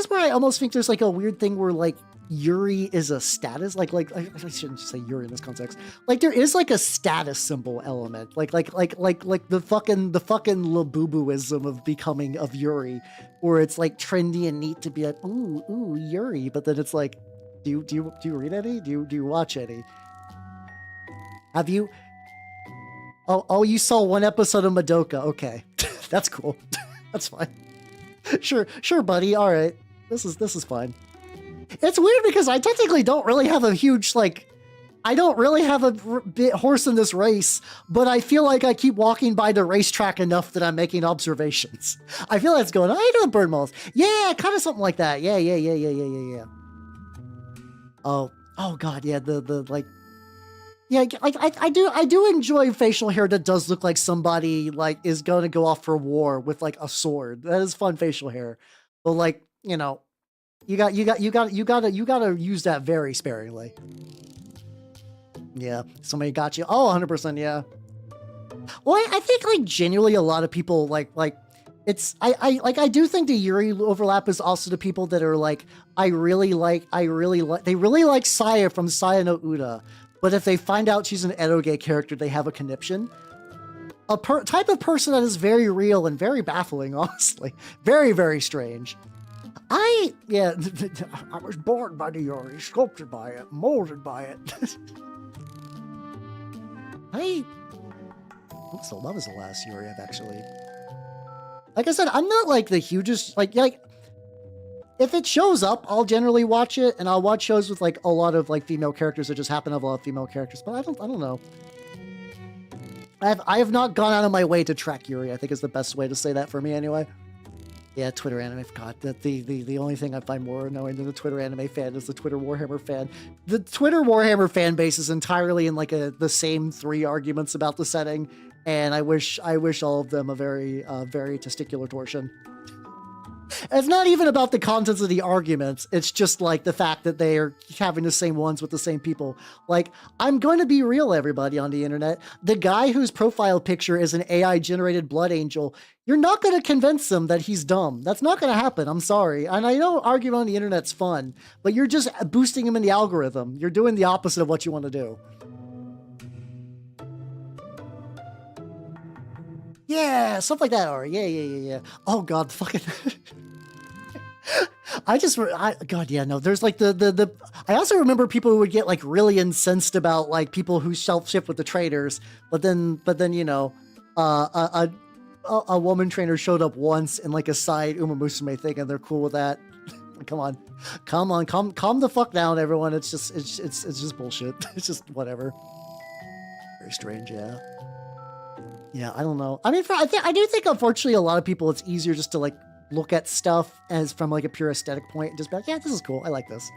where I almost think there's like a weird thing where like Yuri is a status, like I shouldn't say Yuri in this context. Like there is like a status symbol element, like the fucking Labubuism of becoming of Yuri, where it's like trendy and neat to be like ooh Yuri, but then it's like, do you read any? Do you watch any? Have you? Oh, you saw one episode of Madoka. Okay, that's cool. That's fine. Sure, buddy. All right, this is fine. It's weird because I technically don't really have a huge I don't really have a horse in this race, but I feel like I keep walking by the racetrack enough that I'm making observations. I feel like it's going, I know bird malls. Yeah, kind of something like that. Yeah. Oh God, yeah. Yeah, like I do enjoy facial hair that does look like somebody like is going to go off for war with like a sword. That is fun facial hair, but like you gotta use that very sparingly. Yeah, somebody got you. Oh, 100%. Yeah. Well, I think like genuinely a lot of people like it's I do think the Yuri overlap is also the people that are like they really like Saya from Saya no Uda. But if they find out she's an eroge character, they have a conniption. A type of person that is very real and very baffling, honestly. Very, very strange. I was born by the Yuri, sculpted by it, molded by it. So Love is the last Yuri I've actually... Like I said, I'm not like the hugest... Like if it shows up, I'll generally watch it, and I'll watch shows with like a lot of like female characters that just happen to have a lot of female characters. But I don't know. I have not gone out of my way to track Yuri, I think is the best way to say that for me anyway. Yeah, Twitter anime. God, that the only thing I find more annoying than the Twitter anime fan is the Twitter Warhammer fan. The Twitter Warhammer fan base is entirely in like the same 3 arguments about the setting, and I wish all of them a very testicular torsion. It's not even about the contents of the arguments. It's just like the fact that they are having the same ones with the same people. Like, I'm going to be real, everybody on the internet. The guy whose profile picture is an AI generated blood angel, you're not going to convince them that he's dumb. That's not going to happen. I'm sorry. And I know arguing on the internet's fun, but you're just boosting him in the algorithm. You're doing the opposite of what you want to do. Yeah, stuff like that, Ari. Yeah. Oh God, fucking. God, yeah, no. There's like the. I also remember people who would get like really incensed about like people who self-ship with the traders, but then you know, a woman trainer showed up once in like a side Uma Musume thing, and they're cool with that. Calm the fuck down, everyone. It's just bullshit. It's just whatever. Very strange, yeah. Yeah, I don't know. I mean, I do think, unfortunately, a lot of people, it's easier just to, like, look at stuff as from, like, a pure aesthetic point and just be like, yeah, this is cool. I like this.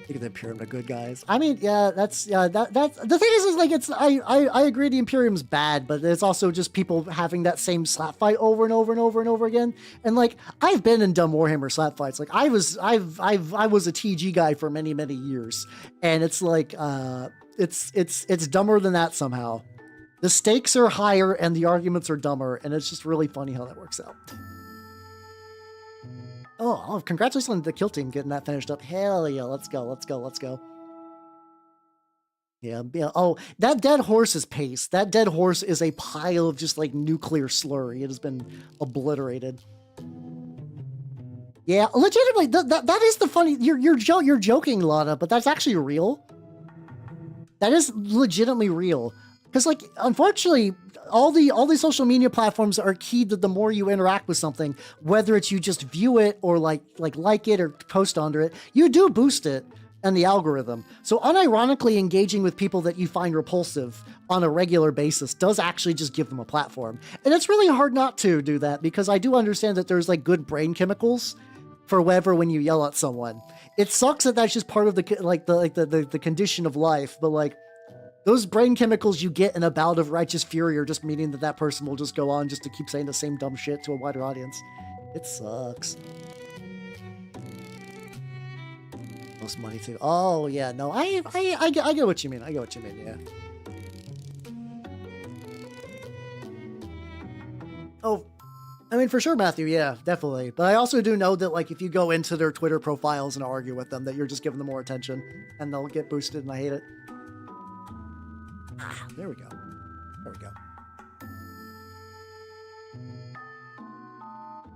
Look at the Imperium, the good guys. I mean, yeah, that's the thing is like, it's, I agree the Imperium's bad, but it's also just people having that same slap fight over and over and over and over again. And, like, I've been in dumb Warhammer slap fights. Like, I was a TG guy for many, many years. And it's like, it's dumber than that somehow. The stakes are higher and the arguments are dumber, and it's just really funny how that works out. Oh, congratulations on the kill team getting that finished up. Hell yeah, let's go. Yeah. Oh, that dead horse is paste. That dead horse is a pile of just like nuclear slurry. It has been obliterated. Yeah, legitimately, that is the funny. You're joking, Lana, but that's actually real. That is legitimately real. Because, like, unfortunately, all the social media platforms are key to the more you interact with something, whether it's you just view it or like it or post under it, you do boost it and the algorithm. So unironically engaging with people that you find repulsive on a regular basis does actually just give them a platform. And it's really hard not to do that, because I do understand that there's like good brain chemicals for whatever when you yell at someone. It sucks that that's just part of the condition of life, but like, those brain chemicals you get in a bout of righteous fury are just meaning that person will just go on just to keep saying the same dumb shit to a wider audience. It sucks. Most money too. Oh yeah, no, I get what you mean. Yeah. Oh, I mean, for sure, Matthew. Yeah, definitely. But I also do know that, like, if you go into their Twitter profiles and argue with them, that you're just giving them more attention, and they'll get boosted, and I hate it. Ah, there we go.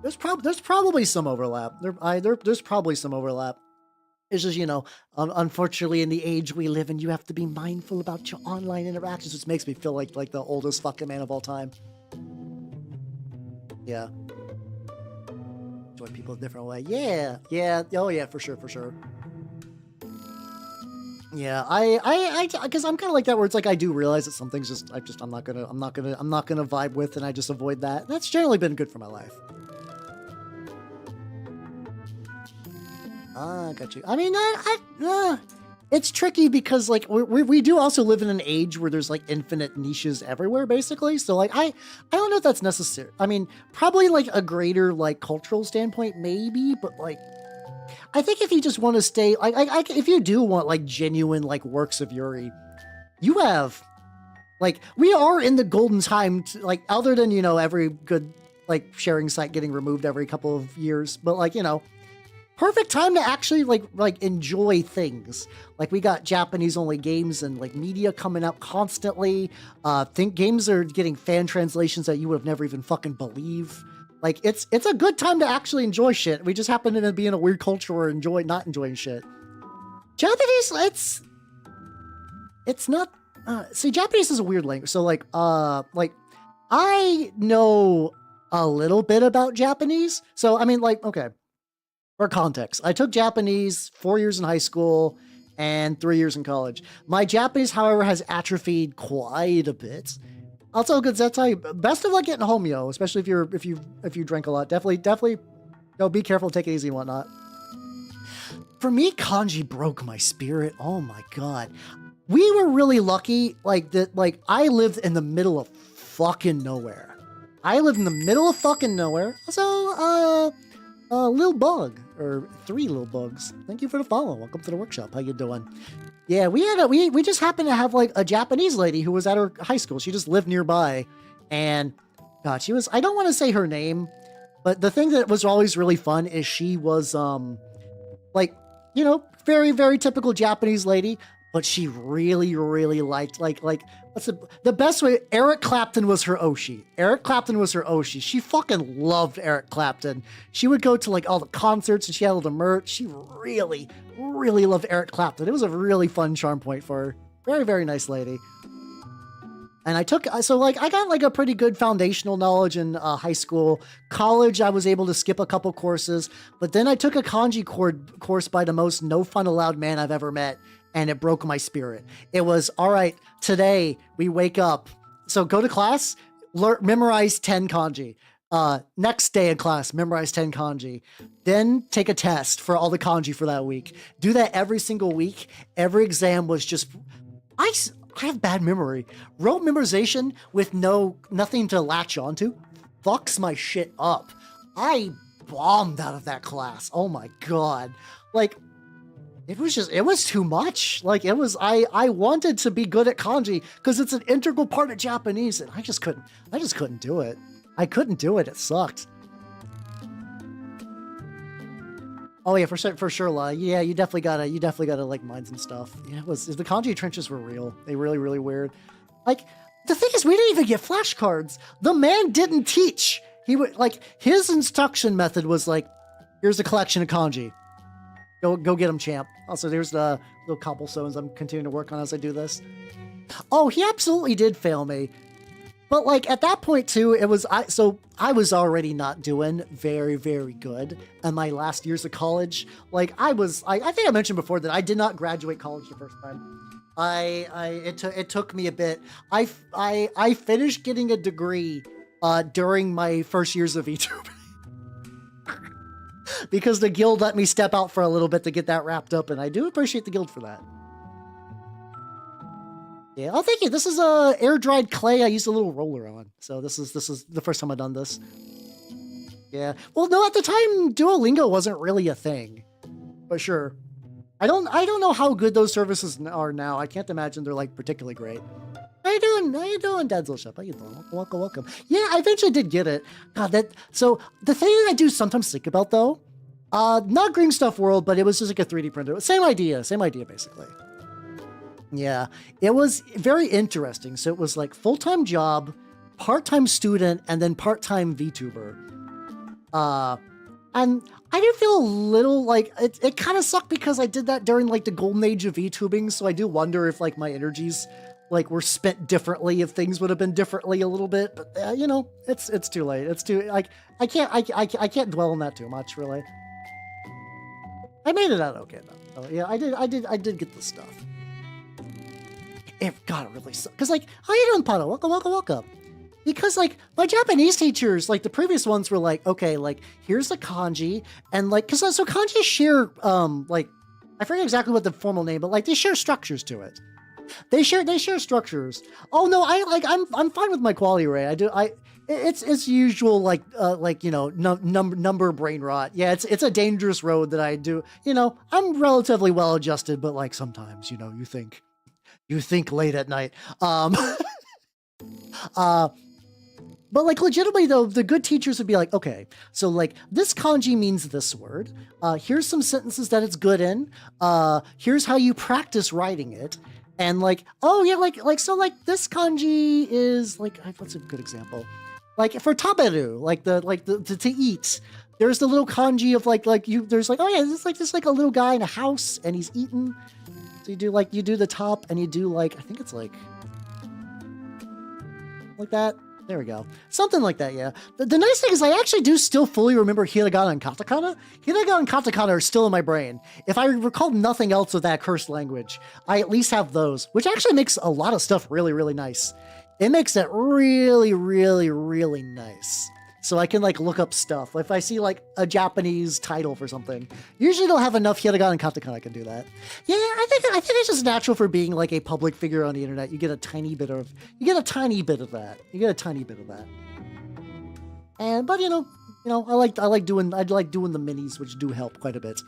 There's probably some overlap. There's probably some overlap. It's just, you know, unfortunately, in the age we live in, you have to be mindful about your online interactions, which makes me feel like the oldest fucking man of all time. Yeah. Enjoy people a different way. Yeah. Oh yeah, for sure. Yeah, because I'm kind of like that, where it's like I do realize that some things I'm not gonna vibe with, and I just avoid that. And that's generally been good for my life. Ah, got you. I mean, it's tricky because like we do also live in an age where there's like infinite niches everywhere, basically. So like I don't know if that's necessary. I mean, probably like a greater like cultural standpoint, maybe, but like, I think if you just want to stay, like, if you do want like genuine like works of Yuri, you have, like, we are in the golden time, like, other than, you know, every good like sharing site getting removed every couple of years, but like, you know, perfect time to actually like enjoy things. Like, we got Japanese only games and like media coming out constantly. Think games are getting fan translations that you would have never even fucking believe. Like, it's a good time to actually enjoy shit. We just happen to be in a weird culture where not enjoying shit. Japanese, it's not, see, Japanese is a weird language. So like I know a little bit about Japanese. So, I mean, like, okay, for context, I took Japanese 4 years in high school, and 3 years in college. My Japanese, however, has atrophied quite a bit. I'll tell good Zetai, best of luck getting home, yo, especially if you drink a lot. Definitely, be careful, take it easy and whatnot. For me, kanji broke my spirit. Oh my god. We were really lucky, like I lived in the middle of fucking nowhere. Also, Lil Bug, or 3 Lil Bugs. Thank you for the follow. Welcome to the workshop. How you doing? Yeah, we just happened to have like a Japanese lady who was at her high school. She just lived nearby, and God, she was, I don't want to say her name, but the thing that was always really fun is she was like, you know, very, very typical Japanese lady, but she really, really liked like what's the best way? Eric Clapton was her Oshi. She fucking loved Eric Clapton. She would go to like all the concerts and she had all the merch. She really, really loved Eric Clapton. It was a really fun charm point for her. Very, very nice lady. And I got like a pretty good foundational knowledge in high school. College, I was able to skip a couple courses, but then I took a kanji course by the most no fun allowed man I've ever met, and it broke my spirit. It was, all right, today we wake up. So go to class, memorize 10 kanji. Next day in class, memorize 10 kanji. Then take a test for all the kanji for that week. Do that every single week. Every exam was just... I have bad memory. Rote memorization with nothing to latch onto fucks my shit up. I bombed out of that class. Oh my god. Like, it was too much. Like, I wanted to be good at kanji because it's an integral part of Japanese, and I just couldn't do it. I couldn't do it. It sucked. Oh yeah, for sure, La. Yeah, you definitely gotta like mine some stuff. Yeah, the kanji trenches were real. They really, really weird. Like, the thing is, we didn't even get flashcards. The man didn't teach. He would, like, his instruction method was like, here's a collection of kanji. Go get them, champ. Also, there's the little cobblestones I'm continuing to work on as I do this. Oh, he absolutely did fail me. But like at that point too, I was already not doing very, very good in my last years of college. Like I think I mentioned before that I did not graduate college the first time. It took me a bit. I finished getting a degree during my first years of Vtuber. Because the guild let me step out for a little bit to get that wrapped up, and I do appreciate the guild for that. Yeah, oh, thank you. This is air-dried clay I used a little roller on. So this is the first time I've done this. Yeah. Well, no, at the time, Duolingo wasn't really a thing. But sure. I don't know how good those services are now. I can't imagine they're, like, particularly great. How you doing, Dadzil Shep? How you doing? Welcome. Yeah, I eventually did get it. God, so the thing that I do sometimes think about, though, not Green Stuff World, but it was just like a 3D printer. Same idea, basically. Yeah, it was very interesting. So it was like full-time job, part-time student, and then part-time VTuber. And I did feel a little like it kind of sucked because I did that during like the golden age of VTubing. So I do wonder if like my energies like were spent differently, if things would have been differently a little bit. But you know, it's too late. It's too like I can't dwell on that too much really. I made it out okay though. So, yeah, I did get the stuff. It got really sucked. Because, like, how you doing, Pato? Welcome. Because, like, my Japanese teachers, like, the previous ones were like, okay, like, here's the kanji. And, like, because, so kanji share, like, I forget exactly what the formal name, but, like, they share structures to it. They share structures. Oh, no, I'm fine with my quality rate. It's usual, like, you know, number brain rot. Yeah, it's a dangerous road that I do. You know, I'm relatively well adjusted, but, like, sometimes, you know, you think late at night. But like legitimately though, the good teachers would be like, okay, so like this kanji means this word. Here's some sentences that it's good in. Here's how you practice writing it. And like, oh yeah, so like this kanji is like, what's a good example? Like for taberu, like the to eat. There's the little kanji of there's like, oh yeah, this like a little guy in a house and he's eating. So you do the top and you do like, I think it's like that. There we go. Something like that, yeah. The nice thing is I actually do still fully remember hiragana and katakana. Hiragana and katakana are still in my brain. If I recall nothing else of that cursed language, I at least have those, which actually makes a lot of stuff really, really nice. It makes it really, really, really nice. So I can like look up stuff. If I see like a Japanese title for something, usually they'll have enough hiragana and katakana I can do that. Yeah, I think it's just natural for being like a public figure on the internet. You get a tiny bit of that. You get a tiny bit of that. But I like doing the minis, which do help quite a bit.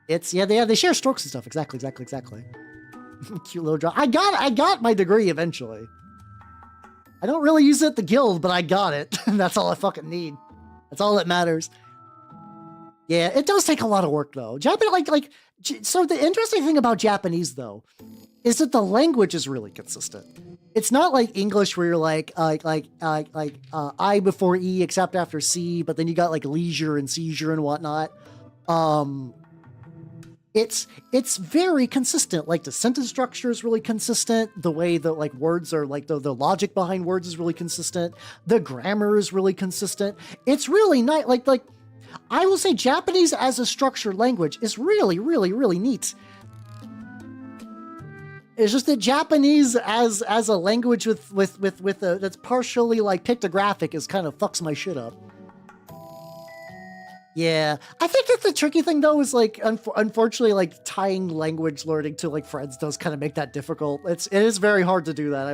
They share strokes and stuff. Exactly. Cute little drop. I got my degree eventually. I don't really use it at the guild, but I got it. That's all I fucking need. That's all that matters. Yeah, it does take a lot of work though. Japanese, so the interesting thing about Japanese though, is that the language is really consistent. It's not like English where you're like I before E except after C, but then you got like leisure and seizure and whatnot. It's very consistent. Like the sentence structure is really consistent. The way that like words are like the logic behind words is really consistent. The grammar is really consistent. It's really nice. Like I will say Japanese as a structured language is really, really, really neat. It's just that Japanese as a language with that's partially like pictographic is kind of fucks my shit up. Yeah, I think that the tricky thing though is like, unfortunately, like tying language learning to like friends does kind of make that difficult. It is very hard to do that.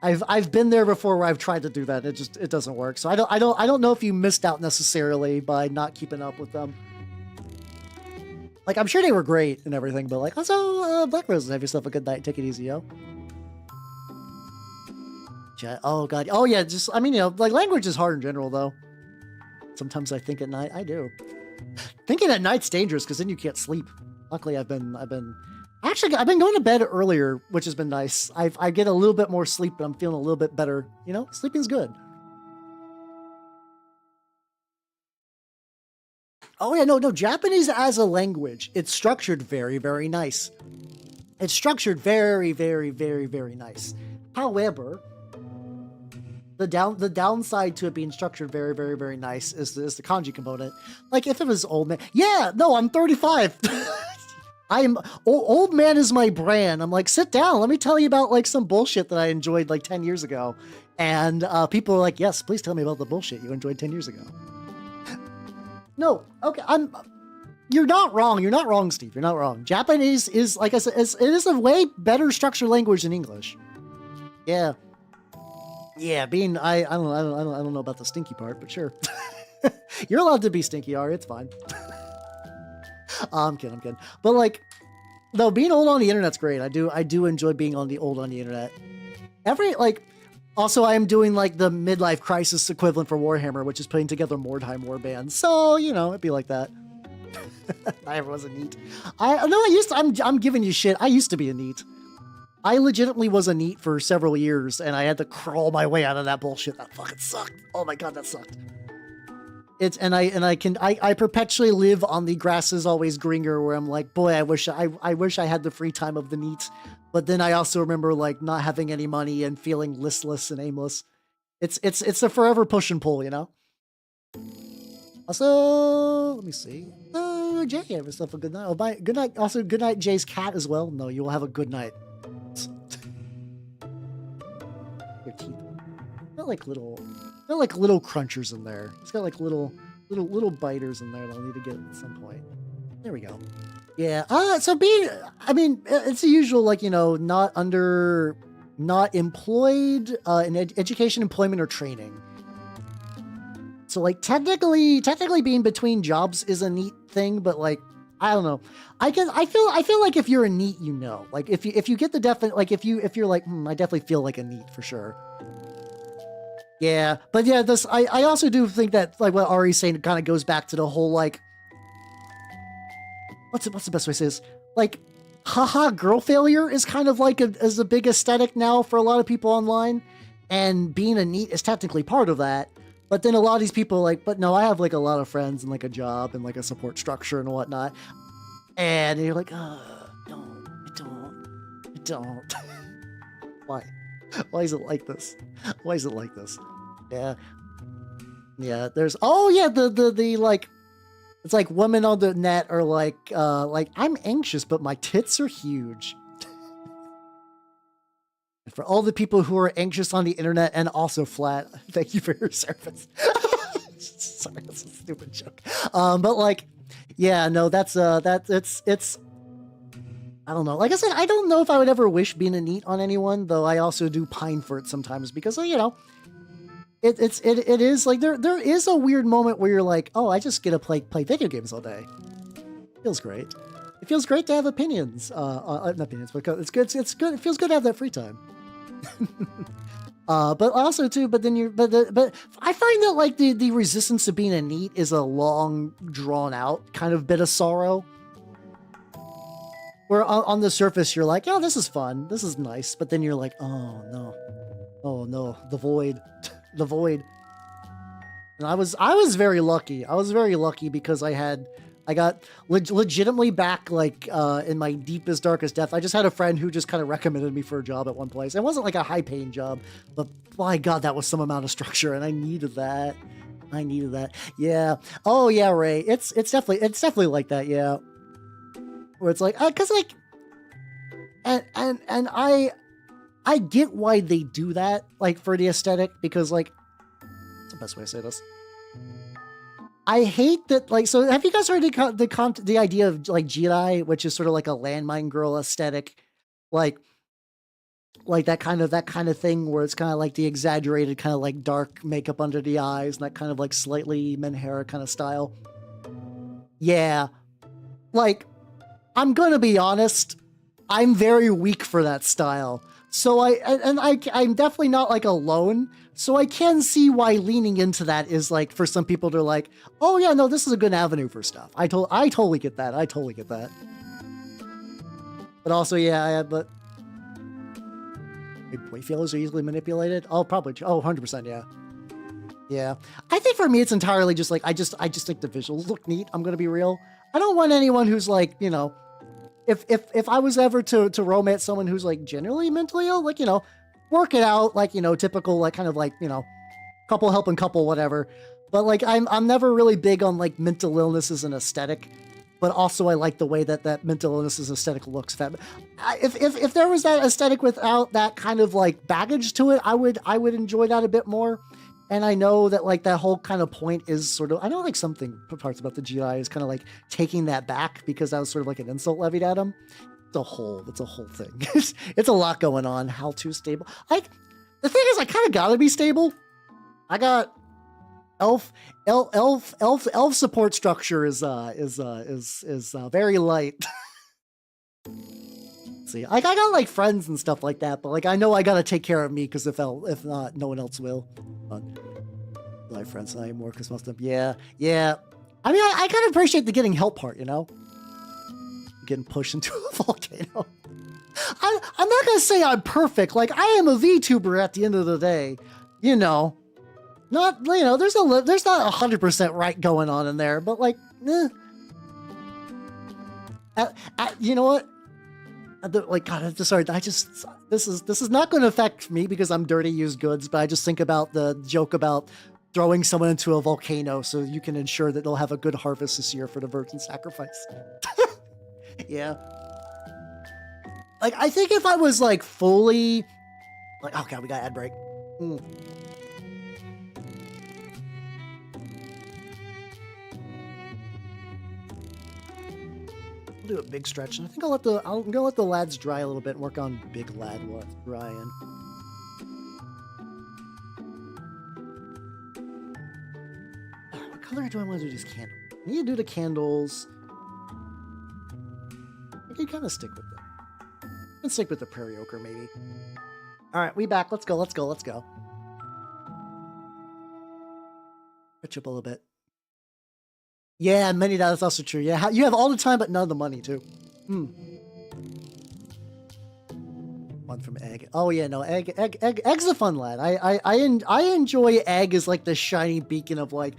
I've been there before where I've tried to do that. It doesn't work. So I don't know if you missed out necessarily by not keeping up with them. Like I'm sure they were great and everything, but like also Black Roses, have yourself a good night. Take it easy, yo. Oh god. Oh yeah. Like language is hard in general though. Sometimes I think at night. I do. Thinking at night's dangerous because then you can't sleep. Luckily, I've been going to bed earlier, which has been nice. I get a little bit more sleep, but I'm feeling a little bit better. You know, sleeping's good. Oh yeah, no. Japanese as a language, it's structured very, very nice. It's structured very, very, very, very nice. However, the downside to it being structured very, very, very nice is the kanji component. Like if it was old man, yeah, no, I'm 35. Old man is my brand. I'm like, sit down. Let me tell you about like some bullshit that I enjoyed like 10 years ago. And people are like, yes, please tell me about the bullshit you enjoyed 10 years ago. No, okay, you're not wrong. You're not wrong, Steve. You're not wrong. Japanese is, like I said, it is a way better structured language than English. Yeah. Yeah, I don't know about the stinky part, but sure. You're allowed to be stinky, Ari. It's fine. I'm kidding. But like, no, being old on the internet's great. I do enjoy being old on the internet. Also, I am doing like the midlife crisis equivalent for Warhammer, which is putting together Mordheim warbands. So it'd be like that. I wasn't neat. I'm giving you shit. I used to be a neat. I legitimately was a neat for several years, and I had to crawl my way out of that bullshit. That fucking sucked. Oh my god, that sucked. I perpetually live on the grass is always greener, where I'm like, boy, I wish I had the free time of the neat. But then I also remember like not having any money and feeling listless and aimless. It's a forever push and pull, you know. Also, let me see. Jay, have yourself a good night. Oh, bye. Good night. Also, good night, Jay's cat as well. No, you will have a good night. Your teeth. They're like little crunchers in there. It's got like little biters in there that I'll need to get at some point. There we go. Yeah. So it's the usual, like, not employed in education, employment, or training. So like technically being between jobs is a neat thing, but like, I don't know. I feel like if you're a neat, like if you get the definite, like if you're like, I definitely feel like a neat for sure. Yeah, but yeah, I also do think that like what Ari's saying kind of goes back to the whole like, what's the best way to say this? Like, haha, girl failure is kind of like is a big aesthetic now for a lot of people online, and being a neat is technically part of that. But then a lot of these people are like, but no, I have like a lot of friends and like a job and like a support structure and whatnot. And you're like, no, I don't. Why? Why is it like this? Why is it like this? Yeah. Yeah, there's oh yeah, the like it's like women on the net are like I'm anxious, but my tits are huge. And for all the people who are anxious on the internet and also flat, thank you for your service. Sorry, that's a stupid joke. But like, yeah, no, that's it's I don't know. Like I said, I don't know if I would ever wish being a NEET on anyone, though I also do pine for it sometimes because, you know, it is like there is a weird moment where you're like, oh, I just get to play video games all day. Feels great. It feels great to have opinions. Not opinions, but it's good. It's good. It feels good to have that free time. But also too, but I find that like the resistance to being a NEET is a long, drawn out kind of bit of sorrow. Where on the surface you're like, oh, this is fun, this is nice, but then you're like, oh no, the void, the void. And I was very lucky. I was very lucky because I got legitimately back like in my deepest, darkest depth. I just had a friend who just kind of recommended me for a job at one place. It wasn't like a high paying job, but my God, that was some amount of structure, and I needed that. I needed that. Yeah. Oh yeah, Ray. It's definitely like that. Yeah. Where it's like, cause like, and I get why they do that, like for the aesthetic, because like, what's the best way to say this? I hate that, like, so have you guys heard the idea of like Jedi, which is sort of like a landmine girl aesthetic, like that kind of thing where it's kind of like the exaggerated kind of like dark makeup under the eyes and that kind of like slightly Menhera kind of style. Yeah, like, I'm gonna be honest, I'm very weak for that style. So I'm definitely not like alone. So I can see why leaning into that is like, for some people they're like, oh yeah, no, this is a good avenue for stuff. I totally get that. I totally get that. But also, yeah, but boy feelers are easily manipulated. Oh, probably. Oh, 100%. Yeah. Yeah. I think for me, it's entirely just like, I just think the visuals look neat. I'm going to be real. I don't want anyone who's like, you know, if I was ever to romance someone who's like generally mentally ill, like, you know, work it out, like, you know, typical, like kind of like, you know, couple helping couple, whatever. But like, I'm never really big on like mental illness as an aesthetic, but also I like the way that mental illness as aesthetic looks. If there was that aesthetic without that kind of like baggage to it, I would enjoy that a bit more. And I know that like that whole kind of point is sort of, I know like something parts about the GI is kind of like taking that back because that was sort of like an insult levied at him. It's a whole thing. It's a lot going on. How to stable? Like, the thing is, I kind of gotta be stable. I got elf support structure is very light. See, like I got like friends and stuff like that, but like I know I gotta take care of me because if not, no one else will. My friends not anymore because most of them, yeah. I mean, I kind of appreciate the getting help part, you know, getting pushed into a volcano. I'm not gonna say I'm perfect. Like I am a VTuber at the end of the day, you know. Not, you know, there's not 100% right going on in there, but like, you know what? Like, God, I'm sorry. This is not going to affect me because I'm dirty used goods, but I just think about the joke about throwing someone into a volcano so you can ensure that they'll have a good harvest this year for the virgin sacrifice. Yeah. Like, I think if I was like fully, like, oh God, we got ad break. Do a big stretch, and I think I'm gonna let the lads dry a little bit and work on big lad while it's drying. What color do I want to do these candles? I need to do the candles. I can kind of stick with them. I can stick with the prairie ochre maybe. All right, we back. Let's go. Stretch up a little bit. Yeah, many that's also true. Yeah, you have all the time, but none of the money too. One from Egg. Oh yeah, no, Egg's a fun lad. I enjoy Egg as like the shiny beacon of like,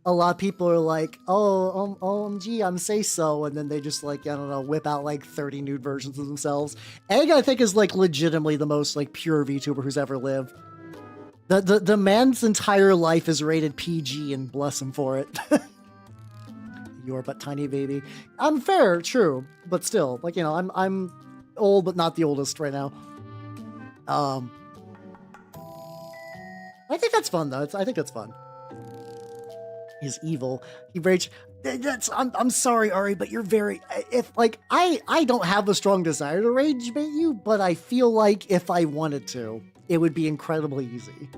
a lot of people are like, oh, OMG, I'm say so, and then they just like, I don't know, whip out like 30 nude versions of themselves. Egg, I think, is like legitimately the most like pure VTuber who's ever lived. The man's entire life is rated PG, and bless him for it. You're but tiny baby. I'm fair, true, but still, like, you know, I'm old, but not the oldest right now. I think that's fun though. I think that's fun. He's evil. He rage. I'm sorry, Ari, but you're very. If like I don't have a strong desire to rage bait you, but I feel like if I wanted to, it would be incredibly easy.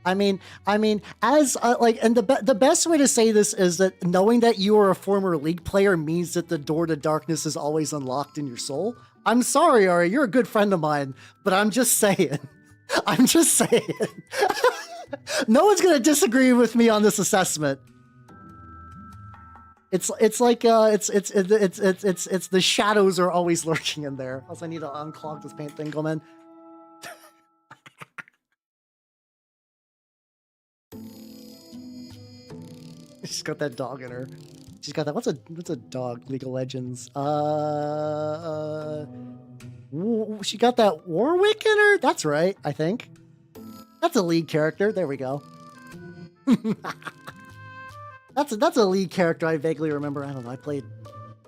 I mean, as like, and the best way to say this is that knowing that you are a former League player means that the door to darkness is always unlocked in your soul. I'm sorry, Ari, you're a good friend of mine, but I'm just saying. I'm just saying. No one's gonna disagree with me on this assessment. It's like it's the shadows are always lurking in there. Also, I need to unclog this paint thing, man. She's got that dog in her. She's got that. What's a dog? League of Legends. She got that Warwick in her. That's right. I think that's a League character. There we go. that's a League character I vaguely remember. I don't know. I played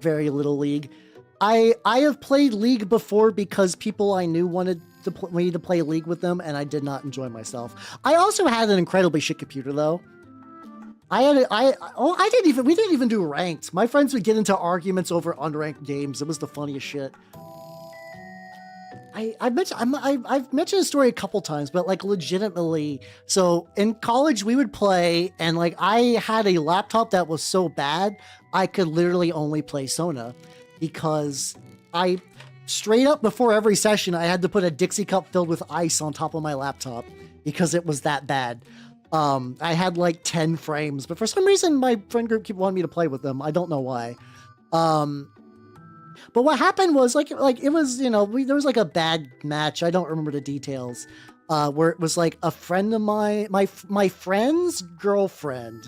very little League. I have played League before because people I knew wanted me to play League with them, and I did not enjoy myself. I also had an incredibly shit computer though. We didn't even do ranked. My friends would get into arguments over unranked games. It was the funniest shit. I've mentioned a story a couple times, but like legitimately. So in college we would play, and like I had a laptop that was so bad I could literally only play Sona, because I straight up before every session I had to put a Dixie cup filled with ice on top of my laptop because it was that bad. I had like 10 frames, but for some reason my friend group keep wanting me to play with them. I don't know why. But what happened was like it was, you know, there was like a bad match. I don't remember the details. Where it was like a friend of my friend's girlfriend,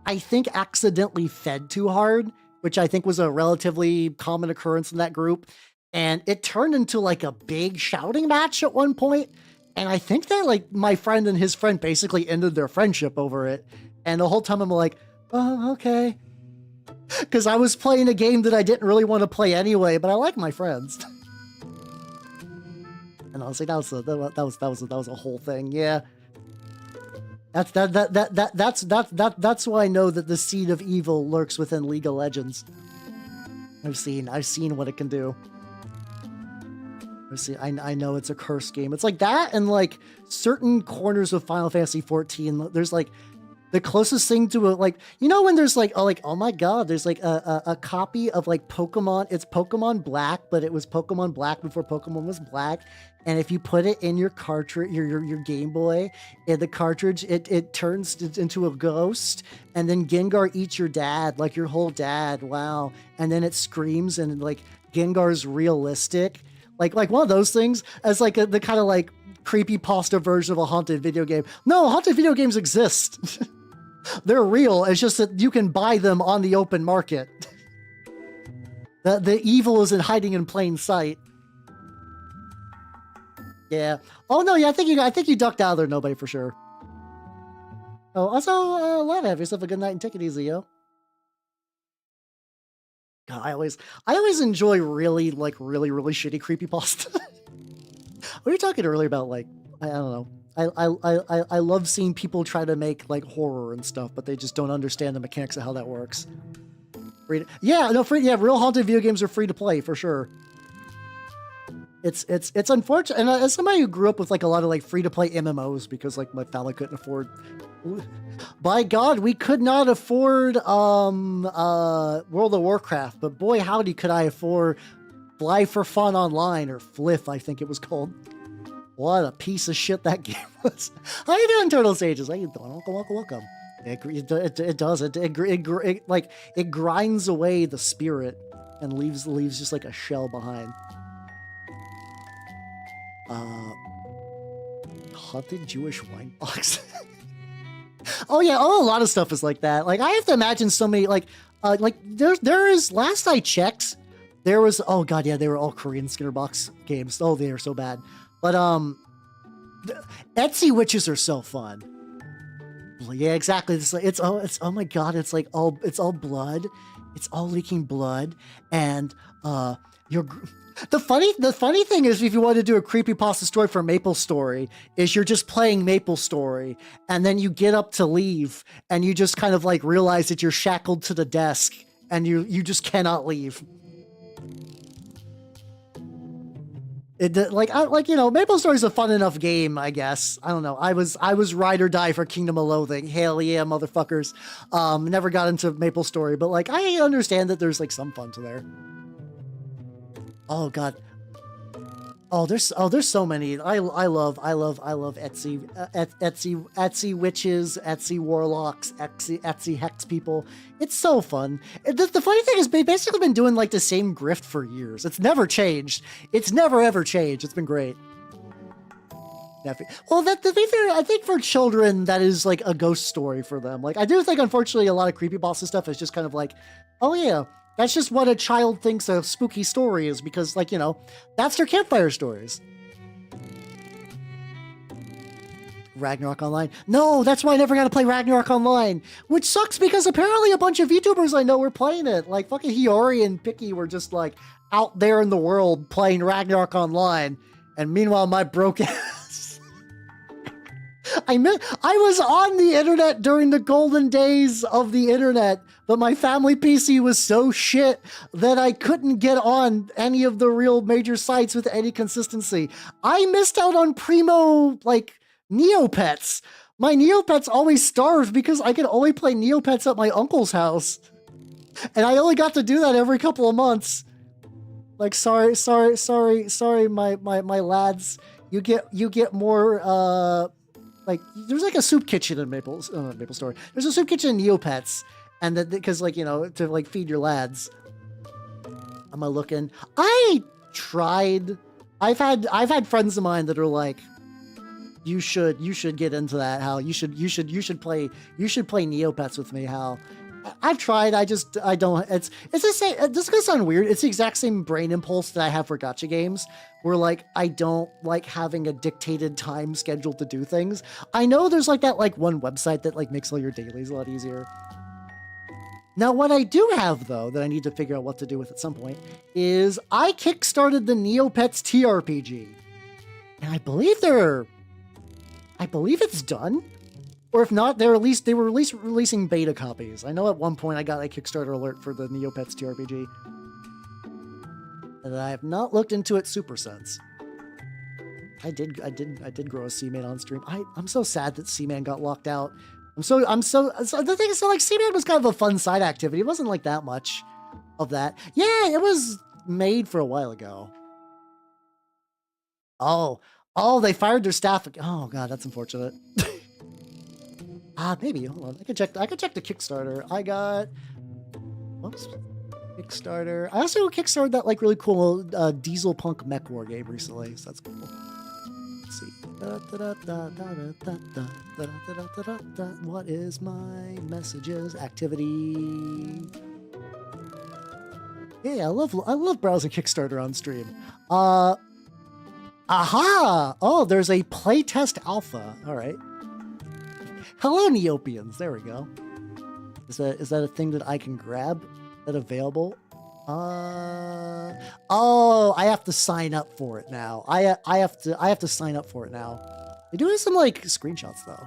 I think accidentally fed too hard, which I think was a relatively common occurrence in that group. And it turned into like a big shouting match at one point. And I think that like my friend and his friend basically ended their friendship over it. And the whole time I'm like, oh, okay. Because I was playing a game that I didn't really want to play anyway, but I like my friends. And I was like, that was a whole thing. Yeah. That's why I know that the seed of evil lurks within League of Legends. I've seen what it can do. I know it's a cursed game. It's like that, and like certain corners of Final Fantasy 14. There's like the closest thing to a, like, you know, when there's like oh my god, there's like a copy of like Pokemon. It's Pokemon Black, but it was Pokemon Black before Pokemon was Black. And if you put it in your cartridge, your Game Boy, in the cartridge, it turns into a ghost, and then Gengar eats your dad, like your whole dad. Wow. And then it screams, and like Gengar's realistic. Like one of those things, as like the kind of like creepypasta version of a haunted video game. No, haunted video games exist. They're real. It's just that you can buy them on the open market. The evil isn't hiding in plain sight. Yeah. Oh no, yeah, I think you ducked out of there, nobody, for sure. Oh, also, love, have yourself a good night and take it easy, yo. God, I always enjoy really shitty creepypasta. We were talking earlier about like, I don't know. I love seeing people try to make like horror and stuff, but they just don't understand the mechanics of how that works. Real haunted video games are free to play for sure. It's unfortunate, and as somebody who grew up with like a lot of like free to play MMOs, because like my family couldn't afford. By God, we could not afford World of Warcraft, but boy howdy could I afford Fly for Fun Online, or Fliff, I think it was called. What a piece of shit that game was. How you doing, Turtle Sages? How you doing? Welcome. It does. It grinds away the spirit and leaves just like a shell behind. haunted Jewish wine box. Oh yeah, oh a lot of stuff is like that. Like I have to imagine so many like there is last I checked, there was oh god yeah, they were all Korean Skinnerbox games. Oh, they are so bad. But Etsy witches are so fun. Yeah, exactly. It's oh my god, it's all blood. It's all leaking blood and you're the funny thing is, if you want to do a creepypasta story for Maple Story, is you're just playing Maple Story, and then you get up to leave, and you just kind of like realize that you're shackled to the desk, and you just cannot leave. Maple Story's a fun enough game, I guess. I don't know. I was ride or die for Kingdom of Loathing. Hell yeah, motherfuckers. Never got into Maple Story, but like I understand that there's like some fun to there. Oh god. Oh, there's so many. I love Etsy, Etsy witches, Etsy warlocks, Etsy hex people. It's so fun. The funny thing is, they've basically been doing like the same grift for years. It's never changed. It's never ever changed. It's been great. Well, to be fair, I think for children that is like a ghost story for them. Like I do think, unfortunately, a lot of creepypasta stuff is just kind of like, oh yeah. That's just what a child thinks a spooky story is because, like, that's their campfire stories. Ragnarok Online. No, that's why I never got to play Ragnarok Online, which sucks because apparently a bunch of VTubers I know were playing it. Like, fucking Hiyori and Picky were just, like, out there in the world playing Ragnarok Online. And meanwhile, my broke ass... I was on the internet during the golden days of the internet, but my family PC was so shit that I couldn't get on any of the real major sites with any consistency. I missed out on primo, like, Neopets. My Neopets always starved because I could only play Neopets at my uncle's house. And I only got to do that every couple of months. Like, sorry, my lads. You get more, like, there's like a soup kitchen in Maple Story. There's a soup kitchen in Neopets, and that because like to like feed your lads. Am I looking? I tried. I've had friends of mine that are like, you should get into that, Hal. You should play Neopets with me, Hal. I've tried. I don't. It's the same. This is gonna sound weird. It's the exact same brain impulse that I have for gacha games, where like I don't like having a dictated time schedule to do things. I know there's like that like one website that like makes all your dailies a lot easier. Now, what I do have though that I need to figure out what to do with at some point is I kickstarted the Neopets TRPG, and I believe it's done. Or if not, they were releasing beta copies. I know at one point I got a Kickstarter alert for the Neopets TRPG. And I have not looked into it super since. I did grow a Seaman on stream. I'm so sad that Seaman got locked out. So the thing is, like, Seaman was kind of a fun side activity. It wasn't like that much of that. Yeah, it was made for a while ago. Oh, they fired their staff. Oh god, that's unfortunate. Maybe. Hold on. I can check the Kickstarter. I got... Whoops. Kickstarter. I also kickstarted that, like, really cool Diesel Punk mech war game recently, so that's cool. Let's see. What is my messages? Activity. Yeah, I love browsing Kickstarter on stream. Aha! Oh, there's a playtest alpha. All right. Hello, Neopians. There we go. Is that a thing that I can grab? Is that available? Oh, I have to sign up for it now. I have to sign up for it now. They do have some like screenshots though.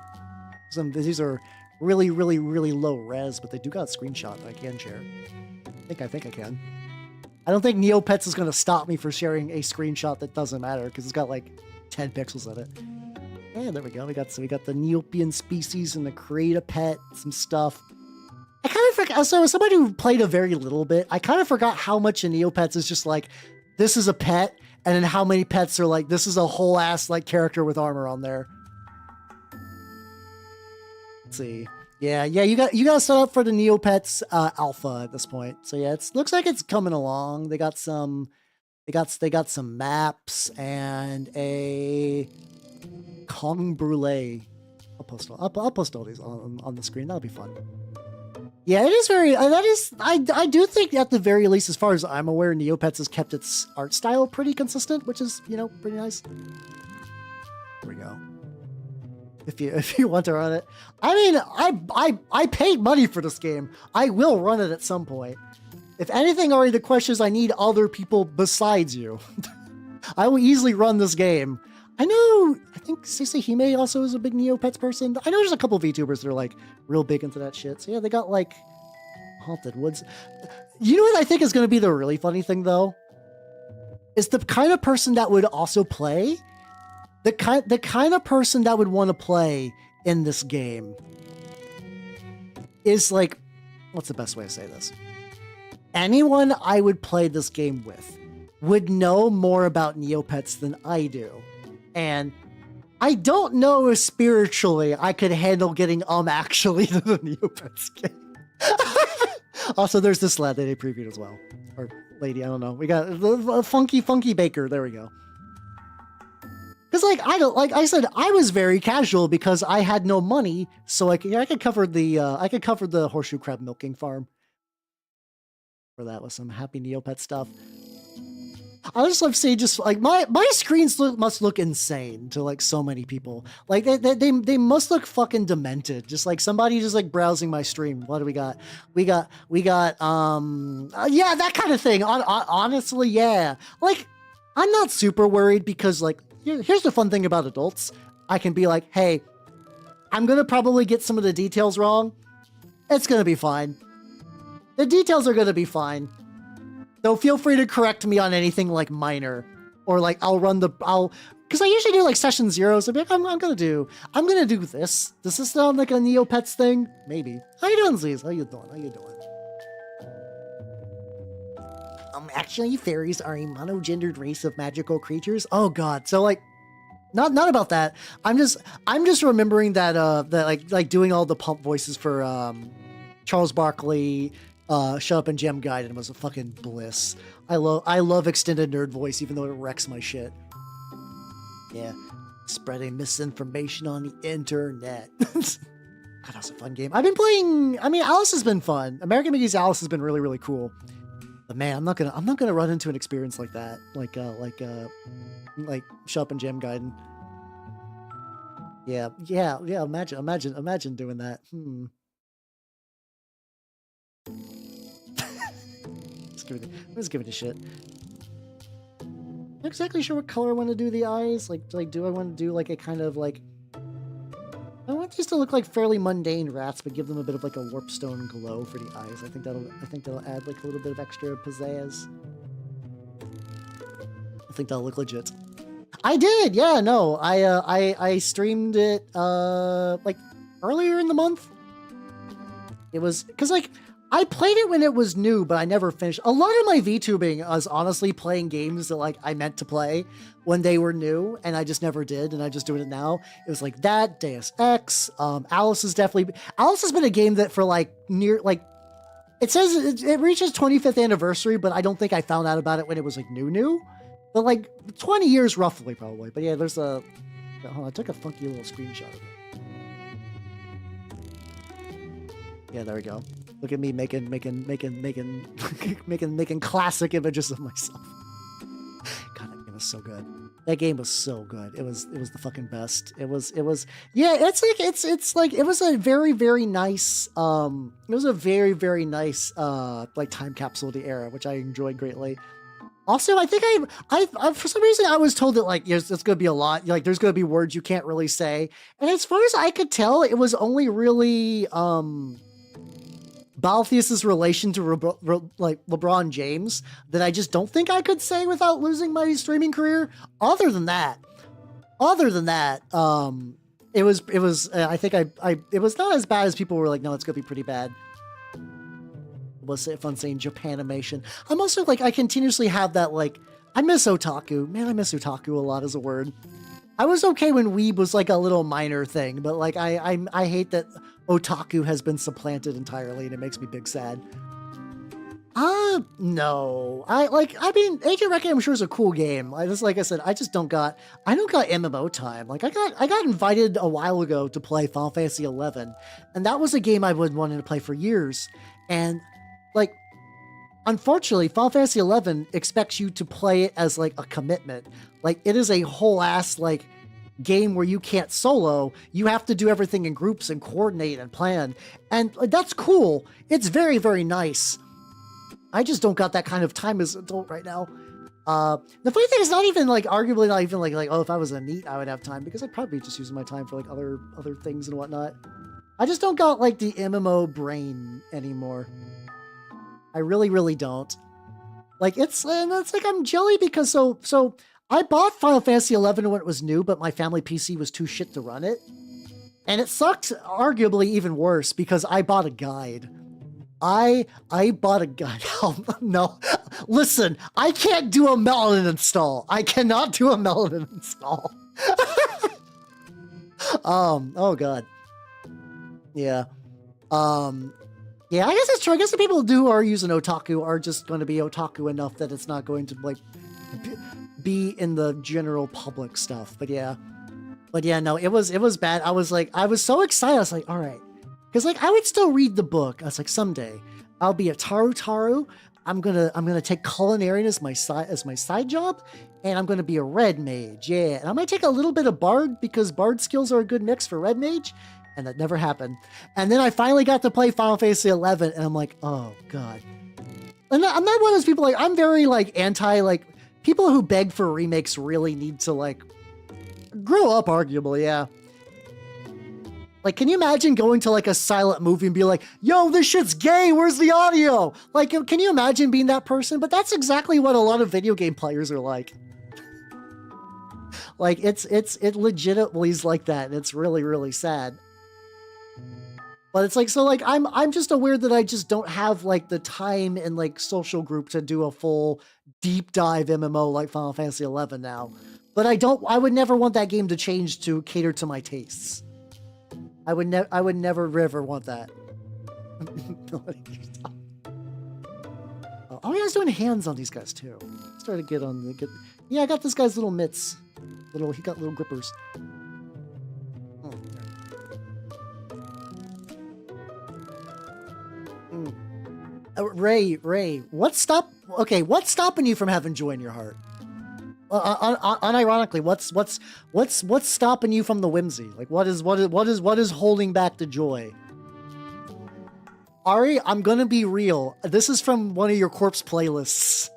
These are really low res, but they do got a screenshot that I can share. I think I can. I don't think Neopets is gonna stop me for sharing a screenshot that doesn't matter because it's got like 10 pixels in it. Yeah, there we go. We got the Neopian species and the create a pet, some stuff. I kind of forgot. So as somebody who played a very little bit, I kind of forgot how much in Neopets is just like, this is a pet, and then how many pets are like, this is a whole ass like character with armor on there. Let's see. Yeah, you got to set up for the Neopets alpha at this point. So yeah, looks like it's coming along. They got some maps and a Kong Brulee. I'll post all these on the screen. That'll be fun. Yeah, it is very. That is. I do think at the very least, as far as I'm aware, Neopets has kept its art style pretty consistent, which is pretty nice. There we go. If you want to run it, I mean, I paid money for this game. I will run it at some point. If anything, already the question is I need other people besides you. I will easily run this game. I think Sissy Hime also is a big Neopets person. I know there's a couple of VTubers that are like real big into that shit. So yeah, they got like Haunted Woods. You know what I think is going to be the really funny thing though? Is the kind of person that would also play, the kind of person that would want to play in this game is like, what's the best way to say this? Anyone I would play this game with would know more about Neopets than I do. And I don't know if spiritually I could handle getting actually to the Neopets game. Also, there's this lad that they previewed as well. Or lady, I don't know. We got a funky baker. There we go. Because like I said, I was very casual because I had no money, so I could cover the horseshoe crab milking farm. For that with some happy Neopet stuff. I just love seeing just like my screens must look insane to like so many people. Like they must look fucking demented. Just like somebody just like browsing my stream. What do we got? We got yeah, that kind of thing. Honestly, yeah. Like I'm not super worried because like here's the fun thing about adults. I can be like, hey, I'm gonna probably get some of the details wrong. It's gonna be fine. The details are gonna be fine. So feel free to correct me on anything like minor, or like because I usually do like session 0. So like, I'm gonna do this. Does this sound like a Neopets thing? Maybe. How you doing, Z's? How you doing? Actually, fairies are a monogendered race of magical creatures. Oh God. So like, not about that. I'm just remembering that like doing all the pump voices for Charles Barkley. Shut Up and Gem Guide, and was a fucking bliss. I love extended nerd voice, even though it wrecks my shit. Yeah, spreading misinformation on the internet. God, that was a fun game. I've been playing. I mean, Alice has been fun. American Mickey's Alice has been really, really cool. But man, I'm not gonna run into an experience like that, like Shut Up and Gem Guide. Yeah. Imagine doing that. Let's give it a shit. Not exactly sure what color I want to do the eyes. Like do I want to do like a kind of like, I want these to look like fairly mundane rats, but give them a bit of like a warpstone glow for the eyes. I think that'll add like a little bit of extra pizzazz. I think that'll look legit. I did, yeah, no. I streamed it like earlier in the month. It was because like I played it when it was new, but I never finished. A lot of my VTubing was honestly playing games that like I meant to play when they were new, and I just never did, and I'm just doing it now. It was like that, Deus Ex, Alice has been a game that for like it says it reaches 25th anniversary, but I don't think I found out about it when it was like new. But like 20 years roughly, probably. But yeah, there's hold on, I took a funky little screenshot of it. Yeah, there we go. Look at me making classic images of myself. God, that game was so good. That game was so good. It was the fucking best. It was yeah, it's like it was a very, very nice like time capsule of the era, which I enjoyed greatly. Also, I think I for some reason I was told that like there's gonna be a lot, like there's gonna be words you can't really say. And as far as I could tell, it was only really Baltheus's relation to LeBron James that I just don't think I could say without losing my streaming career. Other than that, it was I think it was not as bad as people were like, no, it's gonna be pretty bad. It was fun saying Japanimation. I'm also like, I continuously have that like, I miss otaku. Man, I miss otaku a lot as a word. I was okay when weeb was like a little minor thing, but like I hate that otaku has been supplanted entirely, and it makes me big sad. No. I mean, Age of Reckoning I'm sure is a cool game. Like I said, I don't got MMO time. Like I got invited a while ago to play Final Fantasy 11, and that was a game I would wanted to play for years. And like, unfortunately, Final Fantasy 11 expects you to play it as like a commitment. Like it is a whole ass like game where you can't solo. You have to do everything in groups and coordinate and plan. And that's cool. It's very, very nice. I just don't got that kind of time as an adult right now. The funny thing is arguably not even like, oh, if I was a NEET, I would have time, because I'd probably be just using my time for like other things and whatnot. I just don't got like the MMO brain anymore. I really, really don't. Like it's like I'm jelly because so I bought Final Fantasy 11 when it was new, but my family PC was too shit to run it. And it sucked arguably even worse because I bought a guide. I bought a guide. Oh, no, listen, I can't do a Melon install. I cannot do a Melon install. Oh God. Yeah. Yeah, I guess it's true. I guess the people who are using otaku are just going to be otaku enough that it's not going to like be in the general public stuff. But yeah, no, it was bad. I was so excited. I was like, all right. Because like I would still read the book. I was like, someday I'll be a Taru. I'm gonna take culinary as my side job, and I'm gonna be a red mage. Yeah, and I might take a little bit of bard because bard skills are a good mix for red mage, and that never happened. And then I finally got to play Final Fantasy 11, and I'm like, oh God. And I'm not one of those people. Like I'm very like anti like people who beg for remakes really need to like grow up. Arguably, yeah. Like, can you imagine going to like a silent movie and be like, yo, this shit's gay, where's the audio? Like, can you imagine being that person? But that's exactly what a lot of video game players are like. Like, it legitimately is like that, and it's really, really sad. But it's like, so like, I'm just aware that I just don't have like the time and like social group to do a full deep dive MMO like Final Fantasy 11 now. But I would never want that game to change to cater to my tastes. I would never ever want that. Oh yeah, I was doing hands on these guys too. Started to get on the yeah, I got this guy's little mitts. He got little grippers. Oh, Ray, what's stopping you from having joy in your heart? Unironically, what's stopping you from the whimsy? Like, what is holding back the joy? Ari, I'm gonna be real. This is from one of your corpse playlists.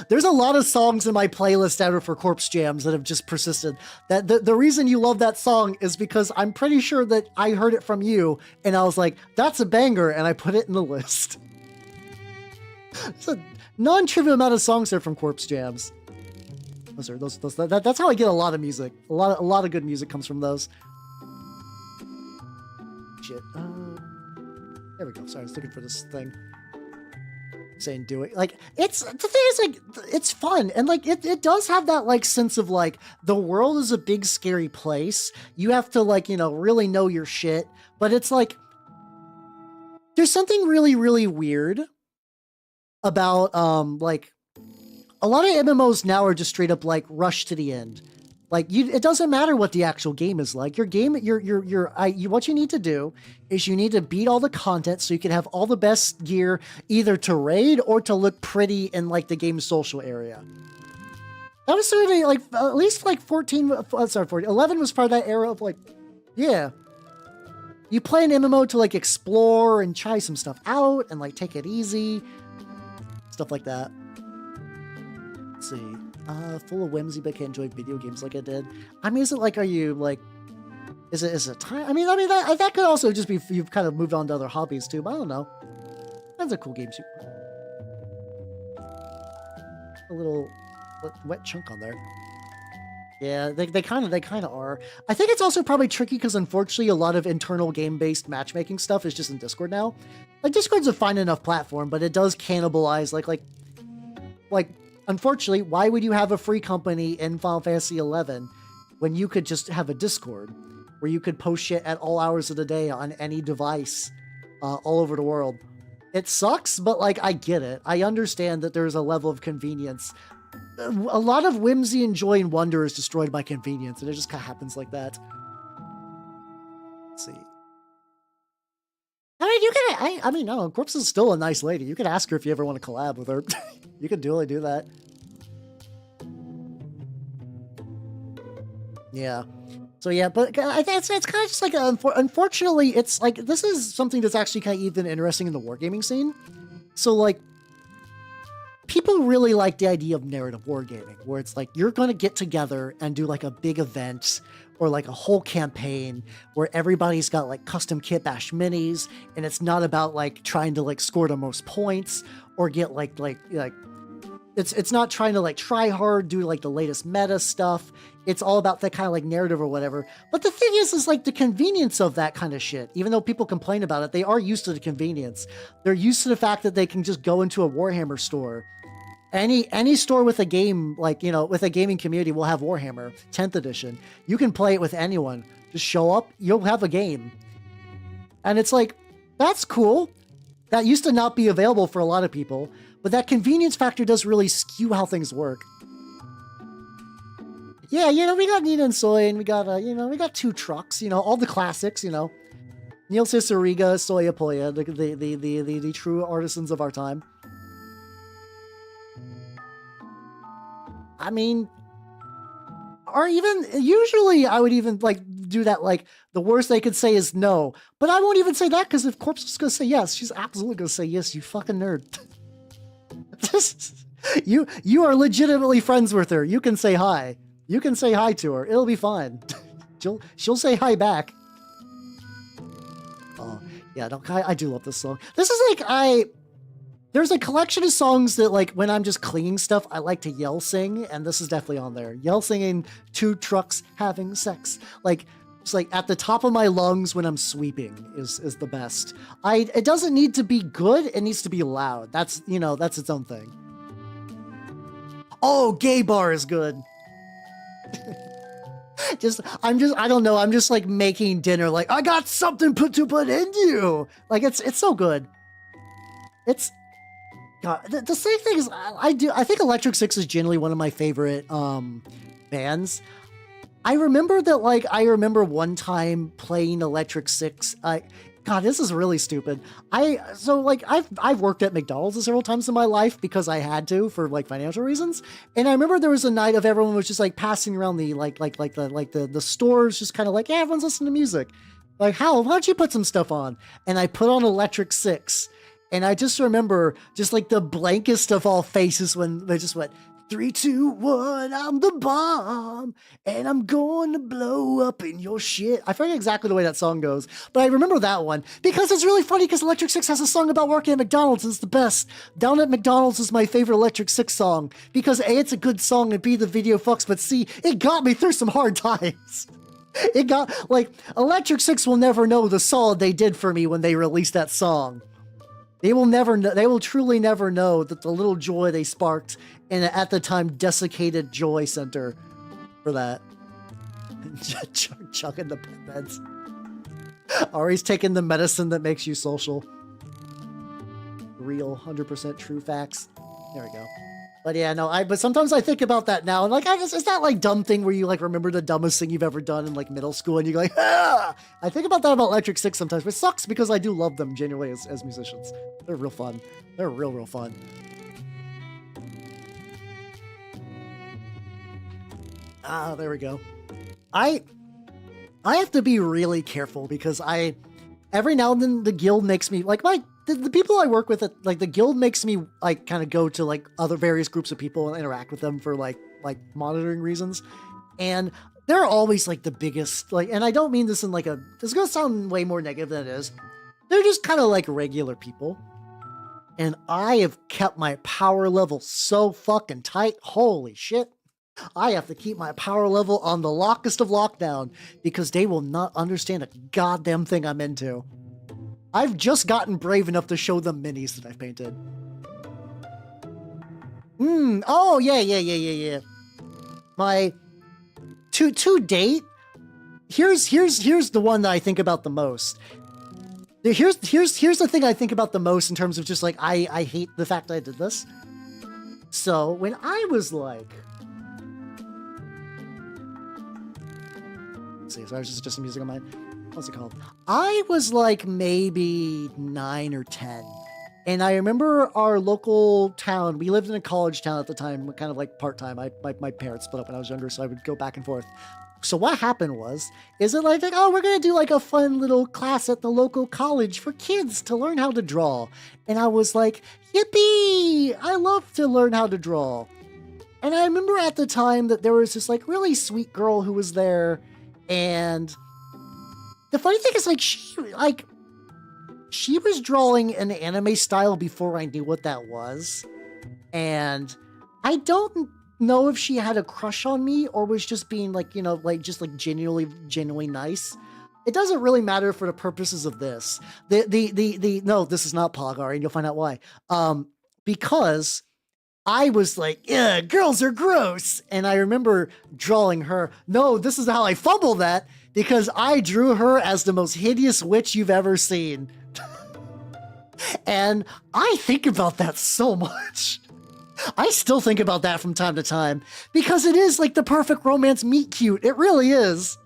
There's a lot of songs in my playlist that are for corpse jams that have just persisted. That the reason you love that song is because I'm pretty sure that I heard it from you, and I was like, that's a banger, and I put it in the list. It's a non-trivial amount of songs there from corpse jams. That's how I get a lot of music. A lot of good music comes from those. Shit. There we go. Sorry, I was looking for this thing. Saying do it. Like, the thing is, like, it's fun. And, like, it does have that, like, sense of, like, the world is a big, scary place. You have to, like, you know, really know your shit. But it's, like, there's something really, really weird about, like, a lot of MMOs now are just straight up like rush to the end. Like it doesn't matter what the actual game is like. What you need to do is you need to beat all the content so you can have all the best gear either to raid or to look pretty in like the game's social area. That was certainly like at least like 11 was part of that era of like, yeah. You play an MMO to like explore and try some stuff out and like take it easy. Stuff like that. Let's see. Full of whimsy, but can't enjoy video games like I did. I mean, is it like, are you like, is it time? I mean, that could also just be, you've kind of moved on to other hobbies too, but I don't know. That's a cool game too. A little wet chunk on there. Yeah, they kind of are. I think it's also probably tricky because unfortunately a lot of internal game-based matchmaking stuff is just in Discord now. Like Discord's a fine enough platform, but it does cannibalize like unfortunately, why would you have a free company in Final Fantasy 11 when you could just have a Discord where you could post shit at all hours of the day on any device all over the world? It sucks, but like I get it. I understand that there's a level of convenience. A lot of whimsy and joy and wonder is destroyed by convenience, and it just kind of happens like that. Let's see. I mean, you can. I mean, no. Corpse is still a nice lady. You could ask her if you ever want to collab with her. You could totally do that. Yeah. So yeah, but I think it's kind of just like unfortunately, it's like this is something that's actually kind of even interesting in the wargaming scene. So like, people really like the idea of narrative wargaming, where it's like you're going to get together and do like a big event or like a whole campaign where everybody's got like custom kit bash minis, and it's not about like trying to like score the most points or get like it's not trying to like try hard, do like the latest meta stuff. It's all about that kind of like narrative or whatever. But the thing is like the convenience of that kind of shit, even though people complain about it, they are used to the convenience. They're used to the fact that they can just go into a Warhammer store. Any store with a game, like, you know, with a gaming community will have Warhammer 10th edition. You can play it with anyone. Just show up, you'll have a game. And it's like, that's cool. That used to not be available for a lot of people, but that convenience factor does really skew how things work. Yeah, you know, we got Nina and Soy, and we got, you know, we got 2 trucks, you know, all the classics, you know. Neil Ciceriga, Soya Poya, the true artisans of our time. I mean, or even, usually I would even, like, do that, like, the worst they could say is no. But I won't even say that, because if Corpse is going to say yes, she's absolutely going to say yes, you fucking nerd. You are legitimately friends with her. You can say hi. You can say hi to her. It'll be fine. She'll say hi back. Oh, yeah, no, I do love this song. This is like, there's a collection of songs that, like, when I'm just cleaning stuff, I like to yell sing, and this is definitely on there. Yell singing 2 trucks having sex. Like, it's like at the top of my lungs when I'm sweeping is the best. It doesn't need to be good, it needs to be loud. That's, you know, that's its own thing. Oh, Gay Bar is good. I don't know, I'm just like making dinner, like, I got something to put into you. Like, it's so good. It's, God, the same thing is, I think Electric Six is generally one of my favorite bands. I remember one time playing Electric Six. God, this is really stupid. I've worked at McDonald's several times in my life because I had to for like financial reasons. And I remember there was a night of everyone was just like passing around the the stores, just kind of like, yeah, everyone's listening to music. Like, Hal, why don't you put some stuff on? And I put on Electric Six. And I just remember just like the blankest of all faces when they just went, 3, 2, 1, I'm the bomb, and I'm going to blow up in your shit. I forget exactly the way that song goes, but I remember that one because it's really funny because Electric Six has a song about working at McDonald's, and it's the best. Down at McDonald's is my favorite Electric Six song because A, it's a good song, and B, the video fucks, but C, it got me through some hard times. It got, like, Electric Six will never know the solid they did for me when they released that song. They will never know, they will truly never know that the little joy they sparked in an, at the time, desiccated joy center for that. Chucking the pet meds. Ari's taking the medicine that makes you social. Real, 100% true facts. There we go. But yeah, no, but sometimes I think about that now, and like, it's that like dumb thing where you like remember the dumbest thing you've ever done in like middle school, and you go like, ah! I think about that about Electric Six sometimes, but it sucks because I do love them genuinely as musicians. They're real fun. They're real fun. Ah, there we go. I have to be really careful because every now and then the guild makes me like the people I work with at like the guild makes me like kind of go to like other various groups of people and interact with them for like monitoring reasons. And they're always like the biggest, like, and I don't mean this in like this is gonna sound way more negative than it is. They're just kind of like regular people. And I have kept my power level so fucking tight. Holy shit. I have to keep my power level on the lockest of lockdown because they will not understand a goddamn thing I'm into. I've just gotten brave enough to show them minis that I've painted. Oh, yeah. My, to date, here's the one that I think about the most. Here's the thing I think about the most in terms of just like I hate the fact I did this. So when I was like, let's see, so I was just some music on my, what's it called? I was like maybe 9 or 10. And I remember our local town, we lived in a college town at the time, kind of like part-time. My parents split up when I was younger, so I would go back and forth. So what happened was, is it like, oh, we're going to do like a fun little class at the local college for kids to learn how to draw. And I was like, yippee, I love to learn how to draw. And I remember at the time that there was this like really sweet girl who was there. And the funny thing is like, she was drawing an anime style before I knew what that was. And I don't know if she had a crush on me or was just being like, you know, like just like genuinely nice. It doesn't really matter for the purposes of this. No, this is not Pogar, and you'll find out why. Because I was like, yeah, girls are gross. And I remember drawing her. No, this is how I fumble that, because I drew her as the most hideous witch you've ever seen. And I think about that so much. I still think about that from time to time, because it is like the perfect romance meet cute. It really is.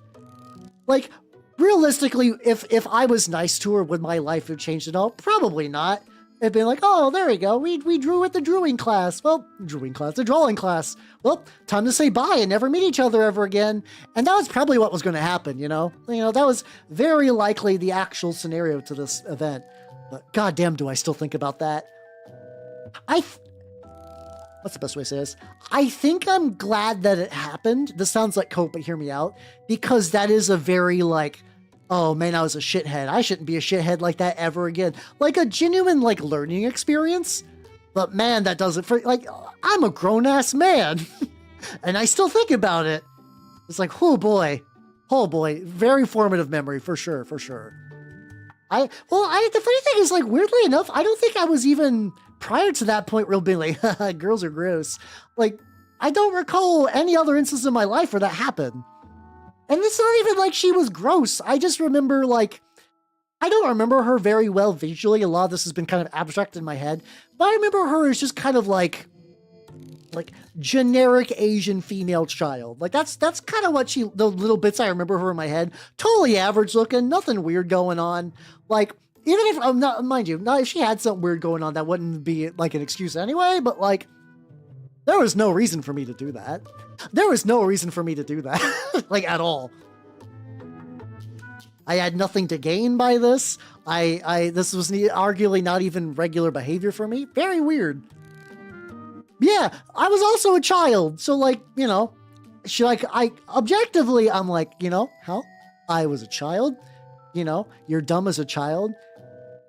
Like, realistically, if I was nice to her, would my life have changed at all? Probably not. It'd been like, oh, there we go. We drew at the drawing class. Well, the drawing class. Well, time to say bye and never meet each other ever again. And that was probably what was going to happen, you know? That was very likely the actual scenario to this event. But goddamn, do I still think about that? What's the best way to say this? I think I'm glad that it happened. This sounds like coke, but hear me out. Because that is a very like, oh man, I was a shithead. I shouldn't be a shithead like that ever again. Like a genuine like learning experience. But man, that doesn't, like, I'm a grown-ass man. And I still think about it. It's like, oh boy. Very formative memory, for sure. The funny thing is, like, weirdly enough, I don't think I was even, prior to that point, real being like, haha, girls are gross. Like, I don't recall any other instance in my life where that happened. And it's not even like she was gross. I just remember, like, I don't remember her very well visually. A lot of this has been kind of abstract in my head. But I remember her as just kind of like generic Asian female child. Like that's kind of what the little bits I remember her in my head. Totally average looking, nothing weird going on. Like, even if I'm not, mind you, not if she had something weird going on, that wouldn't be like an excuse anyway, but like, there was no reason for me to do that. Like at all. I had nothing to gain by this. This was arguably not even regular behavior for me. Very weird. Yeah, I was also a child. So like, objectively, I'm like, how? I was a child. You're dumb as a child.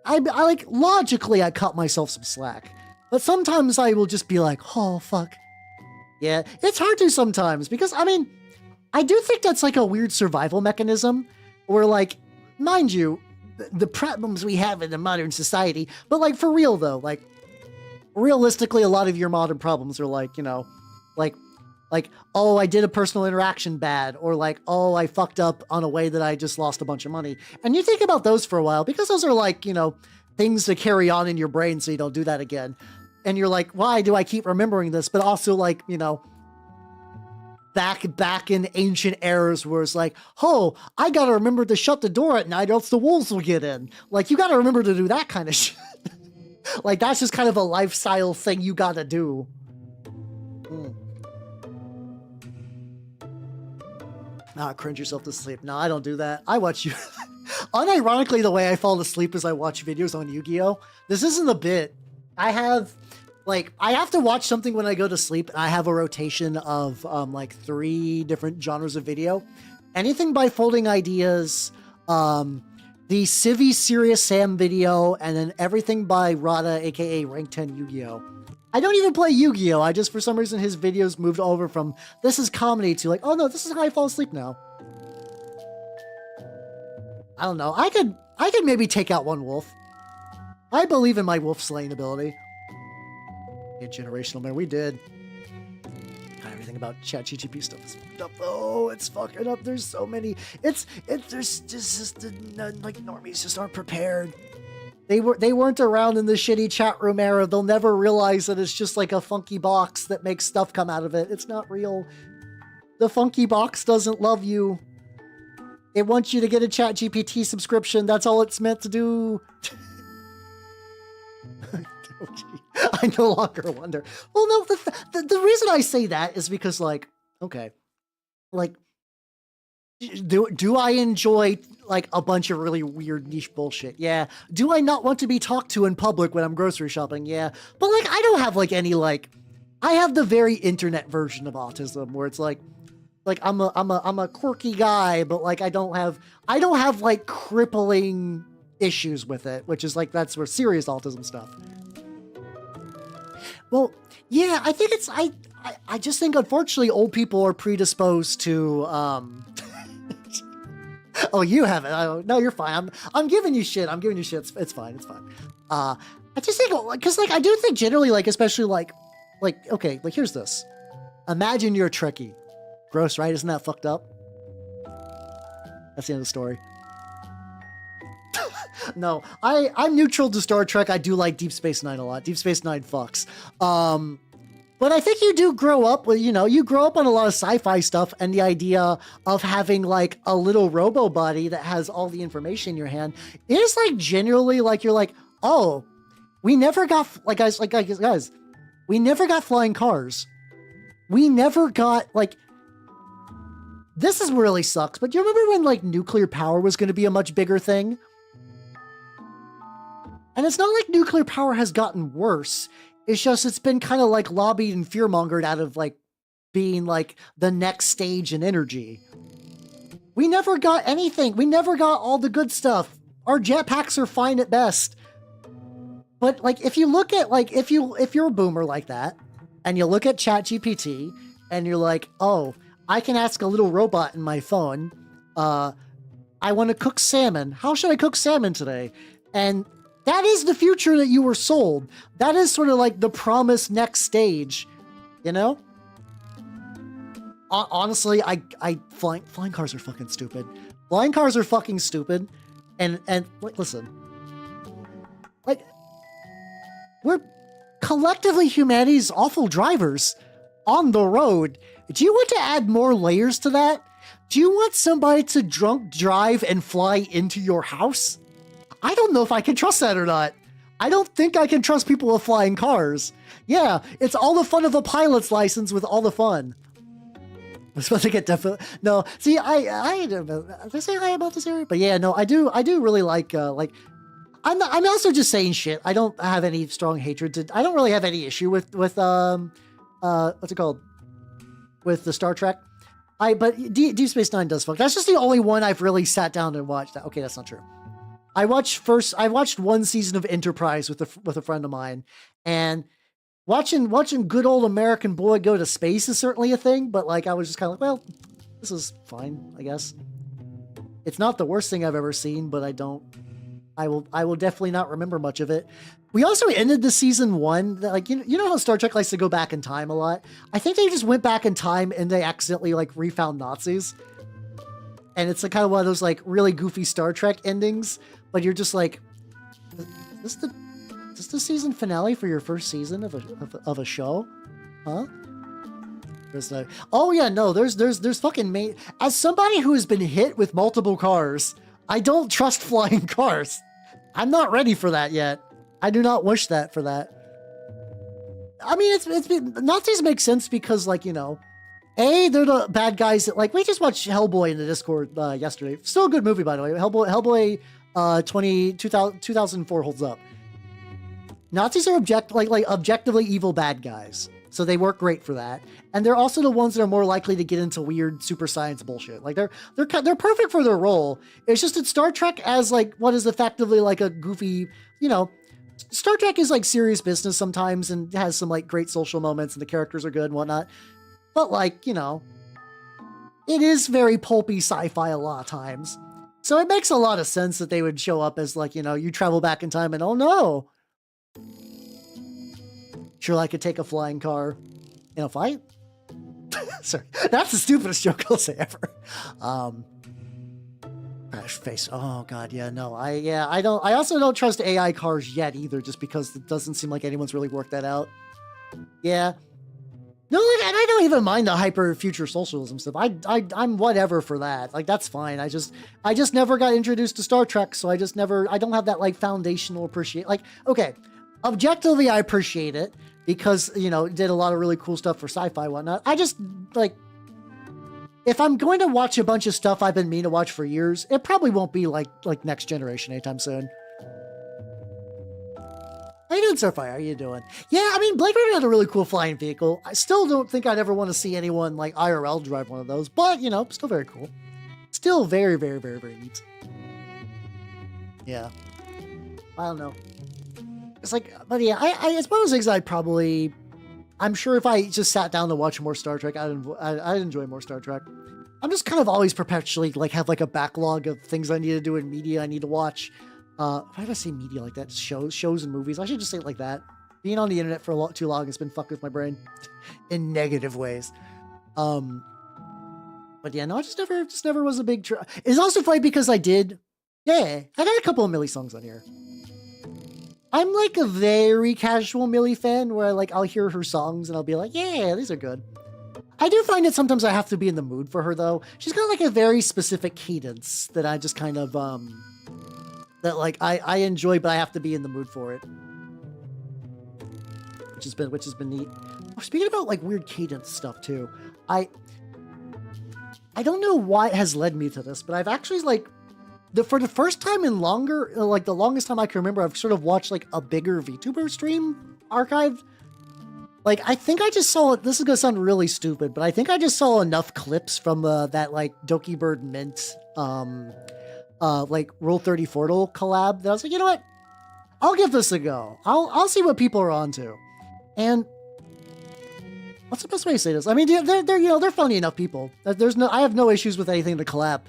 I like, logically, I cut myself some slack. But sometimes I will just be like, oh, fuck. Yeah, it's hard to sometimes because, I do think that's like a weird survival mechanism where, like, mind you, the problems we have in the modern society, but like for real though, like realistically, a lot of your modern problems are like, oh, I did a personal interaction bad, or like, oh, I fucked up on a way that I just lost a bunch of money. And you think about those for a while because those are like, things to carry on in your brain so you don't do that again. And you're like, why do I keep remembering this? But also like, back in ancient eras where it's like, oh, I gotta remember to shut the door at night or else the wolves will get in. Like, you gotta remember to do that kind of shit. Like, that's just kind of a lifestyle thing you gotta do. Cringe yourself to sleep. No, I don't do that. I watch you. Unironically, the way I fall asleep is I watch videos on Yu-Gi-Oh! This isn't a bit. I have to watch something when I go to sleep, and I have a rotation of, 3 different genres of video. Anything by Folding Ideas, the Civi Serious Sam video, and then everything by Rada, aka Rank 10 Yu-Gi-Oh! I don't even play Yu-Gi-Oh! I just, for some reason, his videos moved over from, this is comedy, to like, oh no, this is how I fall asleep now. I don't know. I could maybe take out one wolf. I believe in my wolf slaying ability. Generational man, we did. I everything about ChatGPT stuff is fucked up though. It's fucking up. There's so many. There's just like normies just aren't prepared. They weren't around in the shitty chat room era. They'll never realize that it's just like a funky box that makes stuff come out of it. It's not real. The funky box doesn't love you. It wants you to get a ChatGPT subscription. That's all it's meant to do. I no longer wonder. Well, no, the reason I say that is because, like, okay, like, do I enjoy, like, a bunch of really weird niche bullshit? Yeah. Do I not want to be talked to in public when I'm grocery shopping? Yeah. But, like, I don't have, like, any, like, I have the very internet version of autism where it's like I'm a quirky guy, but, like, I don't have like crippling issues with it, which is like, that's where serious autism stuff. Well, yeah, I think it's, I just think, unfortunately, old people are predisposed to, oh, you haven't. No, you're fine. I'm giving you shit. It's fine. I just think, because, like, I do think generally, like, especially, like, okay, like, here's this. Imagine you're a Trekkie. Gross, right? Isn't that fucked up? That's the end of the story. No, I'm neutral to Star Trek. I do like Deep Space Nine a lot. Deep Space Nine fucks. But I think you do grow up with, you grow up on a lot of sci-fi stuff, and the idea of having, like, a little robo body that has all the information in your hand is, like, genuinely, like, you're like, oh, we never got, guys, we never got flying cars. We never got, like, this is really sucks, but do you remember when, like, nuclear power was going to be a much bigger thing? And it's not like nuclear power has gotten worse. It's just, it's been kind of, like, lobbied and fearmongered out of, like, being, like, the next stage in energy. We never got anything. We never got all the good stuff. Our jetpacks are fine at best. But, like, if you look at, like, if you're a boomer like that, and you look at ChatGPT, and you're like, oh, I can ask a little robot in my phone, I want to cook salmon. How should I cook salmon today? And that is the future that you were sold. That is sort of like the promised next stage, you know? Honestly, flying cars are fucking stupid. Flying cars are fucking stupid. And like, listen, like, we're collectively humanity's awful drivers on the road. Do you want to add more layers to that? Do you want somebody to drunk drive and fly into your house? I don't know if I can trust that or not. I don't think I can trust people with flying cars. Yeah, it's all the fun of a pilot's license with all the fun. I'm supposed to get definitely no. See, I did I say hi about this area? But yeah, no, I do really like I'm also just saying shit. I don't have any strong hatred I don't really have any issue with what's it called? With the Star Trek. But Deep Space Nine does fuck. That's just the only one I've really sat down and watched. Okay, that's not true. I watched one season of Enterprise with a friend of mine, and watching good old American boy go to space is certainly a thing, but, like, I was just kind of like, well, this is fine, I guess. It's not the worst thing I've ever seen, but I will definitely not remember much of it. We also ended the season one, like, you know how Star Trek likes to go back in time a lot? I think they just went back in time and they accidentally, like, refound Nazis. And it's like kind of one of those, like, really goofy Star Trek endings, but you're just like, is this the season finale for your first season of a show? Huh? There's no, oh yeah, no, there's fucking as somebody who has been hit with multiple cars, I don't trust flying cars. I'm not ready for that yet. I do not wish that for that. I mean, Nazis make sense because, like, they're the bad guys that, like, we just watched Hellboy in the Discord yesterday. Still a good movie, by the way. Hellboy 2004 holds up. Nazis are objectively evil bad guys. So they work great for that. And they're also the ones that are more likely to get into weird super science bullshit. Like, they're perfect for their role. It's just that Star Trek, as, like, what is effectively like a goofy, Star Trek is, like, serious business sometimes and has some, like, great social moments and the characters are good and whatnot. But, like, it is very pulpy sci-fi a lot of times. So it makes a lot of sense that they would show up as, like, you travel back in time and, oh no. Sure, I could take a flying car in a fight. Sorry, that's the stupidest joke I'll say ever. Crash face. Oh god, yeah, no. I don't. I also don't trust AI cars yet either, just because it doesn't seem like anyone's really worked that out. Yeah. No, like, and I don't even mind the hyper future socialism stuff. I'm whatever for that. Like, that's fine. I just never got introduced to Star Trek, so I don't have that like foundational appreciate. Like, okay, objectively, I appreciate it because it did a lot of really cool stuff for sci-fi and whatnot. I just like, if I'm going to watch a bunch of stuff I've been meaning to watch for years, it probably won't be like Next Generation anytime soon. How you doing, Surfire? How you doing? Yeah, I mean, Blade Runner had a really cool flying vehicle. I still don't think I'd ever want to see anyone like IRL drive one of those, but still very cool. Still very, very, very, very neat. Yeah. I don't know. It's like, but yeah, it's one of those things I'm sure if I just sat down to watch more Star Trek, I'd enjoy more Star Trek. I'm just kind of always perpetually like have like a backlog of things I need to do in media I need to watch. Why did I say media like that? Shows and movies. I should just say it like that. Being on the internet for too long has been fucked with my brain in negative ways. But yeah, no, I just never was a big. It's also funny because I got a couple of Millie songs on here. I'm like a very casual Millie fan where I'll hear her songs and I'll be like, yeah, these are good. I do find that sometimes I have to be in the mood for her though. She's got like a very specific cadence that I just kind of that like I enjoy, but I have to be in the mood for it, which has been neat. Oh, speaking about like weird cadence stuff too, I don't know why it has led me to this, but I've actually for the first time in longer, like the longest time I can remember, I've sort of watched like a bigger VTuber stream archive. Like, I think I just saw it. This is gonna sound really stupid, but I think I just saw enough clips from that like Doki Bird Mint like Rule 30 Fortal collab that I was like, you know what? I'll give this a go. I'll see what people are onto. And what's the best way to say this? I mean, they're funny enough people. I have no issues with anything to collab.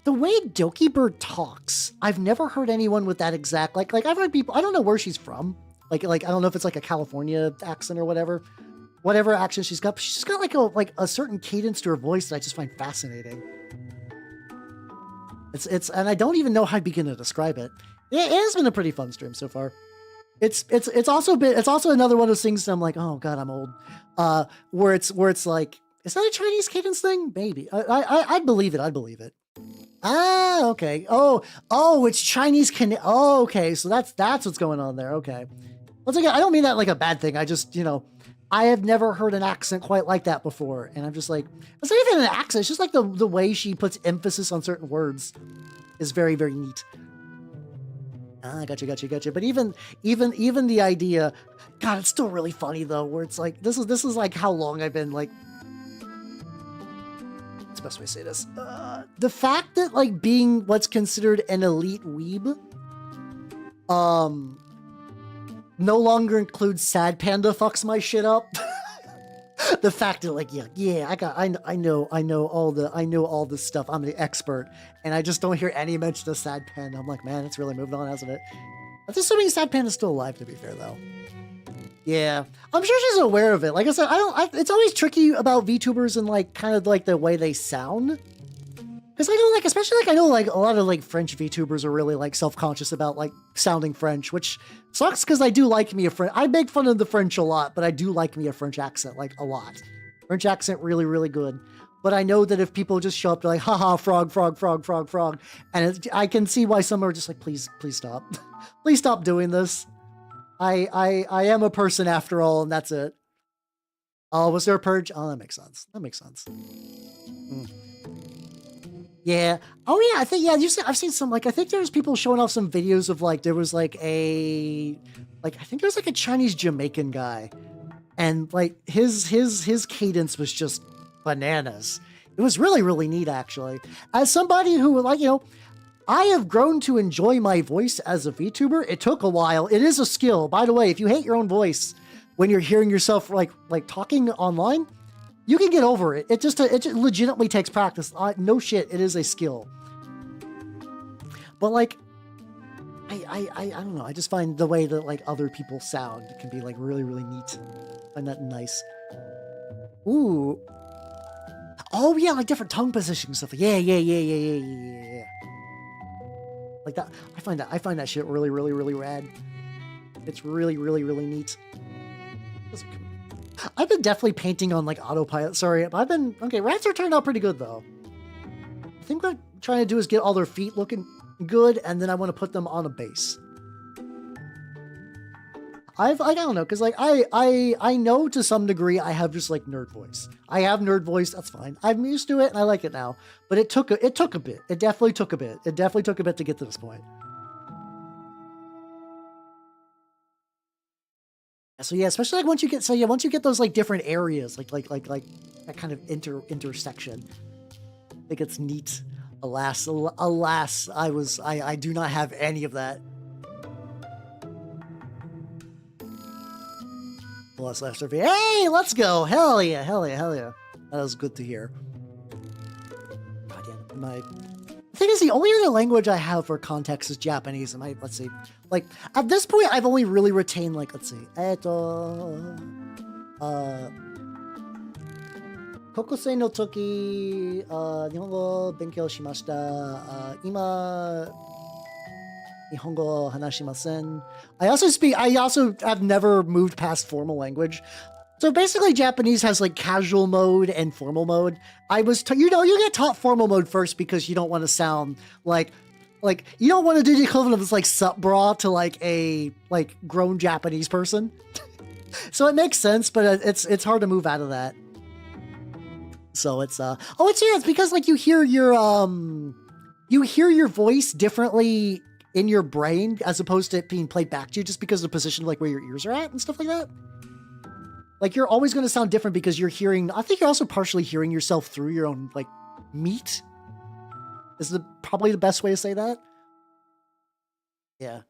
The way Doki Bird talks, I've never heard anyone with that exact like I've heard people. I don't know where she's from. Like I don't know if it's like a California accent or whatever accent she's got. But she's got like a certain cadence to her voice that I just find fascinating. It's and I don't even know how to begin to describe it. It has been a pretty fun stream so far. It's also another one of those things that I'm like, oh god, I'm old. Where it's like, is that a Chinese cadence thing? Maybe. I'd believe it. I'd believe it. Ah, okay. Oh, it's Chinese oh, okay. So that's what's going on there. Okay. Once again, I don't mean that like a bad thing. I just, I have never heard an accent quite like that before. And I'm just like, it's not even an accent. It's just like the way she puts emphasis on certain words is very, very neat. Ah, gotcha. But even the idea, God, it's still really funny though, where it's like, this is like how long I've been like, what's the best way to say this? The fact that like being what's considered an elite weeb, no longer includes Sad Panda fucks my shit up. The fact that like, I know all the stuff. I'm the expert, and I just don't hear any mention of Sad Panda. I'm like, man, it's really moved on, hasn't it? I'm assuming Sad Panda's still alive, to be fair, though. Yeah, I'm sure she's aware of it. Like I said, it's always tricky about VTubers and like kind of like the way they sound. Because I know, like, especially, like, I know, like, a lot of, like, French VTubers are really, like, self-conscious about, like, sounding French, which sucks because I do like me a French. I make fun of the French a lot, but I do like me a French accent, like, a lot. French accent, really, really good. But I know that if people just show up, they're like, haha, frog, and I can see why some are just like, please stop. Please stop doing this. I am a person after all, and that's it. Oh, was there a purge? Oh, that makes sense. Yeah. Oh, yeah. I think, I've seen some, like, I think there's people showing off some videos of, like, there was, like, I think there's, like, a Chinese Jamaican guy. And, like, his cadence was just bananas. It was really, really neat, actually. As somebody who, like, I have grown to enjoy my voice as a VTuber. It took a while. It is a skill. By the way, if you hate your own voice when you're hearing yourself, like talking online, you can get over it. It just legitimately takes practice. No shit, it is a skill. But like, I don't know. I just find the way that like other people sound can be like really, really neat and that nice. Ooh, Oh yeah, like different tongue positions stuff. Yeah. Like that. I find that shit really rad. It's really neat. I've been definitely painting on like autopilot. Sorry, okay. Rats are turned out pretty good though. I think what I'm trying to do is get all their feet looking good, and then I want to put them on a base. I don't know, because like I know to some degree I have just like nerd voice. I have nerd voice. That's fine. I'm used to it and I like it now. But it took a bit. It definitely took a bit. It definitely took a bit to get to this point. So yeah, especially like once you get those like different areas, like that kind of intersection, it gets neat. Alas, I do not have any of that. Plus left survey. Hey, let's go! Hell yeah! That was good to hear. God damn it, the thing is, the only other language I have for context is Japanese. And let's see, like at this point, I've only really retained like Kokosei no toki, Nihongo benkyou shimashita. Ima Nihongo hanashimasen. I also have never moved past formal language. So basically Japanese has like casual mode and formal mode. You get taught formal mode first because you don't want to sound like you don't want to do the equivalent of like sup bra to like a like grown Japanese person. So it makes sense, but it's hard to move out of that. So it's because like you hear your voice differently in your brain as opposed to it being played back to you just because of the position of like where your ears are at and stuff like that. Like you're always going to sound different because I think you're also partially hearing yourself through your own like meat is probably the best way to say that. Yeah.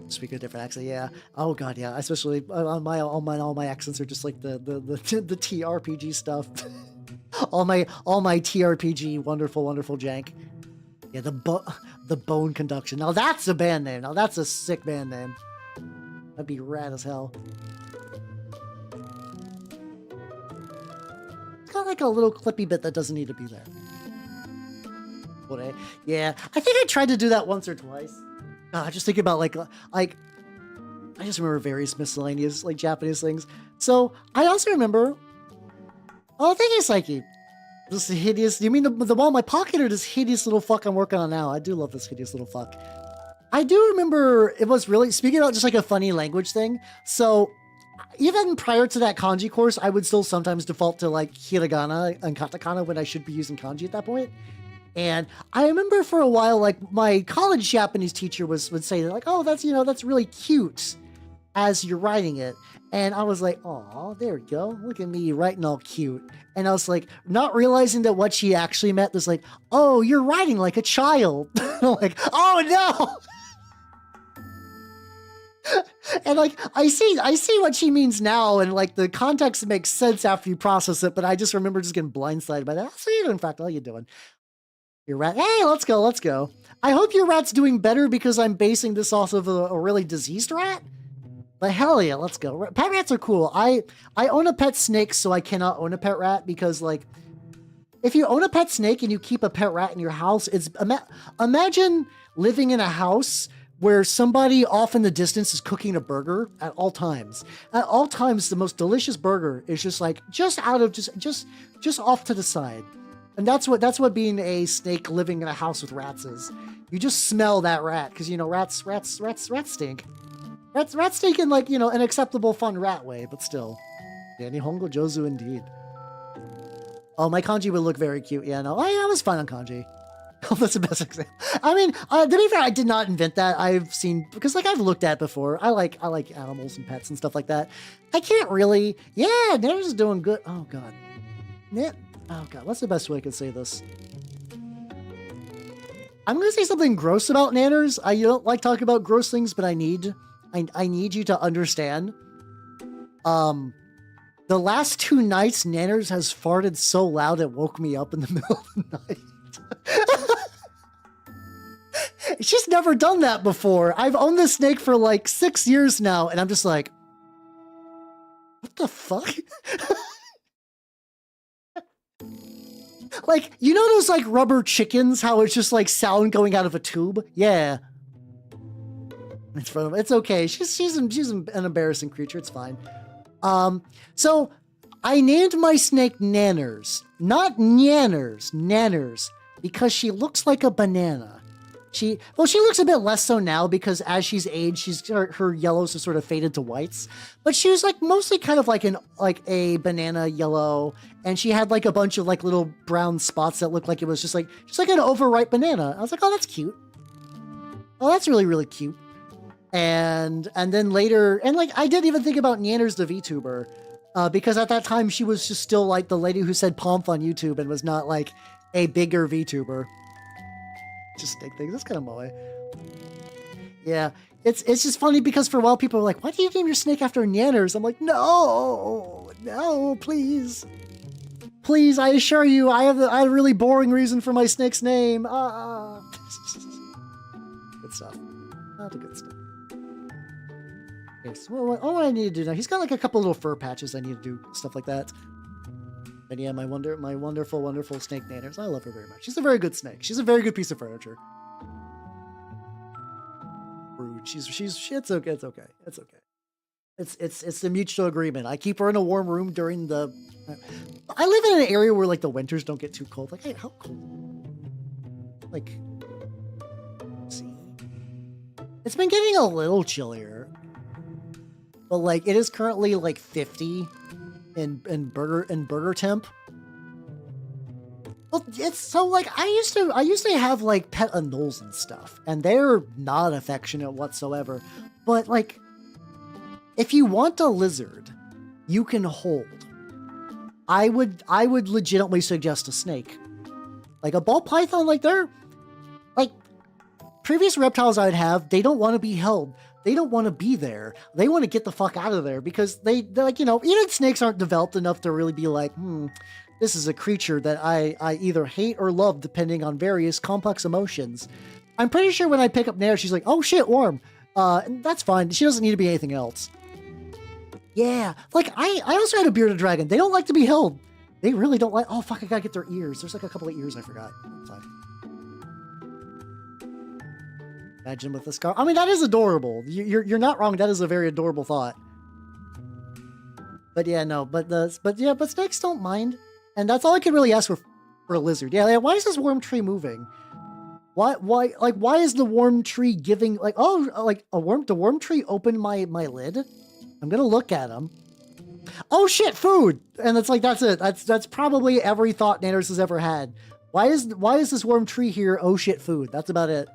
Speak a different accent, yeah. Oh god, yeah. Especially all my accents are just like the TRPG stuff. all my TRPG wonderful jank. Yeah, the Bone Conduction. Now that's a band name. Now that's a sick band name. That'd be rad as hell. It's got like a little clippy bit that doesn't need to be there. Yeah, I think I tried to do that once or twice. Just thinking about like I just remember various miscellaneous like Japanese things. So I also remember. Oh, thank you, Psyche. This hideous. You mean the one in my pocket or this hideous little fuck I'm working on now? I do love this hideous little fuck. I do remember it was really speaking about just like a funny language thing. So even prior to that kanji course, I would still sometimes default to like hiragana and katakana when I should be using kanji at that point. And I remember for a while, like my college Japanese teacher would say like, "Oh, that's really cute," as you're writing it. And I was like, "Oh, there we go. Look at me writing all cute." And I was like, not realizing that what she actually meant was like, "Oh, you're writing like a child." I'm like, "Oh no." And like I see what she means now, and like the context makes sense after you process it. But I just remember just getting blindsided by that. So you in fact, how you doing? Your rat. Hey, let's go. I hope your rat's doing better because I'm basing this off of a really diseased rat. But hell yeah, let's go. Pet rats are cool. I own a pet snake, so I cannot own a pet rat because like, if you own a pet snake and you keep a pet rat in your house, imagine living in a house where somebody off in the distance is cooking a burger at all times. At all times, the most delicious burger is just like just off to the side. And that's what being a snake living in a house with rats is. You just smell that rat because rats stink. Rats stink in like an acceptable fun rat way, but still. Yeah, Nihongo Jozu indeed. Oh, my kanji would look very cute. Yeah, no, I was fine on kanji. Oh, that's the best example. I mean, to be fair, I did not invent that. I've seen because like I've looked at it before. I like animals and pets and stuff like that. I can't really. Yeah, Nanners is doing good. Oh god. Oh god, what's the best way I could say this? I'm gonna say something gross about Nanners. I don't like talking about gross things, but I need you to understand. The last 2 nights, Nanners has farted so loud it woke me up in the middle of the night. She's never done that before. I've owned this snake for like 6 years now, and I'm just like, what the fuck? Like, you know those like rubber chickens, how it's just like sound going out of a tube? Yeah. It's okay. She's an embarrassing creature. It's fine. So I named my snake Nanners, not Nanners, Nanners, because she looks like a banana. She looks a bit less so now because as she's aged, her yellows have sort of faded to whites. But she was like mostly kind of like a banana yellow, and she had like a bunch of like little brown spots that looked like it was just like an overripe banana. I was like, oh, that's cute. Oh, that's really, really cute. And then later, and like I didn't even think about Nanners the VTuber, because at that time she was just still like the lady who said Pomp on YouTube and was not like a bigger VTuber. Just snake things. That's kind of moe. Yeah, it's just funny because for a while people are like, "Why do you name your snake after Nanners?" I'm like, no, please, please. I assure you, I have a really boring reason for my snake's name. Good stuff. Not a good stuff. Okay, so what I need to do now? He's got like a couple little fur patches. I need to do stuff like that. And yeah, my wonderful, wonderful snake Nanners. I love her very much. She's a very good snake. She's a very good piece of furniture. Rude. It's okay. It's okay. It's okay. It's the mutual agreement. I keep her in a warm room during the. I live in an area where like the winters don't get too cold. Like, hey, how cold? Like, let's see. It's been getting a little chillier, but like it is currently like 50. In burger temp. Well, it's so like I used to have like pet anoles and stuff, and they're not affectionate whatsoever. But like, if you want a lizard, you can hold. I would legitimately suggest a snake, like a ball python. Like they're like previous reptiles I'd have. They don't want to be held. They don't want to be there. They want to get the fuck out of there because they're like, you know, even snakes aren't developed enough to really be like, this is a creature that I either hate or love depending on various complex emotions. I'm pretty sure when I pick up Nair, she's like, oh shit, worm. That's fine. She doesn't need to be anything else. Yeah. Like I also had a bearded dragon. They don't like to be held. They really don't like, oh fuck, I gotta get their ears. There's like a couple of ears I forgot. Fine. Imagine with the scar. I mean, that is adorable. You're not wrong. That is a very adorable thought. But yeah, no. But snakes don't mind, and that's all I could really ask for a lizard. Yeah. Why is this worm tree moving? Why is the worm tree giving like the worm tree opened my lid? I'm gonna look at him. Oh shit, food! And it's like that's it. That's probably every thought Nanners has ever had. Why is this worm tree here? Oh shit, food. That's about it.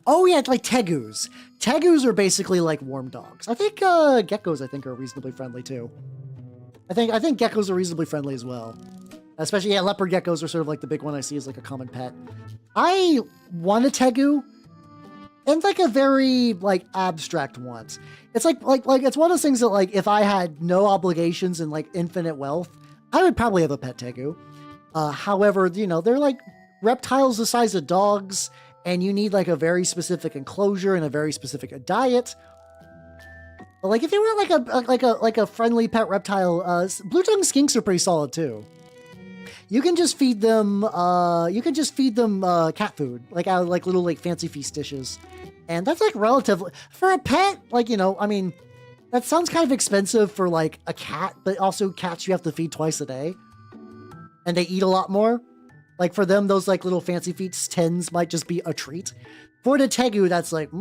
Oh yeah, it's like tegus. Tegus are basically like worm dogs. I think geckos are reasonably friendly too. I think geckos are reasonably friendly as well. Especially leopard geckos are sort of like the big one I see as like a common pet. I want a tegu, and like a very like abstract want. It's like it's one of those things that like if I had no obligations and like infinite wealth, I would probably have a pet tegu. However, you know, they're like reptiles the size of dogs. And you need like a very specific enclosure and a very specific diet. But like if you want like a friendly pet reptile, blue tongue skinks are pretty solid too. You can just feed them cat food, like out of like little like fancy feast dishes, and that's like relatively for a pet. Like, you know, I mean, that sounds kind of expensive for like a cat, but also cats you have to feed twice a day, and they eat a lot more. Like for them, those like little fancy feast tins might just be a treat. For the tegu, that's like,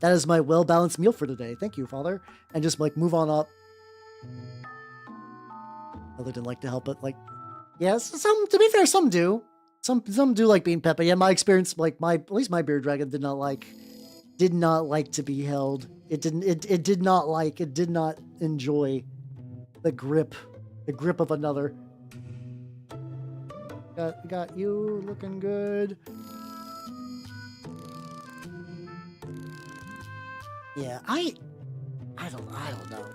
that is my well-balanced meal for today. Thank you, Father. And just like move on up. Other than like to help it, like, yes, some, to be fair, some do. Some do like being pet, but yeah, my experience, like at least my bearded dragon did not like to be held. It did not enjoy the grip of another. Got you looking good. Yeah, I don't know.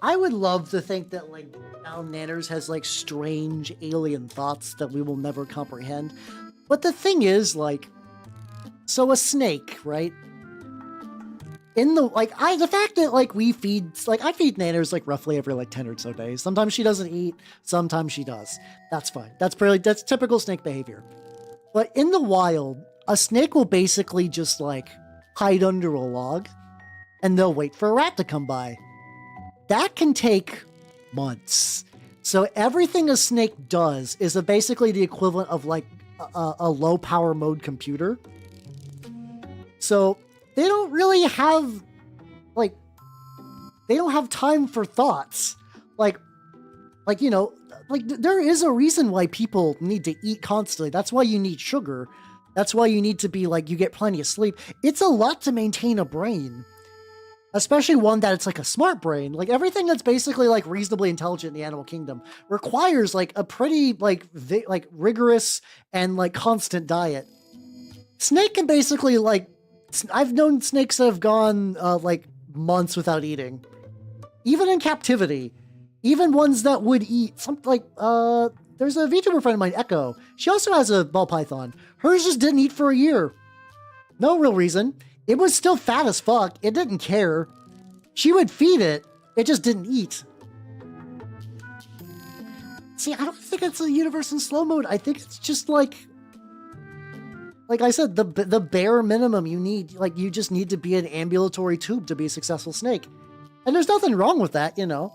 I would love to think that like now Nanners has like strange alien thoughts that we will never comprehend. But the thing is, like, so a snake, right? in the, like, the fact that, like, I feed Nanners, like, roughly every, like, 10 or so days. Sometimes she doesn't eat, sometimes she does. That's fine. That's typical snake behavior. But in the wild, a snake will basically just, like, hide under a log, and they'll wait for a rat to come by. That can take months. So everything a snake does is basically the equivalent of, like, a low power mode computer. So they don't really have, like, they don't have time for thoughts. Like, you know, like, there is a reason why people need to eat constantly. That's why you need sugar. That's why you need to be, like, you get plenty of sleep. It's a lot to maintain a brain. Especially one that it's, like, a smart brain. Like, everything that's basically, like, reasonably intelligent in the animal kingdom requires, like, a pretty, like, rigorous and, like, constant diet. Snake can basically, like, I've known snakes that have gone, like, months without eating. Even in captivity. Even ones that would eat. There's a VTuber friend of mine, Echo. She also has a ball python. Hers just didn't eat for a year. No real reason. It was still fat as fuck. It didn't care. She would feed it. It just didn't eat. See, I don't think it's a universe in slow mode. I think it's just like I said, the bare minimum you need. Like, you just need to be an ambulatory tube to be a successful snake. And there's nothing wrong with that, you know.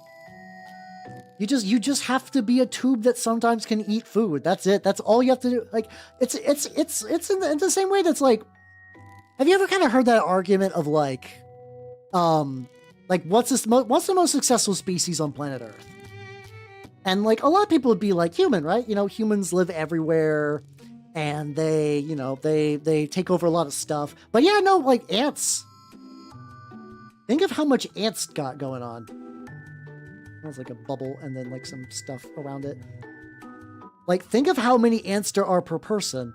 You just have to be a tube that sometimes can eat food. That's it. That's all you have to do. Like, it's in the same way that's like, have you ever kind of heard that argument of like what's the most successful species on planet Earth? And like, a lot of people would be like human, right? You know, humans live everywhere and they, you know, they take over a lot of stuff. But yeah, no, like ants. Think of how much ants got going on. There's like a bubble and then like some stuff around it. Like, think of how many ants there are per person.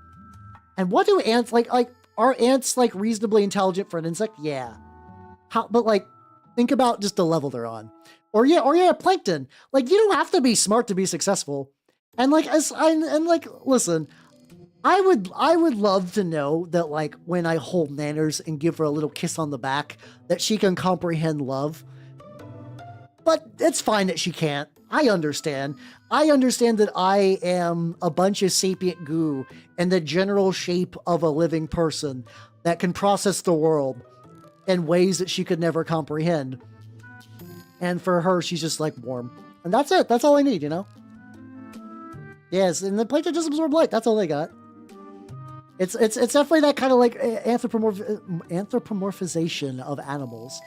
And what do ants like are ants like reasonably intelligent for an insect? Yeah. But like, think about just the level they're on. Or yeah, plankton. Like, you don't have to be smart to be successful. And like, listen, I would love to know that, like, when I hold Nanners and give her a little kiss on the back, that she can comprehend love. But it's fine that she can't. I understand. I understand that I am a bunch of sapient goo in the general shape of a living person that can process the world in ways that she could never comprehend. And for her, she's just like warm. And that's it. That's all I need, you know? Yes, and the plankton just absorb light. That's all they got. It's definitely that kind of like anthropomorphization of animals.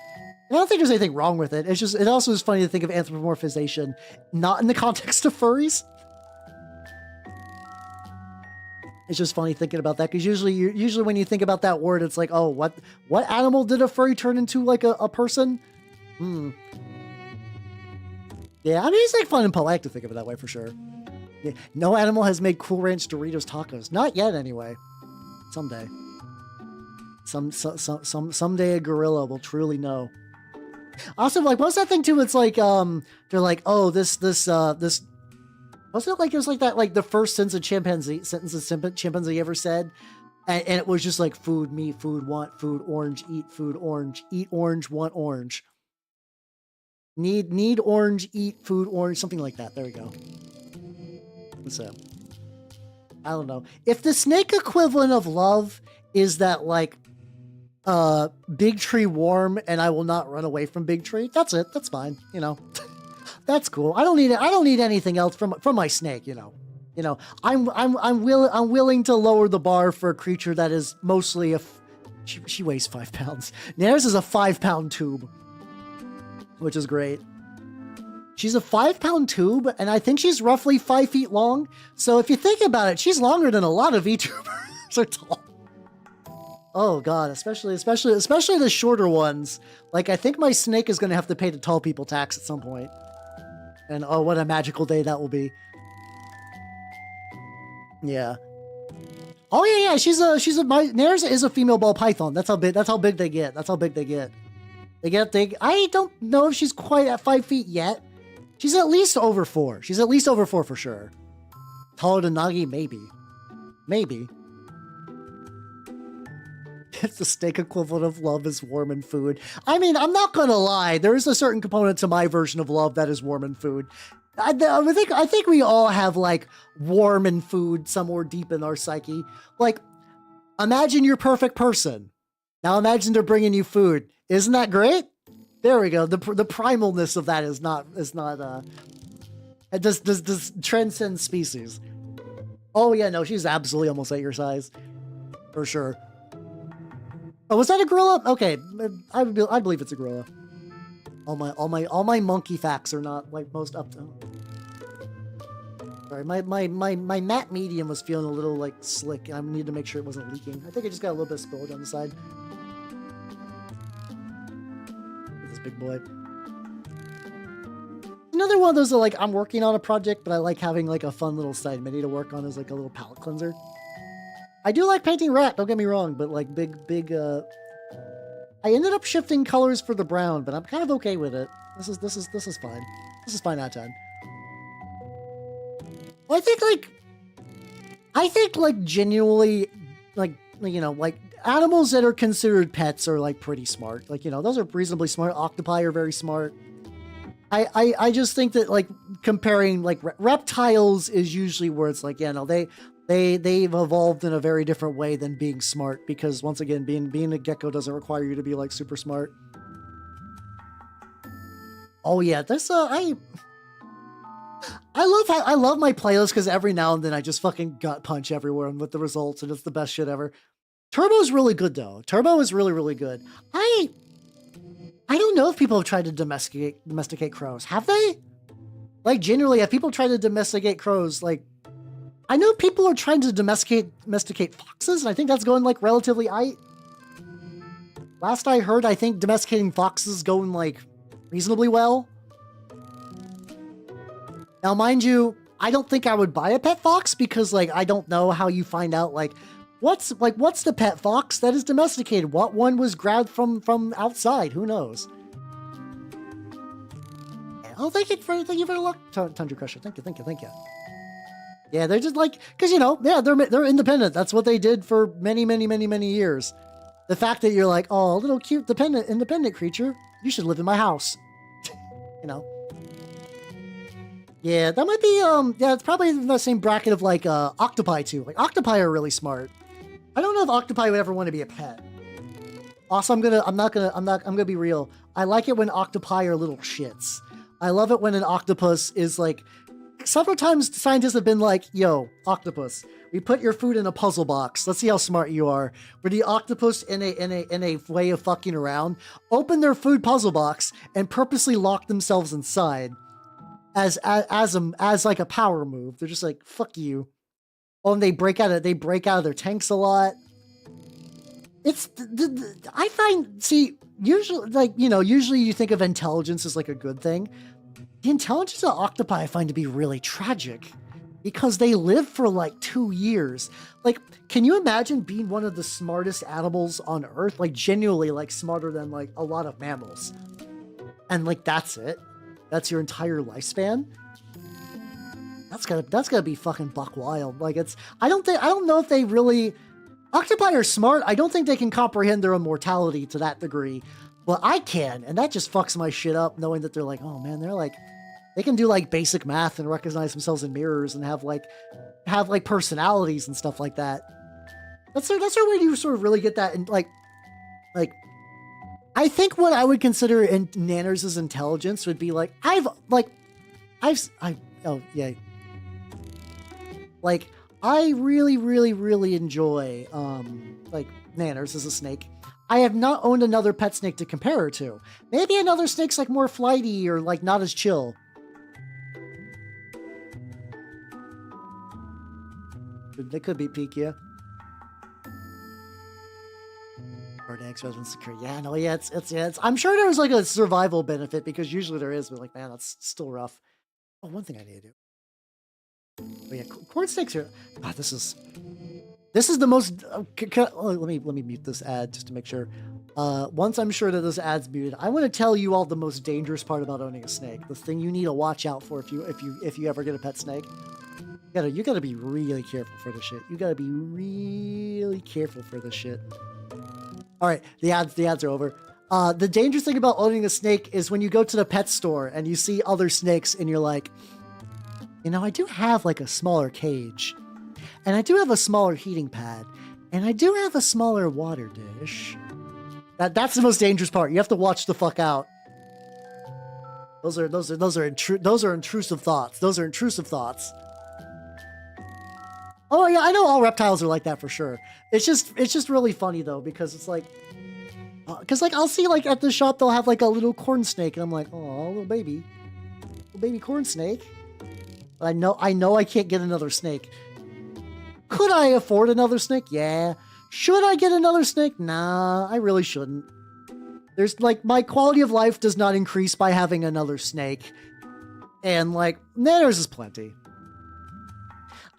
And I don't think there's anything wrong with it. It also is funny to think of anthropomorphization not in the context of furries. It's just funny thinking about that, because usually when you think about that word, it's like, oh, what animal did a furry turn into, like a person? Yeah, I mean, it's like fun and polite to think of it that way for sure. Yeah, no animal has made Cool Ranch Doritos tacos. Not yet, anyway. Someday. Someday a gorilla will truly know. Also, like, what's that thing too? It's like, they're like, oh, this, wasn't it like, it was like that, like the first sentence a chimpanzee ever said? And it was just like food, meat, food, want, food, orange, eat orange, want orange. Need orange, eat food, orange, something like that. There we go. So, I don't know. If the snake equivalent of love is that, like, big tree warm and I will not run away from big tree, that's it. That's fine. You know, that's cool. I don't need anything else from my snake, you know. You know, I'm willing to lower the bar for a creature that is mostly she weighs 5 pounds. Theirs is a 5-pound tube, which is great. She's a 5-pound tube, and I think she's roughly 5 feet long. So if you think about it, she's longer than a lot of VTubers are tall. Oh god, especially the shorter ones. Like, I think my snake is going to have to pay the tall people tax at some point. And oh, what a magical day that will be. Yeah. Oh yeah, Nares is a female ball python. That's how big they get. I don't know if she's quite at 5 feet yet. She's at least over 4. She's at least over 4 for sure. Taller than Nagi, maybe. It's the steak equivalent of love is warm and food. I mean, I'm not gonna lie. There is a certain component to my version of love that is warm and food. I think we all have like warm and food somewhere deep in our psyche. Like, imagine your perfect person. Now imagine they're bringing you food. Isn't that great? There we go. The primalness of that it does transcend species. Oh yeah, no, she's absolutely almost at your size, for sure. Oh, was that a gorilla? Okay, I believe it's a gorilla. All my monkey facts are not like most up to. Sorry, my matte medium was feeling a little like slick. I need to make sure it wasn't leaking. I think I just got a little bit of spill down the side. This big boy. Another one of those that like I'm working on a project, but I like having like a fun little side menu to work on as like a little palette cleanser. I do like painting rat, don't get me wrong, but like big I ended up shifting colors for the brown, but I'm kind of okay with it. This is fine. This is fine out of 10. Well, I think like genuinely like, you know, like animals that are considered pets are like pretty smart. Like, you know, those are reasonably smart. Octopi are very smart. I just think that like comparing like reptiles is usually where it's like, yeah, no, they've evolved in a very different way than being smart, because once again, being a gecko doesn't require you to be like super smart. Oh yeah, this I love my playlist because every now and then I just fucking gut punch everywhere with the results, and it's the best shit ever. Turbo's really good though. Turbo is really good. I don't know if people have tried to domesticate crows. Have they? Like, generally, have people tried to domesticate crows? Like, I know people are trying to domesticate foxes, and I think that's going, like, relatively... Last I heard, I think domesticating foxes is going, like, reasonably well. Now, mind you, I don't think I would buy a pet fox, because, like, I don't know how you find out, like, what's the pet fox that is domesticated? What one was grabbed from outside? Who knows? Oh, thank you for the luck, Tundra Crusher. Thank you. Yeah, they're just like, because, you know, yeah, they're independent. That's what they did for many years. The fact that you're like, oh, a little cute independent creature, you should live in my house. You know. Yeah, that might be yeah, it's probably in the same bracket of like octopi too. Like, octopi are really smart. I don't know if octopi would ever want to be a pet. Also, I'm gonna be real. I like it when octopi are little shits. I love it when an octopus is like, several times scientists have been like, yo, octopus, we put your food in a puzzle box. Let's see how smart you are. Where the octopus, in a way of fucking around, open their food puzzle box and purposely lock themselves inside as like a power move. They're just like, fuck you. Oh, and they break out of their tanks a lot. It's I find, see, usually, like, you know, usually you think of intelligence as like a good thing. The intelligence of octopi I find to be really tragic, because they live for like 2 years. Like, can you imagine being one of the smartest animals on Earth? Like, genuinely, like, smarter than like a lot of mammals. And like, that's it. That's your entire lifespan. That's gotta be fucking buck wild. Like, I don't know if they really... Octopi are smart. I don't think they can comprehend their own mortality to that degree. But I can, and that just fucks my shit up, knowing that they're like, oh man, they can do like basic math and recognize themselves in mirrors and have personalities and stuff like that. That's their way to sort of really get that. And like, I think what I would consider in Nanners' intelligence would be like, oh yeah. Like, I really enjoy, like, Nanners as a snake. I have not owned another pet snake to compare her to. Maybe another snake's, like, more flighty or, like, not as chill. They could be Pikia. Or the ex-husband's secure. Yeah, no, yeah, it's... I'm sure there was, like, a survival benefit, because usually there is, but, like, man, that's still rough. Oh, one thing I need to do. Oh yeah, corn snakes are... God, this is the most... let me mute this ad just to make sure. Once I'm sure that this ad's muted, I want to tell you all the most dangerous part about owning a snake. The thing you need to watch out for if you ever get a pet snake. You gotta be really careful for this shit. You gotta be really careful for this shit. All right, the ads are over. The dangerous thing about owning a snake is when you go to the pet store and you see other snakes and you're like, you know, I do have like a smaller cage, and I do have a smaller heating pad, and I do have a smaller water dish. That's the most dangerous part. You have to watch the fuck out. Those are intrusive thoughts. Those are intrusive thoughts. Oh yeah, I know all reptiles are like that for sure. It's just really funny though, because it's like, like I'll see like at the shop they'll have like a little corn snake, and I'm like, oh, little baby corn snake. I know I can't get another snake. Could I afford another snake? Yeah. Should I get another snake? Nah, I really shouldn't. There's like, my quality of life does not increase by having another snake. And like, there's is plenty.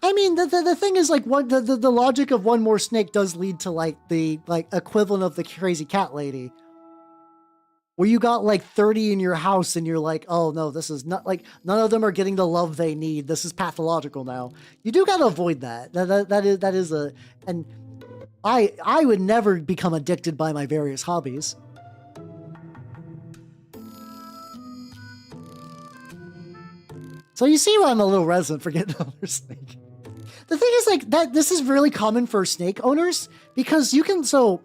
I mean, the thing is like, what the logic of one more snake does lead to like the equivalent of the crazy cat lady, where you got like 30 in your house and you're like, oh no, this is not like, none of them are getting the love they need. This is pathological now. You do got to avoid that. That is a, and I would never become addicted by my various hobbies. So you see why I'm a little reticent for getting another snake. The thing is like that, this is really common for snake owners because you can, so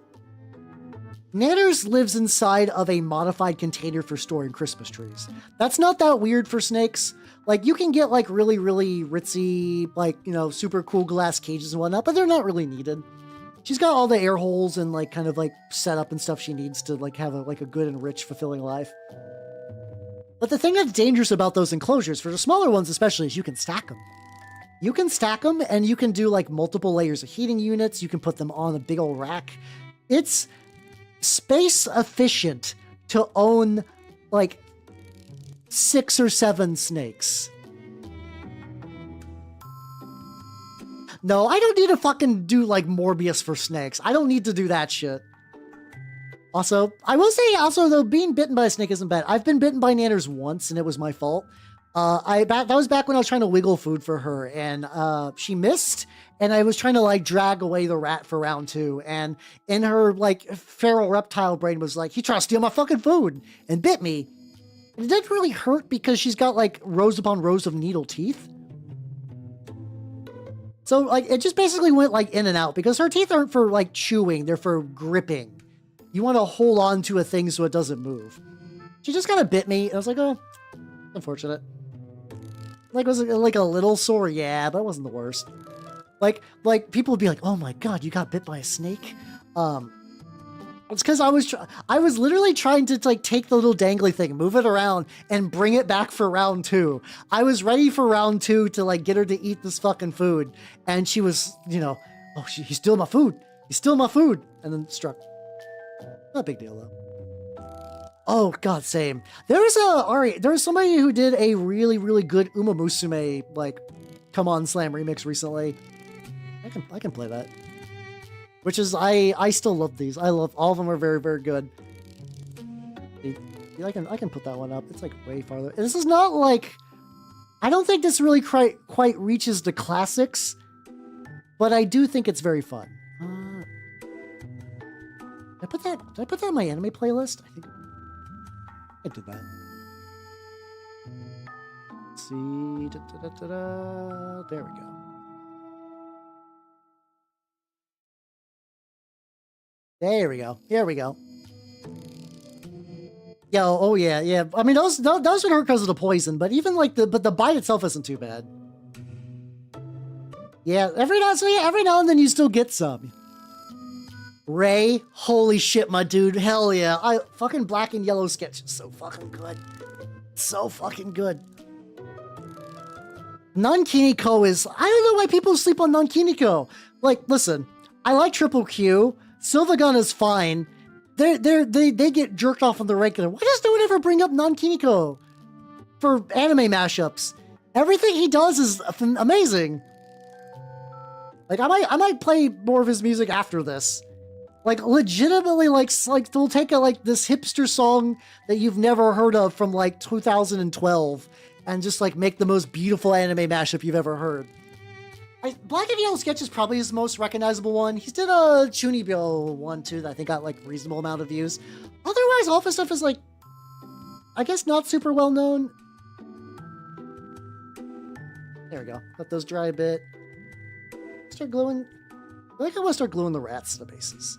Nanners lives inside of a modified container for storing Christmas trees. That's not that weird for snakes. Like you can get like really, really ritzy, like, you know, super cool glass cages and whatnot, but they're not really needed. She's got all the air holes and like kind of like setup and stuff she needs to like have a good and rich, fulfilling life. But the thing that's dangerous about those enclosures, for the smaller ones especially, is you can stack them. You can stack them and you can do like multiple layers of heating units. You can put them on a big old rack. It's space efficient to own like 6 or 7 snakes. No, I don't need to fucking do like Morbius for snakes. I don't need to do that shit. Also, I will say also though, being bitten by a snake isn't bad. I've been bitten by Nanners once and it was my fault. That was back when I was trying to wiggle food for her and she missed and I was trying to like drag away the rat for round 2 and in her like feral reptile brain was like, he tried to steal my fucking food and bit me. It didn't really hurt because she's got like rows upon rows of needle teeth. So like it just basically went like in and out because her teeth aren't for like chewing, they're for gripping. You want to hold on to a thing so it doesn't move. She just kind of bit me and I was like, oh, unfortunate. Like, was it like a little sore? Yeah, but it wasn't the worst. Like people would be like, oh my God, you got bit by a snake? It's because I was literally trying to like take the little dangly thing, move it around and bring it back for round 2. I was ready for round 2 to like get her to eat this fucking food. And she was, you know, oh, he stole my food. He stole my food. And then struck. Not a big deal though. Oh God, same. There was somebody who did a really, really good Uma Musume like Come On Slam remix recently. I can play that. Which is I still love these. I love all of them are very, very good. I can put that one up. It's like way farther. This is not like, I don't think this really quite reaches the classics, but I do think it's very fun. Did I put that in my anime playlist? I think I did that. Let's see. There we go. There we go. Here we go. Yo, oh yeah, yeah. I mean, those would hurt because of the poison, but even like the bite itself isn't too bad. Yeah, every now and then you still get some. Ray, holy shit, my dude, hell yeah! I fucking black and yellow sketch is so fucking good, so fucking good. Nankiniko is, I don't know why people sleep on Nankiniko. Like, listen, I like Triple Q. Sylvagun is fine. They get jerked off on the regular. Why does no one ever bring up Nankiniko for anime mashups? Everything he does is amazing. Like I might play more of his music after this. Like legitimately, like they'll take this hipster song that you've never heard of from like 2012 and just like make the most beautiful anime mashup you've ever heard. Black and Yellow Sketch is probably his most recognizable one. He's did a Chunibyo one too that I think got like reasonable amount of views. Otherwise, all of his stuff is like, I guess not super well known. There we go. Let those dry a bit. Start gluing. I think I want to start gluing the rats to the bases,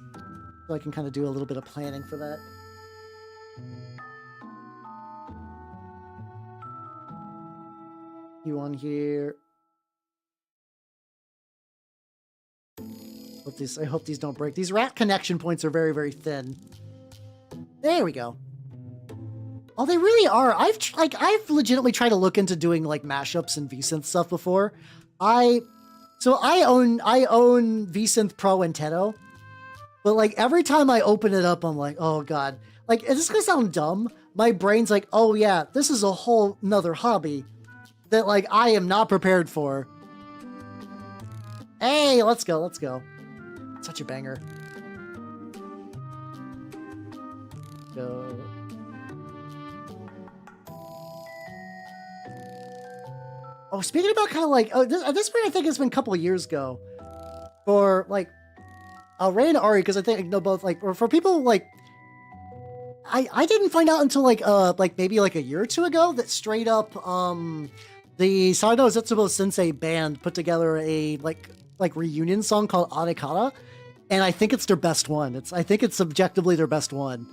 so I can kind of do a little bit of planning for that. You on here? I hope these don't break. These rat connection points are very, very thin. There we go. Oh, they really are. I've legitimately tried to look into doing like mashups and vsynth stuff before. I own vsynth Pro and Teto, but like every time I open it up, I'm like, oh god. Like, is this gonna sound dumb? My brain's like, oh yeah, this is a whole nother hobby that like I am not prepared for. Hey, let's go, let's go. Such a banger. Go. Oh, speaking about kind of like, at this point, I think it's been a couple of years ago for like, Ray and Ari, because I think, no, both like, or for people like, I didn't find out until like maybe like a year or two ago that straight up, the Sado Zetsubo Sensei band put together a like reunion song called Adekata, and I think it's their best one. I think it's subjectively their best one.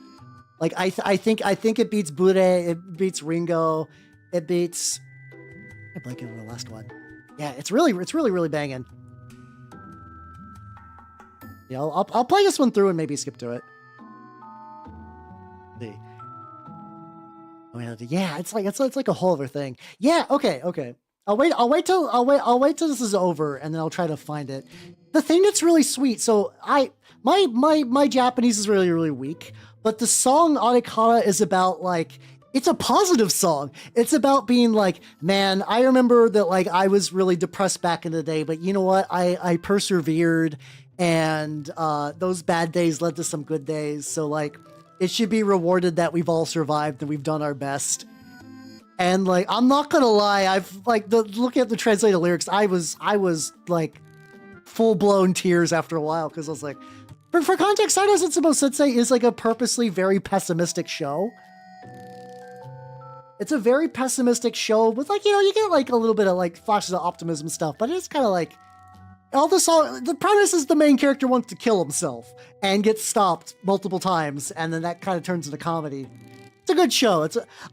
Like I think it beats Bude, it beats Ringo, it beats. I'm blanking on the last one. Yeah, it's really banging. Yeah, I'll play this one through and maybe skip to it. See. Oh yeah, it's like a whole other thing. Yeah, okay. I'll wait till this is over and then I'll try to find it. The thing that's really sweet, so my Japanese is really, really weak, but the song Adekata is about like, it's a positive song. It's about being like, man, I remember that like I was really depressed back in the day, but you know what? I persevered, and those bad days led to some good days. So like, it should be rewarded that we've all survived and we've done our best. And like, I'm not gonna lie, I've like looking at the translated lyrics, I was like full blown tears after a while because I was like, for context, Sado Zetsubo Sensei is like a purposely very pessimistic show. It's a very pessimistic show with like, you know, you get like a little bit of like flashes of optimism stuff, but it's kind of like all the song. The premise is the main character wants to kill himself and gets stopped multiple times, and then that kind of turns into comedy. It's a good show. Unfortunately,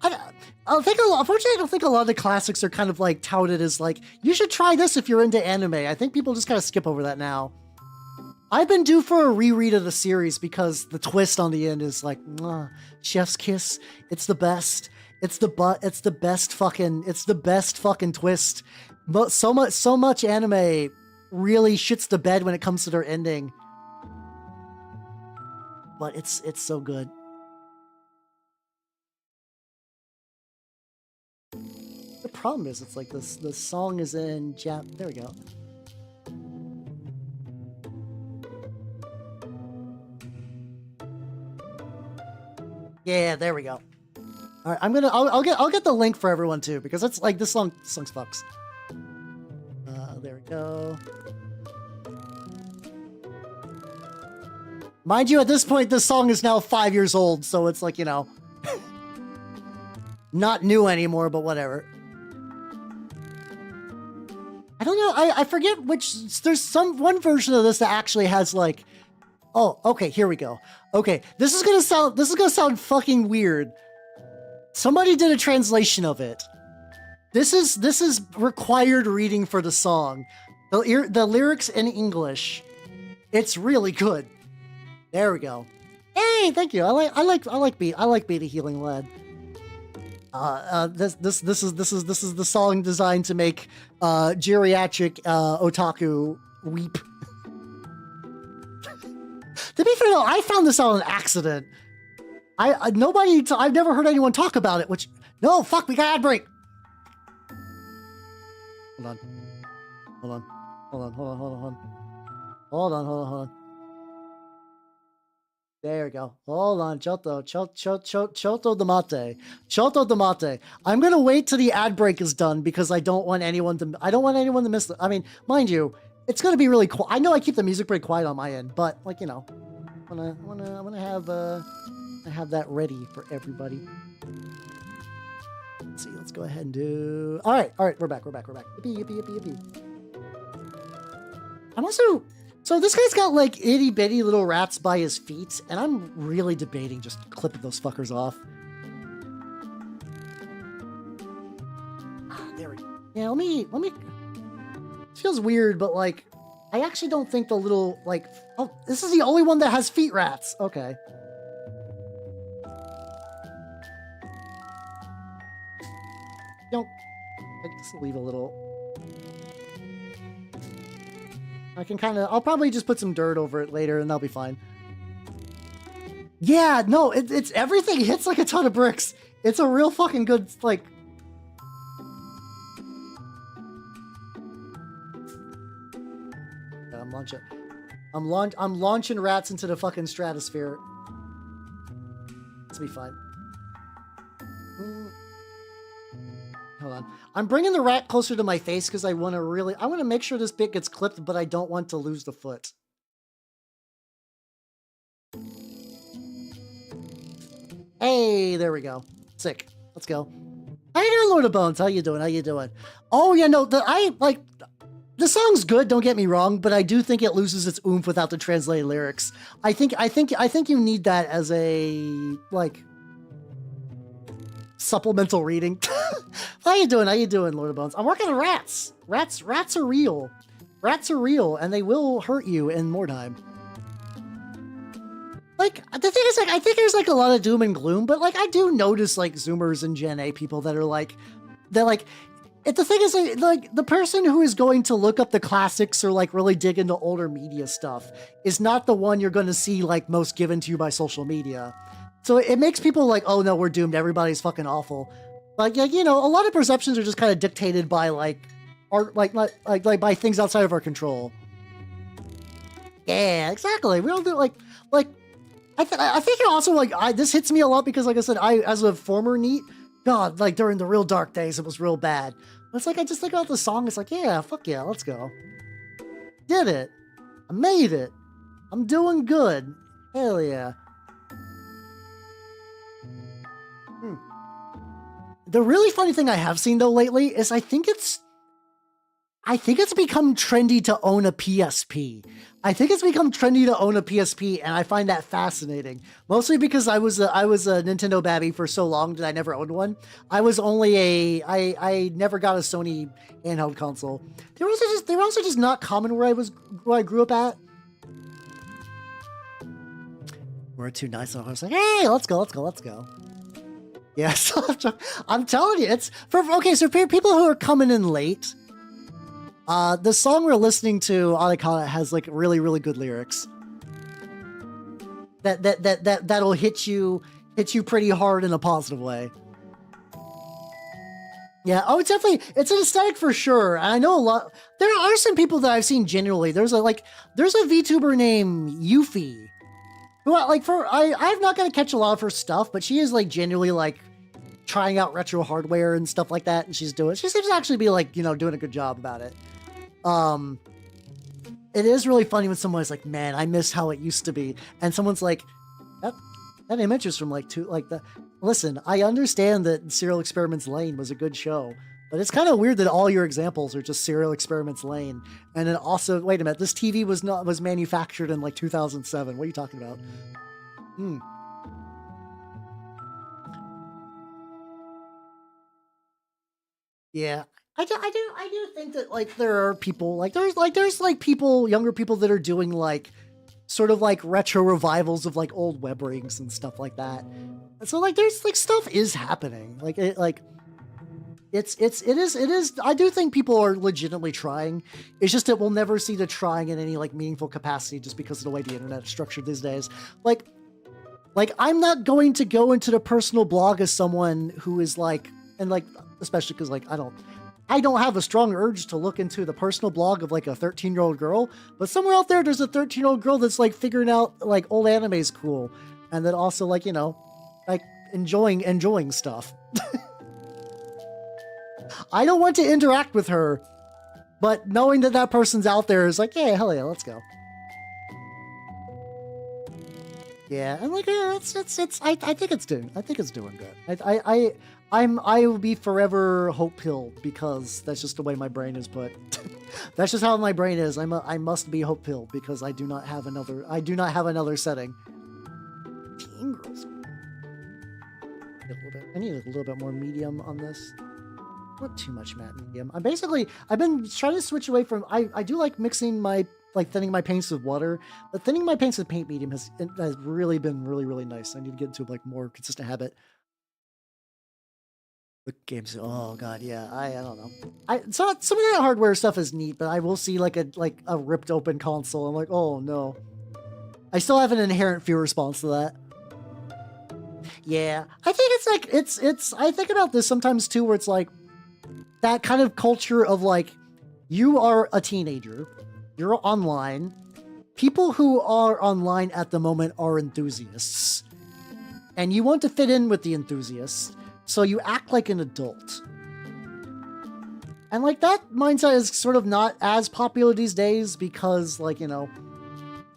I don't think a lot of the classics are kind of like touted as like, you should try this if you're into anime. I think people just kind of skip over that now. I've been due for a reread of the series because the twist on the end is like, chef's kiss. It's the best. It's the best fucking twist. But so much anime really shits the bed when it comes to their ending. But it's so good. The problem is, it's like the song is in Jap. There we go. Yeah, there we go. All right, I'll get the link for everyone too, because it's like this song's fucks. There we go. Mind you, at this point, this song is now 5 years old, so it's like, you know, not new anymore, but whatever. I don't know. I forget which. There's one version of this that actually has like. Oh, okay. Here we go. Okay, this is gonna sound fucking weird. Somebody did a translation of it. This is required reading for the song. The lyrics in English. It's really good. There we go. Hey, thank you. I like Beta Healing Lead. This is the song designed to make geriatric otaku weep. To be fair though, I found this out on accident. I've never heard anyone talk about it, which, no, fuck, we got ad break. Hold on. There we go. Hold on, Choto Damate. Choto Damate. I'm gonna wait till the ad break is done because I don't want anyone to miss I mean, mind you, it's gonna be really quiet. I know I keep the music pretty quiet on my end, but like, you know, I wanna have that ready for everybody. Let's see, let's go ahead and do Alright, we're back. Yippee. I'm also So this guy's got like itty bitty little rats by his feet, and I'm really debating just clipping those fuckers off. There we go. Yeah, let me. It feels weird, but like, I actually don't think the little like. Oh, this is the only one that has feet rats. Okay. Don't. Just leave a little. I can kind of, I'll probably just put some dirt over it later and that'll be fine. Yeah, no, it's everything hits like a ton of bricks. It's a real fucking good, like... Yeah, I'm launching rats into the fucking stratosphere. This will be fine. Hold on. I'm bringing the rat closer to my face because I want to make sure this bit gets clipped, but I don't want to lose the foot. Hey, there we go. Sick. Let's go. How you doing, Lord of Bones? How you doing? Oh yeah, no, the song's good, don't get me wrong, but I do think it loses its oomph without the translated lyrics. I think you need that as a like supplemental reading. How you doing, Lord of Bones? I'm working on rats. Rats are real. Rats are real, and they will hurt you in Mordheim. Like, the thing is, like, I think there's, like, a lot of doom and gloom, but, like, I do notice, like, Zoomers and Gen A people that are, like, the thing is, like, the person who is going to look up the classics or, like, really dig into older media stuff is not the one you're going to see, like, most given to you by social media. So it makes people like, oh no, we're doomed. Everybody's fucking awful. Like, you know, a lot of perceptions are just kind of dictated by like art, like by things outside of our control. Yeah, exactly. We don't do I think it also like this hits me a lot because like I said, as a former NEET, God, like during the real dark days, it was real bad. But it's like I just think about the song. It's like, yeah, fuck yeah, let's go. Did it. I made it. I'm doing good. Hell yeah. The really funny thing I have seen though lately is I think it's become trendy to own a PSP. I think it's become trendy to own a PSP, and I find that fascinating. Mostly because I was a Nintendo babby for so long that I never owned one. I never got a Sony handheld console. They were also just not common where I grew up at. We're too nice, and I was like, hey, let's go. Yeah, so I'm telling you, it's for people who are coming in late. The song we're listening to, Anikana, has like really, really good lyrics. That'll hit you pretty hard in a positive way. Yeah, oh, it's an aesthetic for sure. And I know a lot. There are some people that I've seen genuinely. There's a VTuber named Yuffie. Who I'm not gonna catch a lot of her stuff, but she is like genuinely like trying out retro hardware and stuff like that, and she seems to actually be like, you know, doing a good job about it. It is really funny when someone's like, man, I miss how it used to be, and someone's like, that image is from listen, I understand that Serial Experiments Lane was a good show, but it's kind of weird that all your examples are just Serial Experiments Lane. And then also, wait a minute, this TV was manufactured in like 2007. What are you talking about? Yeah, I do think that like there are people like there's people, younger people that are doing like sort of like retro revivals of like old web rings and stuff like that. So like there's like stuff is happening. Like it is. I do think people are legitimately trying. It's just that we'll never see the trying in any like meaningful capacity just because of the way the internet is structured these days. Like I'm not going to go into the personal blog as someone who is like, and like, especially because like I don't have a strong urge to look into the personal blog of like a 13-year-old girl, but somewhere out there's a 13-year-old girl that's like figuring out like old anime's cool, and then also like, you know, like enjoying stuff. I don't want to interact with her, but knowing that that person's out there is like, yeah, hell yeah, let's go. Yeah, and like, yeah, I think it's doing good. I will be forever hope-pilled because that's just the way my brain is put. That's just how my brain is. I must be hope-pilled because I do not have another setting. Teen girls. I need a little bit more medium on this. Not too much matte medium. I've been trying to switch away from, I do like mixing my, like thinning my paints with water, but thinning my paints with paint medium has really been really nice. I need to get into like more consistent habit. The games, oh god, yeah, I don't know. Some of the hardware stuff is neat, but I will see like a ripped open console. I'm like, oh no. I still have an inherent fear response to that. Yeah, I think it's like, it's, I think about this sometimes too, where it's like, that kind of culture of like, you are a teenager, you're online, people who are online at the moment are enthusiasts, and you want to fit in with the enthusiasts, so you act like an adult. And like that mindset is sort of not as popular these days because, like, you know,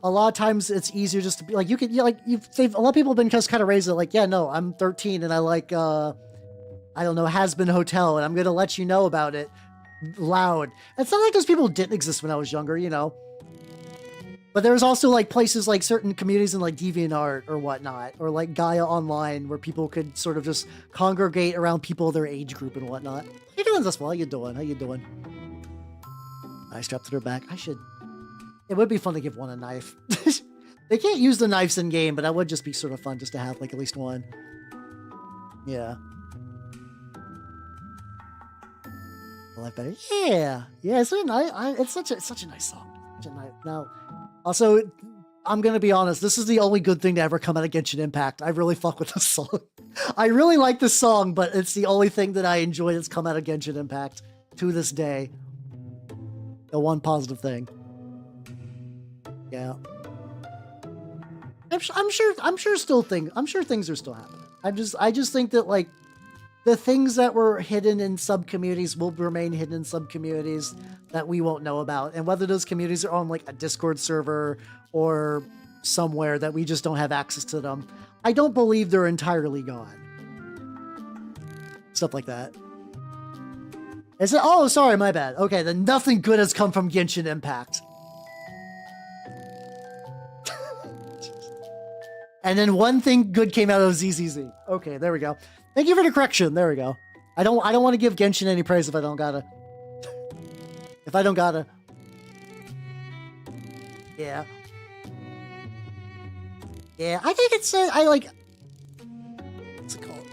a lot of times it's easier just to be like, you could, a lot of people have been just kind of raised it like, yeah, no, I'm 13 and I like, I don't know, Has Been Hotel, and I'm going to let you know about it loud. It's not like those people didn't exist when I was younger, you know. But there's also like places like certain communities in like DeviantArt or whatnot, or like Gaia Online, where people could sort of just congregate around people of their age group and whatnot. How you doing, this? How you doing? How you doing? I strapped to their back. It would be fun to give one a knife. They can't use the knives in game, but that would just be sort of fun just to have like at least one. Yeah. I like better. Yeah. Yeah, it's such a nice song. Now, also, I'm gonna be honest, this is the only good thing to ever come out of Genshin Impact. I really fuck with this song. I really like this song, but it's the only thing that I enjoy that's come out of Genshin Impact to this day. The one positive thing. Yeah. I'm sure things are still happening. I just think that like the things that were hidden in sub-communities will remain hidden in sub-communities that we won't know about. And whether those communities are on like a Discord server or somewhere that we just don't have access to them, I don't believe they're entirely gone. Stuff like that. Is it? Oh, sorry, my bad. Okay, then nothing good has come from Genshin Impact. And then one thing good came out of ZZZ. Okay, there we go. Thank you for the correction. There we go. I don't want to give Genshin any praise if I don't gotta. If I don't gotta. Yeah. Yeah, I think it's I like. What's it called?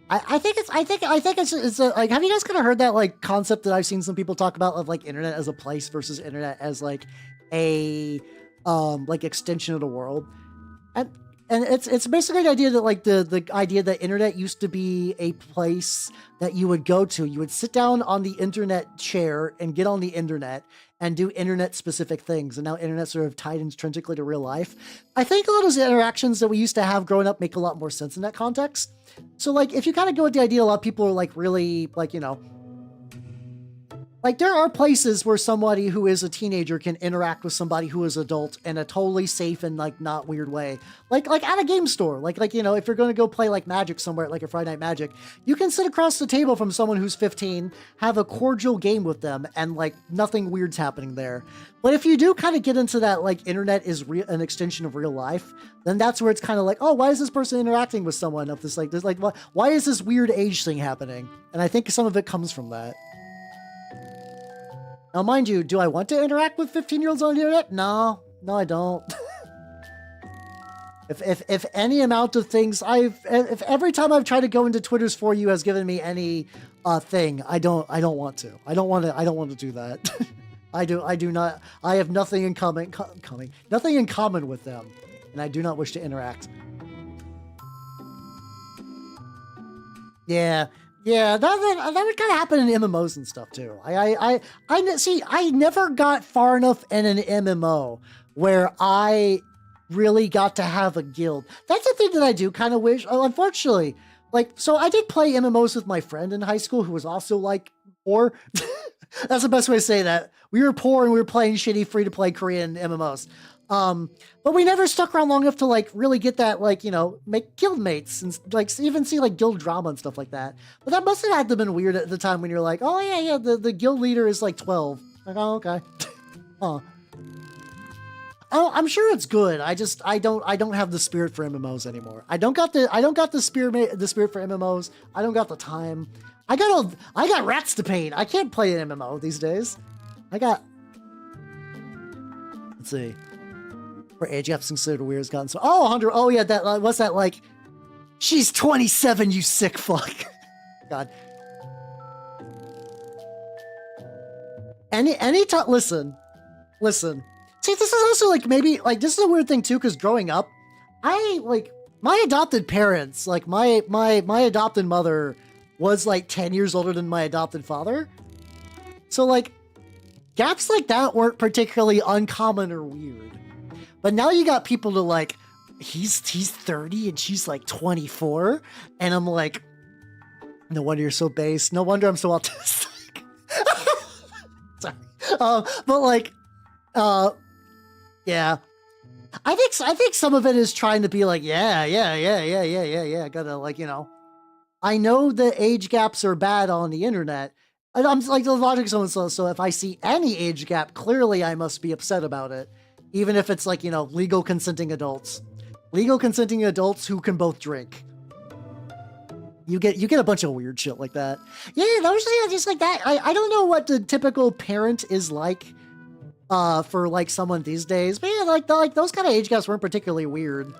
I think it's like, have you guys kind of heard that like concept that I've seen some people talk about of like internet as a place versus internet as like a like extension of the world, and it's basically the idea that like the idea that internet used to be a place that you would go to. You would sit down on the internet chair and get on the internet and do internet specific things. And now internet's sort of tied intrinsically to real life. I think a lot of those interactions that we used to have growing up make a lot more sense in that context. So like, if you kind of go with the idea, a lot of people are like really like, you know, like there are places where somebody who is a teenager can interact with somebody who is adult in a totally safe and like not weird way. Like at a game store, like, you know, if you're going to go play like Magic somewhere, like a Friday Night Magic, you can sit across the table from someone who's 15, have a cordial game with them, and like nothing weird's happening there. But if you do kind of get into that, like internet is an extension of real life, then that's where it's kind of like, oh, why is this person interacting with someone of this, like, there's like, why is this weird age thing happening? And I think some of it comes from that. Now, mind you, do I want to interact with 15-year-olds on the internet? No, I don't. If any amount of things if every time I've tried to go into Twitter's For You has given me any thing, I don't want to. I don't want to do that. I do not. I have nothing in nothing in common with them, and I do not wish to interact. Yeah. Yeah, that would kind of happen in MMOs and stuff too. See, I never got far enough in an MMO where I really got to have a guild. That's the thing that I do kind of wish. Oh, unfortunately, like, so I did play MMOs with my friend in high school who was also like poor. That's the best way to say that. We were poor and we were playing shitty free-to-play Korean MMOs. But we never stuck around long enough to like really get that, like, you know, make guild mates and like even see like guild drama and stuff like that. But that must have had to have been weird at the time when you're like, oh yeah, the guild leader is like 12. Like, oh, okay. Oh, I'm sure it's good. I don't have the spirit for MMOs anymore. I don't got the spirit for MMOs. I don't got the time. I got rats to paint. I can't play an MMO these days. Let's see. Where age gaps considered weird has gotten so. Oh, 100. Oh yeah, that what's that like? She's 27. You sick fuck. God. Any time. Listen. See, this is also like maybe like this is a weird thing too, because growing up, I like my adopted parents, like my adopted mother was like 10 years older than my adopted father. So like gaps like that weren't particularly uncommon or weird. But now you got people to like, he's 30 and she's like 24. And I'm like, no wonder you're so base. No wonder I'm so autistic. Sorry. But like, yeah. I think some of it is trying to be like, yeah. Gotta like, you know, I know the age gaps are bad on the internet. And I'm like the logic zone. So if I see any age gap, clearly I must be upset about it. Even if it's like, you know, legal consenting adults who can both drink. You get a bunch of weird shit like that. Yeah, that was just like that. I don't know what the typical parent is like for like someone these days. But yeah, like those kind of age gaps weren't particularly weird.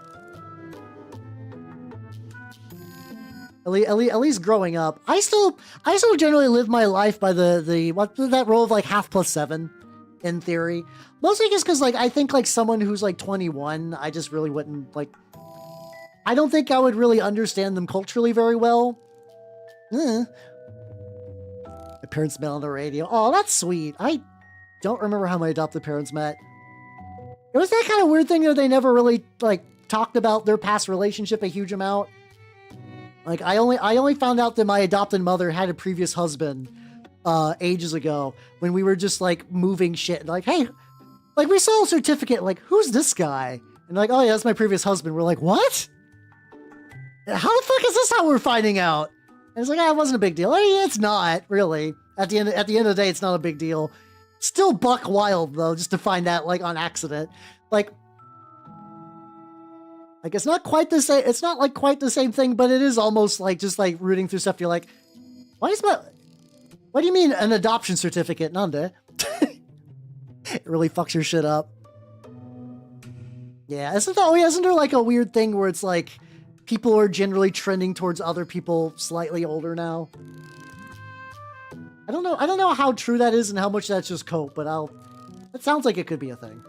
At least growing up, I still generally live my life by the what that rule of like half plus 7 in theory. Mostly just because like I think like someone who's like 21, I just really wouldn't like. I don't think I would really understand them culturally very well. My parents met on the radio. Oh, that's sweet. I don't remember how my adopted parents met. It was that kind of weird thing that they never really like talked about their past relationship a huge amount. Like I only found out that my adopted mother had a previous husband ages ago when we were just like moving shit and like, hey, like we saw a certificate, like who's this guy? And like, oh yeah, that's my previous husband. We're like, what? How the fuck is this how we're finding out? And it's like, it wasn't a big deal. I mean, it's not really. At the end of the day, it's not a big deal. Still buck wild though, just to find that like on accident. Like it's not quite the same. It's not like quite the same thing, but it is almost like just like rooting through stuff. You're like, what do you mean an adoption certificate? Nande? It really fucks your shit up. Yeah, isn't there like a weird thing where it's like people are generally trending towards other people slightly older now? I don't know how true that is and how much that's just cope, but it sounds like it could be a thing.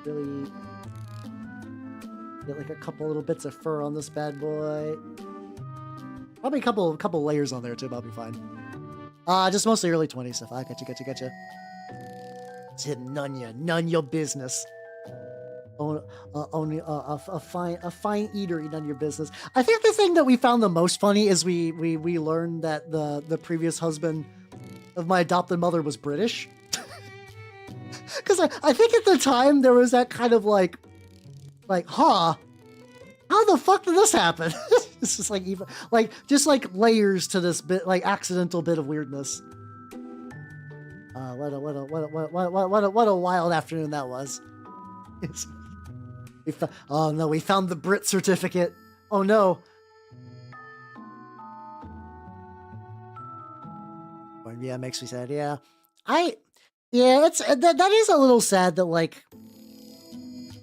Really get like a couple little bits of fur on this bad boy. Probably a couple layers on there too, but I'll be fine. Just mostly early 20s stuff. I gotcha. It's hidden, none your business. Only a fine eater, none your business. I think the thing that we found the most funny is we learned that the previous husband of my adopted mother was British. Because I think at the time there was that kind of like, huh? How the fuck did this happen? It's just like even like just like layers to this bit, like accidental bit of weirdness. What a wild afternoon that was. Oh no, we found the Brit certificate. Oh no. Yeah, it makes me sad. Yeah, it's that is a little sad that like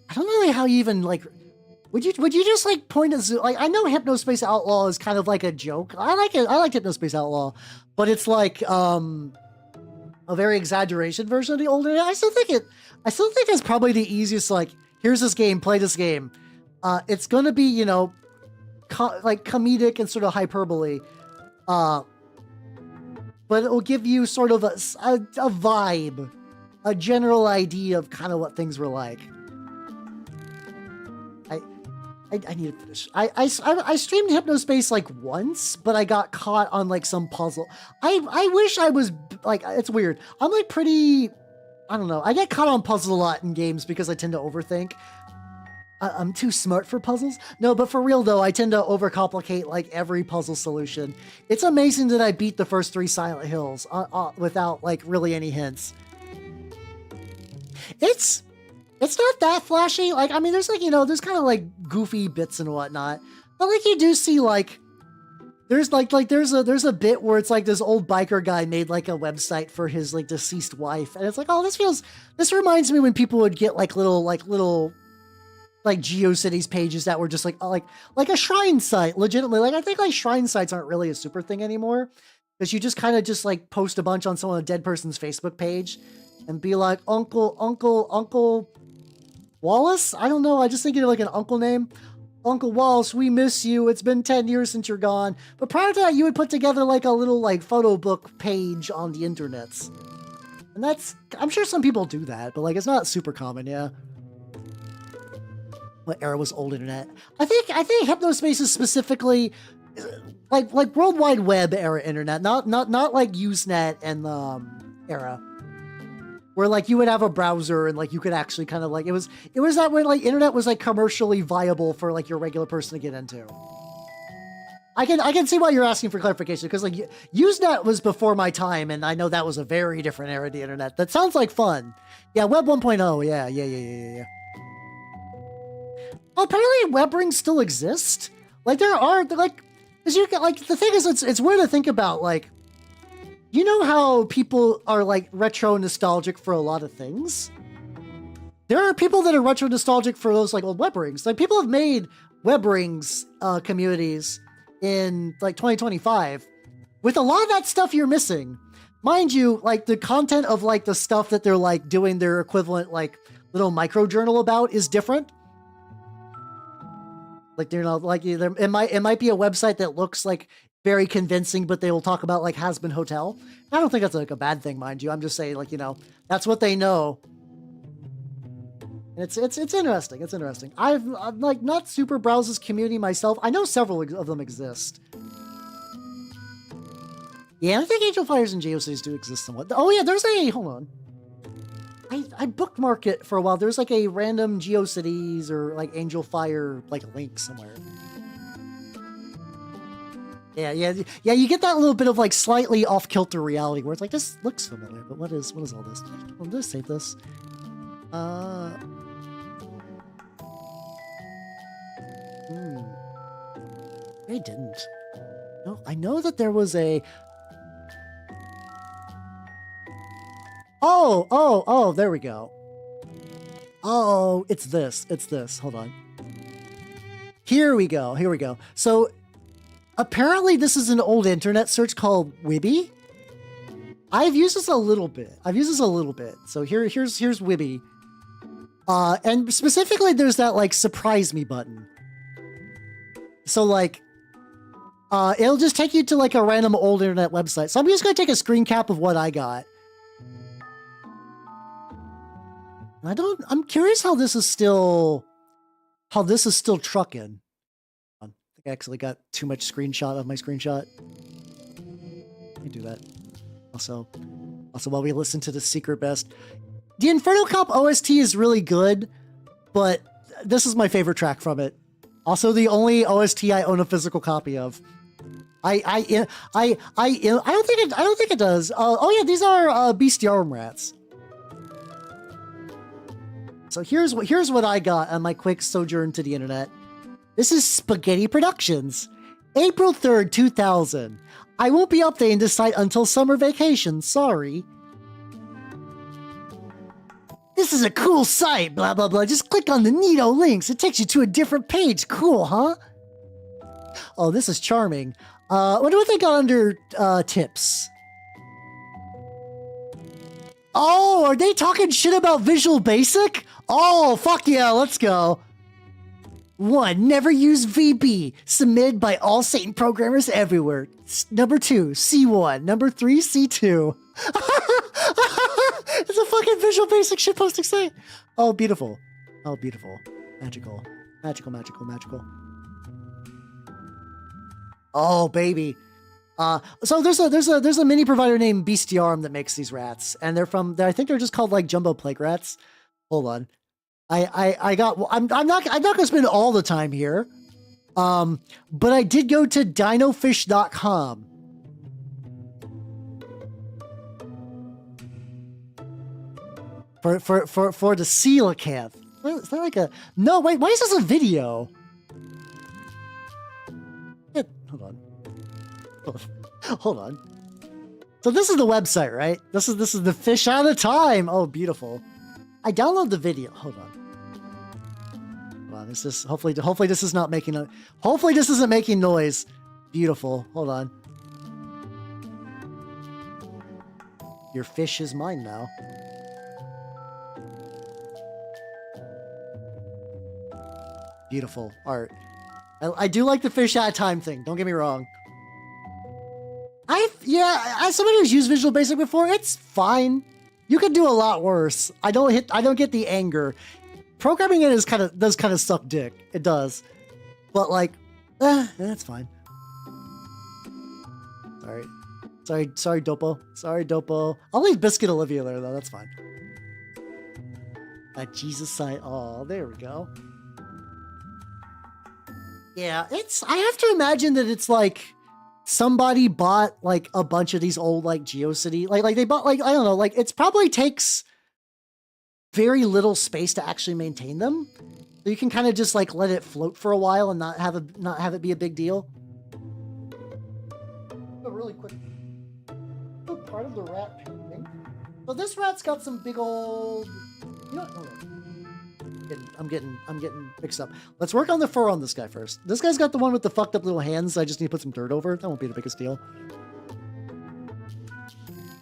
I don't know how you even like. Would you just like point at like I know Hypnospace Outlaw is kind of like a joke. I like it. I like Hypnospace Outlaw, but it's like a very exaggeration version of the older. I still think it's probably the easiest. Like here's this game, play this game. It's going to be, you know, like comedic and sort of hyperbole. But it will give you sort of a vibe, a general idea of kind of what things were like. I need to finish. I streamed Hypnospace like once, but I got caught on like some puzzle. I wish I was like, it's weird. I'm like pretty, I don't know. I get caught on puzzles a lot in games because I tend to overthink. I'm too smart for puzzles. No, but for real though, I tend to overcomplicate like every puzzle solution. It's amazing that I beat the first 3 Silent Hills without like really any hints. It's not that flashy. Like, I mean, there's like, you know, there's kind of like goofy bits and whatnot, but like you do see like, there's a bit where it's like this old biker guy made like a website for his like deceased wife. And it's like, oh, this reminds me when people would get like little GeoCities pages that were just like a shrine site, legitimately. Like, I think like shrine sites aren't really a super thing anymore, because you just kind of just like post a bunch on someone, a dead person's Facebook page and be like, Uncle Wallace? I don't know. I just think of like an uncle name. Uncle Wallace, we miss you. It's been 10 years since you're gone. But prior to that, you would put together like a little like photo book page on the internets. And that's, I'm sure some people do that, but like it's not super common, yeah. What era was old internet? I think Hypnospace is specifically like World Wide Web era internet, not like Usenet and era. Where like you would have a browser and like you could actually kind of like, it was that when like internet was like commercially viable for like your regular person to get into. I can see why you're asking for clarification, because like Usenet was before my time, and I know that was a very different era of the internet. That sounds like fun. Yeah, Web 1.0. Yeah. Well, apparently web rings still exist. Like there are like, cause you get like, the thing is, it's weird to think about. Like, you know how people are like retro nostalgic for a lot of things? There are people that are retro nostalgic for those like old web rings. Like people have made web rings communities in like 2025 with a lot of that stuff you're missing. Mind you, like the content of like the stuff that they're like doing their equivalent like little micro journal about is different. Like they're not like, it might be a website that looks like very convincing, but they will talk about like Has-Been Hotel. I don't think that's like a bad thing, mind you. I'm just saying, like, you know, that's what they know. And it's interesting. It's interesting. I'm like not super browse this community myself. I know several of them exist. Yeah, I think Angel Fires and GeoCities do exist somewhat. Oh yeah, there's a, hold on. I bookmarked it for a while. There's like a random GeoCities or like Angel Fire like link somewhere. Yeah, you get that little bit of like slightly off-kilter reality where it's like, this looks familiar, but what is all this? I'll just save this. I didn't. No, I know that there was a... Oh, there we go. Oh, it's this. Hold on. Here we go. So, apparently this is an old internet search called Wibby. I've used this a little bit. So here's Wibby. And specifically there's that like surprise me button. So like, it'll just take you to like a random old internet website. So I'm just going to take a screen cap of what I got. I'm curious how this is still trucking. I think I actually got too much screenshot of my screenshot. Let me do that. Also while we listen to the secret best. The Inferno Cop OST is really good, but this is my favorite track from it. Also the only OST I own a physical copy of. I don't think it does. Oh yeah, these are Bestiarum Rats. So here's what I got on my quick sojourn to the internet. This is Spaghetti Productions. April 3rd, 2000. I won't be updating this site until summer vacation, sorry. This is a cool site, blah, blah, blah. Just click on the neato links. It takes you to a different page. Cool, huh? Oh, this is charming. Wonder what they got under tips. Oh, are they talking shit about Visual Basic? Oh, fuck yeah, let's go. 1. Never use VB. Submitted by all Satan programmers everywhere. Number 2, C1. Number 3, C2. It's a fucking Visual Basic shitposting site. Oh, beautiful. Oh, beautiful. Magical. Magical, magical, magical. Oh, baby. So there's a mini provider named Bestiarm that makes these rats, and I think they're just called like jumbo plague rats. Hold on. I'm not gonna spend all the time here. But I did go to dinofish.com. For the coelacanth. Is that like a... No, wait, why is this a video? Hold on. Hold on. So this is the website, right? This is the fish out of time. Oh, beautiful. I download the video. Hold on. Hold on. This is hopefully this is not making a... Hopefully this isn't making noise. Beautiful. Hold on. Your fish is mine now. Beautiful art. I do like the fish out of time thing. Don't get me wrong. As somebody who's used Visual Basic before, it's fine. You could do a lot worse. I don't get the anger. Programming it does kind of suck dick. It does. But like, that's fine. Sorry, Dopo. Sorry, Dopo. I'll leave Biscuit Olivia there though. That's fine. At Jesus side. Oh, there we go. Yeah, I have to imagine that it's like somebody bought like a bunch of these old like GeoCity, like they bought like, I don't know, like it's probably takes very little space to actually maintain them. So you can kind of just like let it float for a while and not have it be a big deal. A really quick part of the rat painting. So this rat's got some big old, you know, hold on. I'm getting mixed up. Let's work on the fur on this guy first. This guy's got the one with the fucked up little hands. I just need to put some dirt over. That won't be the biggest deal.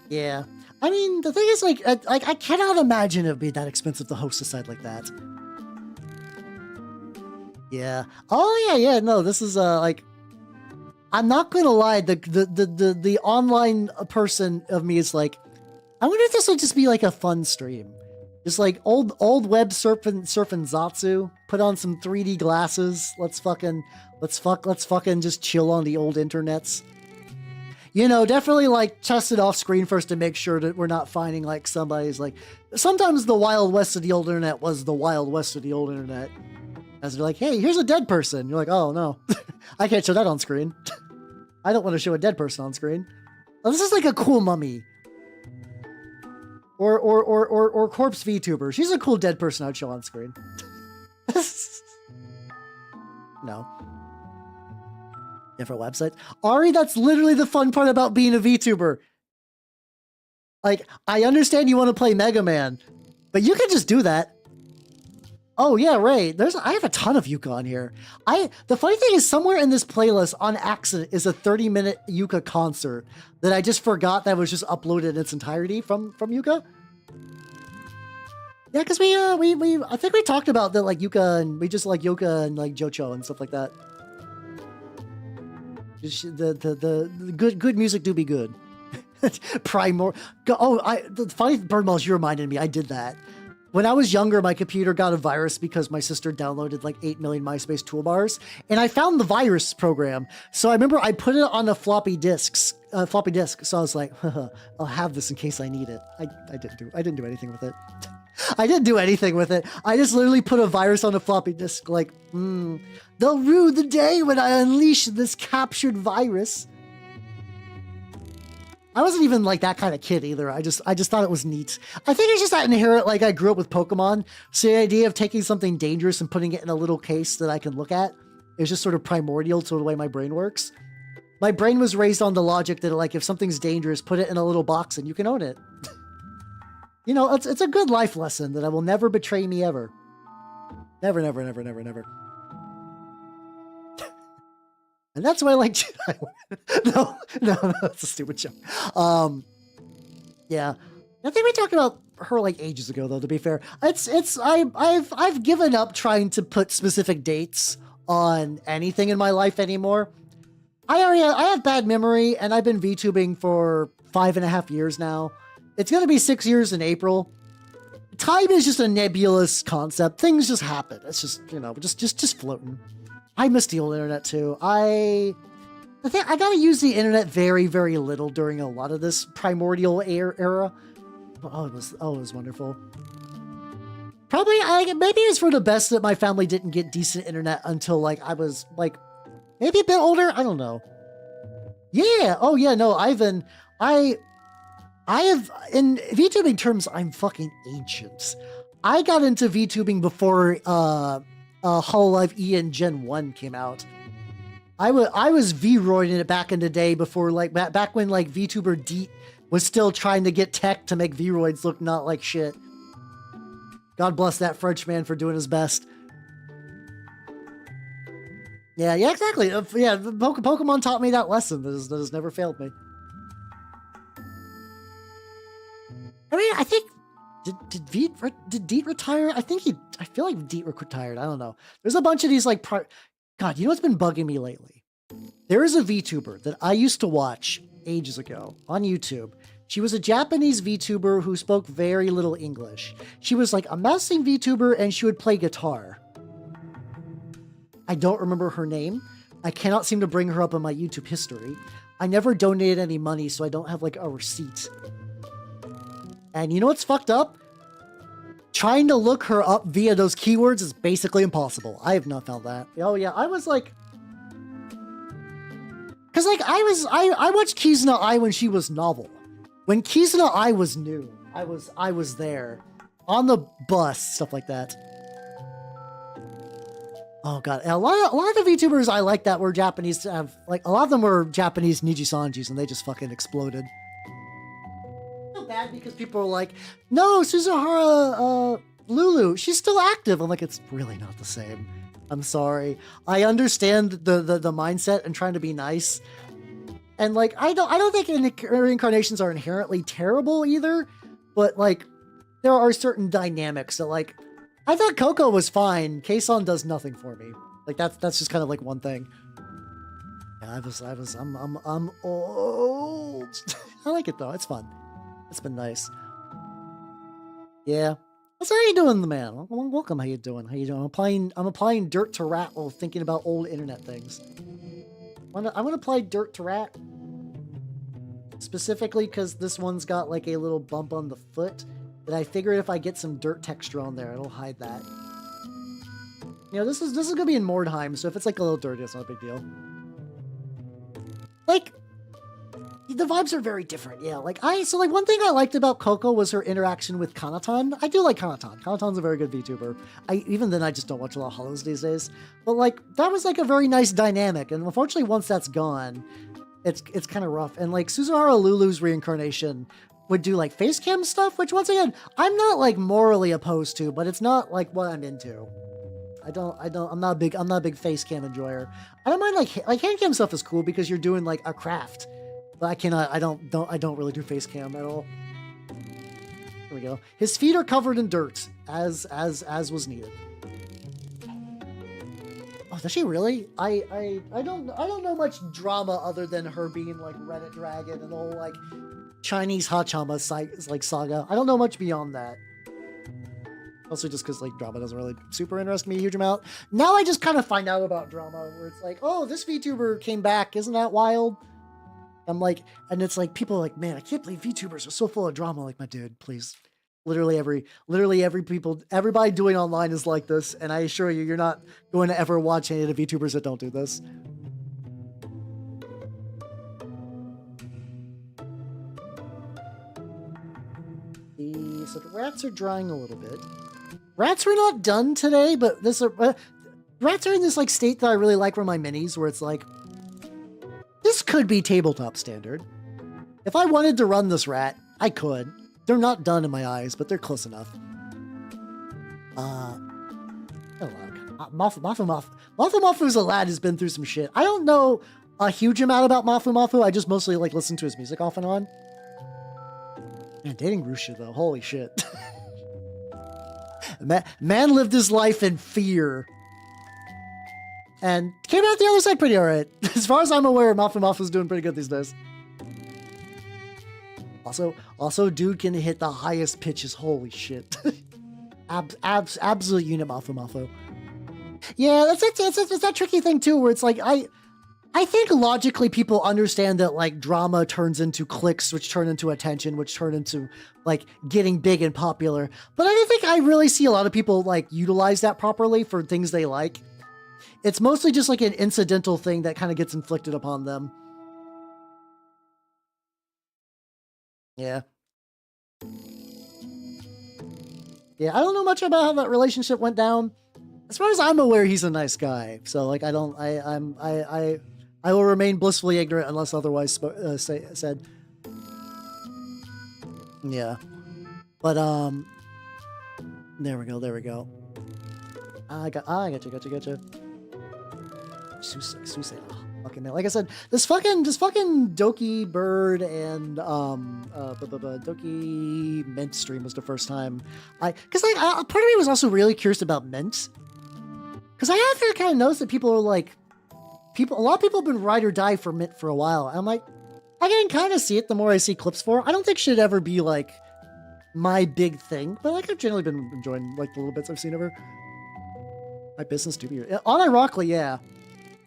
Yeah. I mean, the thing is, like I cannot imagine it would be that expensive to host a site like that. Yeah. Oh yeah. No, this is like, I'm not gonna lie. The online person of me is like, I wonder if this will just be like a fun stream. Just like old web surfing Zatsu. Put on some 3D glasses. Let's fucking just chill on the old internets. You know, definitely like test it off screen first to make sure that we're not finding like somebody's like. Sometimes the Wild West of the old internet was the Wild West of the old internet. As they're like, hey, here's a dead person. You're like, oh no, I can't show that on screen. I don't want to show a dead person on screen. Oh, this is like a cool mummy. Or corpse VTuber. She's a cool dead person I'd show on screen. No. Different website. Ari, that's literally the fun part about being a VTuber. Like, I understand you want to play Mega Man, but you can just do that. Oh yeah, right. I have a ton of Yuka on here. The funny thing is somewhere in this playlist on accident is a 30-minute Yuka concert that I just forgot that was just uploaded in its entirety from Yuka. Yeah, because I think we talked about that, like Yuka, and we just like Yuka and like Jocho and stuff like that. Just the good music do be good. The funny Birdmalls, you reminded me, I did that. When I was younger, my computer got a virus because my sister downloaded like 8 million MySpace toolbars, and I found the virus program. So I remember I put it on a floppy disk. So I was like, I'll have this in case I need it. I didn't do anything with it. I didn't do anything with it. I just literally put a virus on a floppy disk. Like, they'll rue the day when I unleash this captured virus. I wasn't even like that kind of kid either. I just thought it was neat. I think it's just that inherent, like I grew up with Pokemon. So the idea of taking something dangerous and putting it in a little case that I can look at is just sort of primordial to the way my brain works. My brain was raised on the logic that like, if something's dangerous, put it in a little box and you can own it. You know, it's a good life lesson that I will never betray me ever. Never, never, never, never, never. And that's why I like Jedi. No, that's a stupid joke. Yeah. I think we talked about her like ages ago, though. To be fair, I've given up trying to put specific dates on anything in my life anymore. I have bad memory, and I've been VTubing for 5.5 years now. It's gonna be 6 years in April. Time is just a nebulous concept. Things just happen. It's just, you know, just floating. I miss the old internet too. I think I gotta use the internet very, very little during a lot of this primordial era. Oh, it was wonderful. Probably, maybe it's for the best that my family didn't get decent internet until like I was like maybe a bit older. I don't know. Yeah. Oh yeah. No, Ivan. I have, in VTubing terms, I'm fucking ancient. I got into VTubing before Hololive E and Gen 1 came out. I was V-roiding it back in the day before, like, back when, like, VTuber Deet was still trying to get tech to make V-roids look not like shit. God bless that Frenchman for doing his best. Yeah, exactly. Yeah, Pokemon taught me that lesson. That has never failed me. I mean, I think did Deet retire? I feel like Deet retired. I don't know. There's a bunch of these like God, you know what's been bugging me lately? There is a VTuber that I used to watch ages ago on YouTube. She was a Japanese VTuber who spoke very little English. She was like a mousing VTuber and she would play guitar. I don't remember her name. I cannot seem to bring her up in my YouTube history. I never donated any money, so I don't have like a receipt. And you know what's fucked up? Trying to look her up via those keywords is basically impossible. I have not found that. Oh yeah, I was like... Cause like, I watched Kizuna Ai when she was novel. When Kizuna Ai was new, I was there. On the bus, stuff like that. Oh god, a lot of the VTubers I like that were Japanese have, like, a lot of them were Japanese Nijisanjis and they just fucking exploded. Bad because people are like, no, Suzuhara Lulu, she's still active. I'm like, it's really not the same. I'm sorry. I understand the mindset and trying to be nice. And like, I don't think reincarnations are inherently terrible either, but like, there are certain dynamics that like, I thought Coco was fine. Keisan does nothing for me. Like that's just kind of like one thing. Yeah, I'm old. I like it though. It's fun. It's been nice. Yeah. So how you doing, the man? Welcome. How you doing? How you doing? I'm applying dirt to rat while thinking about old internet things. I'm gonna apply dirt to rat. Specifically because this one's got like a little bump on the foot. That I figured if I get some dirt texture on there, it'll hide that. You know, this is gonna be in Mordheim, so if it's like a little dirty, it's not a big deal. Like, the vibes are very different, yeah. Like, one thing I liked about Coco was her interaction with Kanatan. I do like Kanatan. Kanatan's a very good VTuber. Even then, I just don't watch a lot of holos these days. But, like, that was, like, a very nice dynamic. And unfortunately, once that's gone, it's kind of rough. And, like, Suzuhara Lulu's reincarnation would do, like, face cam stuff, which, once again, I'm not, like, morally opposed to, but it's not, like, what I'm into. I'm not a big face cam enjoyer. I don't mind, like hand cam stuff is cool because you're doing, like, a craft. But I don't really do face cam at all. There we go. His feet are covered in dirt, as was needed. Oh, does she really? I don't know much drama other than her being like Reddit Dragon and the whole like Chinese Hachama like saga. I don't know much beyond that. Also just because like drama doesn't really super interest me a huge amount. Now I just kind of find out about drama where it's like, oh, this VTuber came back. Isn't that wild? I'm like, and it's like, people are like, man, I can't believe VTubers are so full of drama. Like, my dude, please. Literally everybody doing online is like this. And I assure you, you're not going to ever watch any of the VTubers that don't do this. So the rats are drying a little bit. Rats were not done today, but rats are in this like state that I really like for my minis, where it's like, this could be tabletop standard. If I wanted to run this rat, I could. They're not done in my eyes, but they're close enough. Mafumafu's a lad who's been through some shit. I don't know a huge amount about Mafumafu. I just mostly like listen to his music off and on. Man, dating Rusha though, holy shit. Man lived his life in fear. And came out the other side pretty alright. As far as I'm aware, Mafumafu's doing pretty good these days. Also, dude can hit the highest pitches. Holy shit. Absolute unit Mafumafu. Yeah, it's that tricky thing too, where it's like, I think logically people understand that like drama turns into clicks, which turn into attention, which turn into like getting big and popular. But I don't think I really see a lot of people like utilize that properly for things they like. It's mostly just like an incidental thing that kind of gets inflicted upon them. Yeah. Yeah, I don't know much about how that relationship went down. As far as I'm aware, he's a nice guy. So like, I will remain blissfully ignorant unless otherwise said. Yeah. But there we go. I gotcha. Suse. Oh, fucking man. Like I said, this fucking Doki Bird and Doki Mint stream was the first time because part of me was also really curious about Mint, because I have kind of noticed that people are like, a lot of people have been ride or die for Mint for a while. I'm like, I can kind of see it the more I see clips for. I don't think it should ever be like my big thing, but like I've generally been enjoying like the little bits I've seen of her. My business do be unironically, yeah.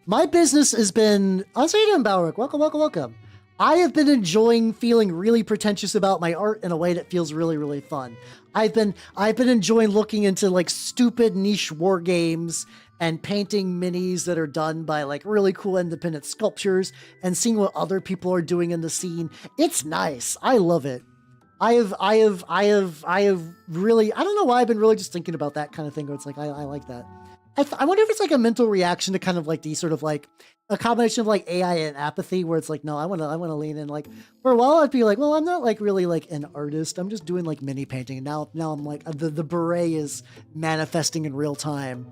My business has been. How you doing, Balric? Welcome. I have been enjoying feeling really pretentious about my art in a way that feels really, really fun. I've been enjoying looking into like stupid niche war games and painting minis that are done by like really cool independent sculptures and seeing what other people are doing in the scene. It's nice. I love it. I have really, I don't know why I've been really just thinking about that kind of thing where it's like, I like that. I wonder if it's like a mental reaction to kind of like the sort of like a combination of like AI and apathy, where it's like, no, I want to lean in. Like for a while I'd be like, well, I'm not like really like an artist. I'm just doing like mini painting. And now I'm like, the beret is manifesting in real time.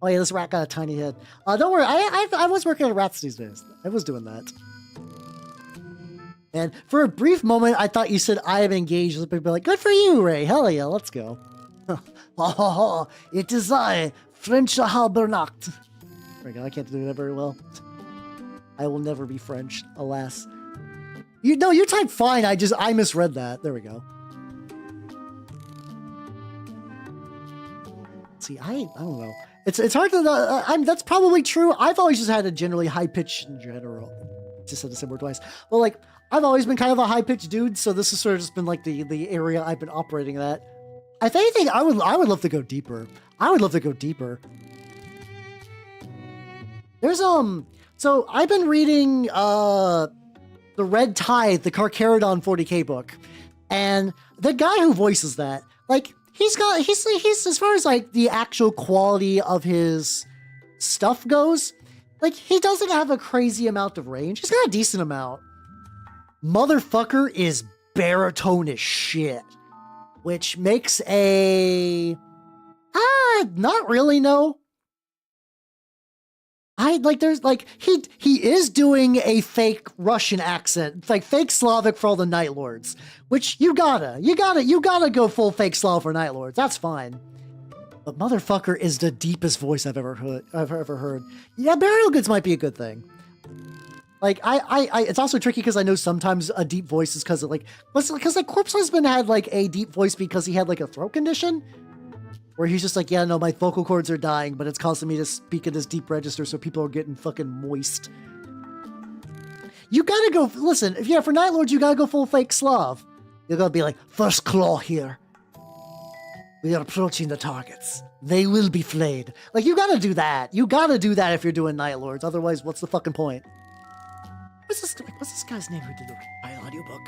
Oh yeah, this rat got a tiny head. Don't worry. I was working on rats these days. I was doing that. And for a brief moment, I thought you said I am engaged. People be like, good for you, Ray. Hell yeah, let's go. It is I, French Halbernacht. There we go. I can't do that very well. I will never be French, alas. You typed fine. I misread that. There we go. See, I don't know. It's hard to. That's probably true. I've always just had a generally high pitch in general. Just said the same word twice. Well, like I've always been kind of a high pitched dude, so this has sort of just been like the area I've been operating at. If anything, I would love to go deeper. There's so I've been reading The Red Tide, the Carcharodon 40k book, and the guy who voices that, like, he's as far as like the actual quality of his stuff goes, like he doesn't have a crazy amount of range. He's got a decent amount. Motherfucker is baritone as shit. Which makes not really, no. There's like, he is doing a fake Russian accent. It's like fake Slavic for all the Night Lords, which you gotta go full fake Slav for Night Lords. That's fine. But motherfucker is the deepest voice I've ever heard. Yeah, burial goods might be a good thing. Like, it's also tricky because I know sometimes a deep voice is because Corpse Husband had like a deep voice because he had like a throat condition where he's just like, yeah, no, my vocal cords are dying, but it's causing me to speak in this deep register, so people are getting fucking moist. You gotta go, listen, for Night Lords, you gotta go full fake Slav. You're gonna be like, first claw here. We are approaching the targets. They will be flayed. Like, you gotta do that. You gotta do that if you're doing Night Lords. Otherwise, what's the fucking point? What's this guy's name who did the audiobook?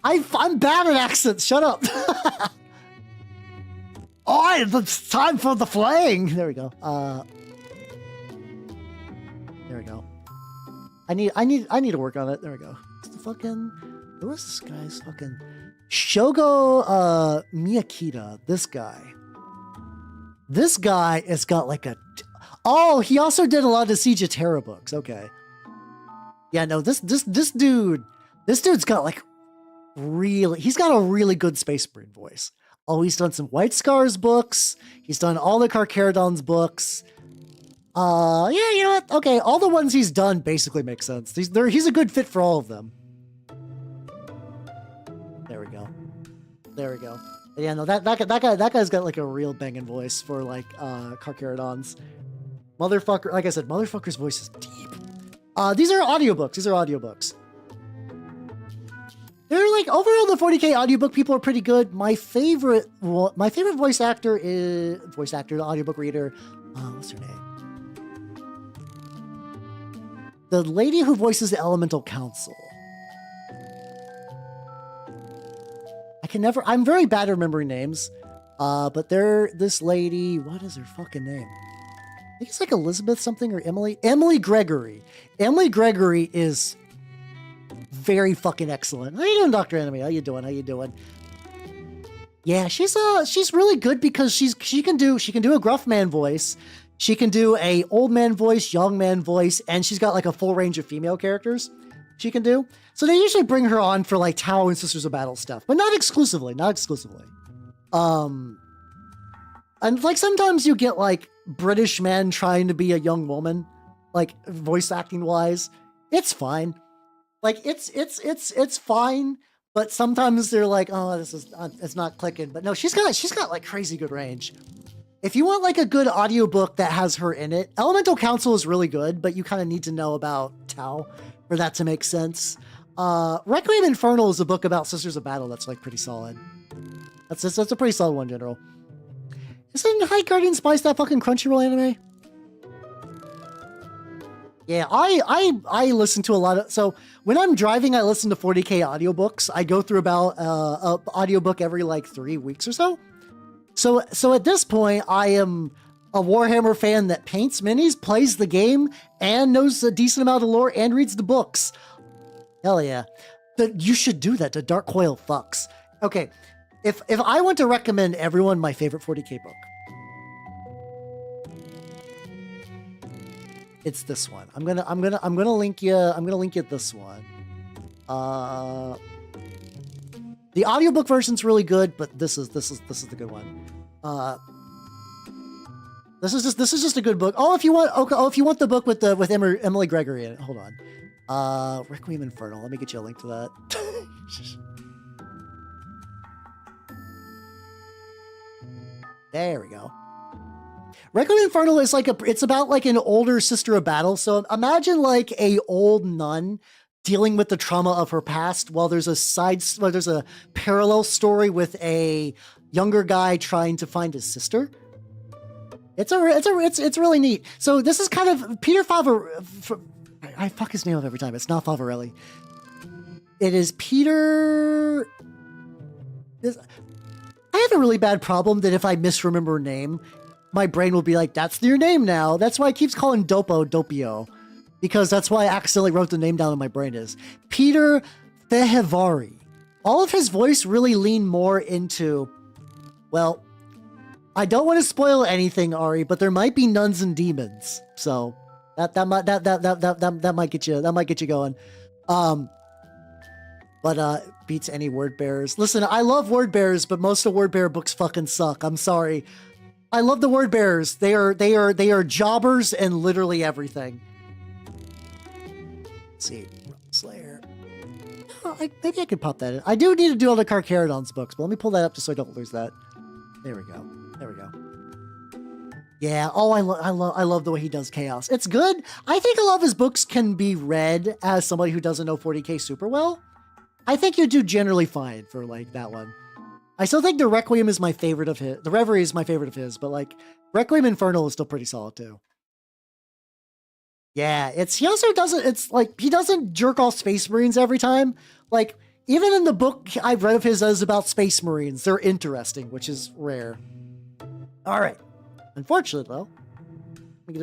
I'm bad at accents. Shut up. It's time for the flaying. There we go. There we go. I need to work on it. There we go. Who is this guy's fucking Shogo Miyakita? This guy has got like a. Oh, he also did a lot of the Siege of Terra books. Okay. Yeah, no, this dude's got like he's got a really good Space Marine voice. Oh, he's done some White Scars books. He's done all the Carcharodon's books. Yeah, you know what? Okay, all the ones he's done basically make sense. He's a good fit for all of them. There we go. There we go. Yeah, no, that guy's got like a real banging voice for like Carcharodon's. Motherfucker, like I said, motherfucker's voice is deep. These are audiobooks. They're like overall the 40K audiobook people are pretty good. My favorite voice actor, the audiobook reader. What's her name? The lady who voices the Elemental Council. I'm very bad at remembering names. But this lady, what is her fucking name? I think it's like Elizabeth something or Emily. Emily Gregory. Emily Gregory is very fucking excellent. How you doing, Dr. Enemy? How you doing? Yeah, she's really good because she can do a gruff man voice. She can do a old man voice, young man voice, and she's got like a full range of female characters she can do. So they usually bring her on for like Tau and Sisters of Battle stuff, but not exclusively. And like sometimes you get like British men trying to be a young woman, like voice acting wise. It's fine. Like it's fine, but sometimes they're like, oh, it's not clicking. But no, she's got like crazy good range. If you want like a good audiobook that has her in it, Elemental Council is really good, but you kind of need to know about Tau for that to make sense. Requiem Infernal is a book about Sisters of Battle that's like pretty solid. That's a pretty solid one in general. Isn't High Guardian Spice that fucking Crunchyroll anime? Yeah, I listen to a lot of... So, when I'm driving, I listen to 40K audiobooks. I go through about a audiobook every, like, 3 weeks or so. So at this point, I am a Warhammer fan that paints minis, plays the game, and knows a decent amount of lore, and reads the books. Hell yeah. You should do that. The Dark Coil fucks. Okay, if I want to recommend everyone my favorite 40K book, it's this one. I'm gonna link you this one. The audiobook version's really good, but this is the good one. This is just a good book. Oh, if you want the book with Emily Gregory in it. Hold on. Requiem Infernal. Let me get you a link to that. There we go. Requiem Infernal is like it's about like an older Sister of Battle. So imagine like a old nun dealing with the trauma of her past while there's a parallel story with a younger guy trying to find his sister. It's really neat. So this is kind of Peter Favorelli. I fuck his name up every time. It's not Favorelli. It is Peter. I have a really bad problem that if I misremember a name, my brain will be like, that's your name now. That's why it keeps calling Doppio. Because that's why I accidentally wrote the name down in my brain is. Peter Favorelli. All of his voice really leaned more into, well, I don't want to spoil anything, Ari, but there might be nuns and demons. So that might get you going. But beats any word bearers. Listen, I love word bearers, but most of word bearer books fucking suck. I'm sorry. I love the word bearers. They are jobbers and literally everything. Let's see, Slayer. Oh, maybe I could pop that in. I do need to do all the Carcharodon's books, but let me pull that up just so I don't lose that. There we go. Yeah. Oh, I love the way he does chaos. It's good. I think a lot of his books can be read as somebody who doesn't know 40K super well. I think you do generally fine for like that one. I still think the Requiem is my favorite of his. The Reverie is my favorite of his, but like Requiem Infernal is still pretty solid too. Yeah, he also doesn't, it's like, he doesn't jerk off Space Marines every time. Like, even in the book I've read of his that is about Space Marines, they're interesting, which is rare. All right. Unfortunately, though, it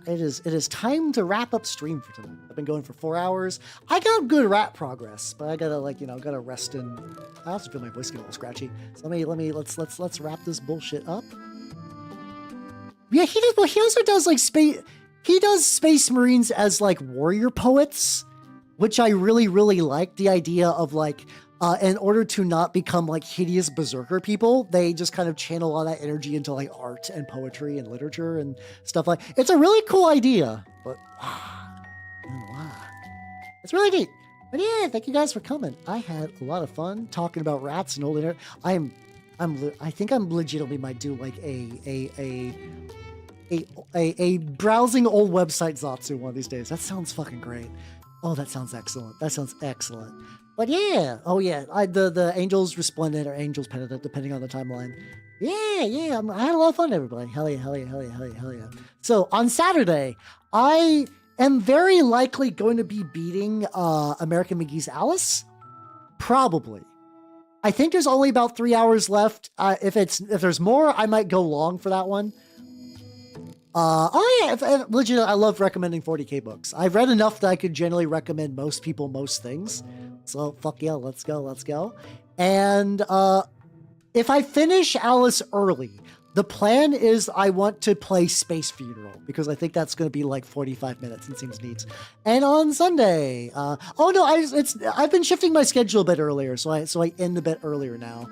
is time to wrap up stream for tonight. I've been going for 4 hours. I got good rap progress, but I gotta rest in. I also feel my voice getting a little scratchy. So let's wrap this bullshit up. Yeah, he also does like space. he does Space Marines as like warrior poets, which I really, really like. The idea of like, in order to not become like hideous berserker people, they just kind of channel all that energy into like art and poetry and literature and stuff like. It's a really cool idea, but wow, it's really neat. But yeah, thank you guys for coming. I had a lot of fun talking about rats and old internet. I think I'm legitimately might do like a browsing old website Zatsu one of these days. That sounds fucking great. Oh, that sounds excellent. That sounds excellent. But yeah, oh yeah, the Angels Resplendent or Angels Penitent, depending on the timeline. Yeah, I had a lot of fun, everybody. Hell yeah. So on Saturday, I am very likely going to be beating American McGee's Alice. Probably. I think there's only about 3 hours left. If there's more, I might go long for that one. Legit, I love recommending 40k books. I've read enough that I could generally recommend most people most things. So fuck yeah, let's go. And if I finish Alice early, the plan is I want to play Space Funeral because I think that's going to be like 45 minutes and seems neat. And on Sunday, I've been shifting my schedule a bit earlier, so I end a bit earlier now.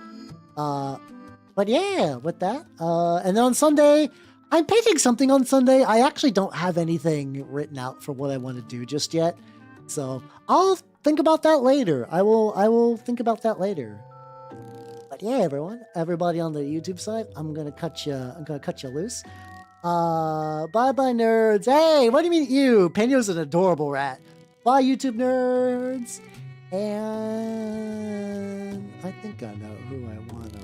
But yeah, with that, and then on Sunday, I'm painting something on Sunday. I actually don't have anything written out for what I want to do just yet, so I'll think about that later. I will think about that later. But yeah, everybody on the YouTube side, I'm gonna cut you loose. Bye bye nerds. Hey, what do you mean you? Peño's an adorable rat. Bye YouTube nerds. And I think I know who I want to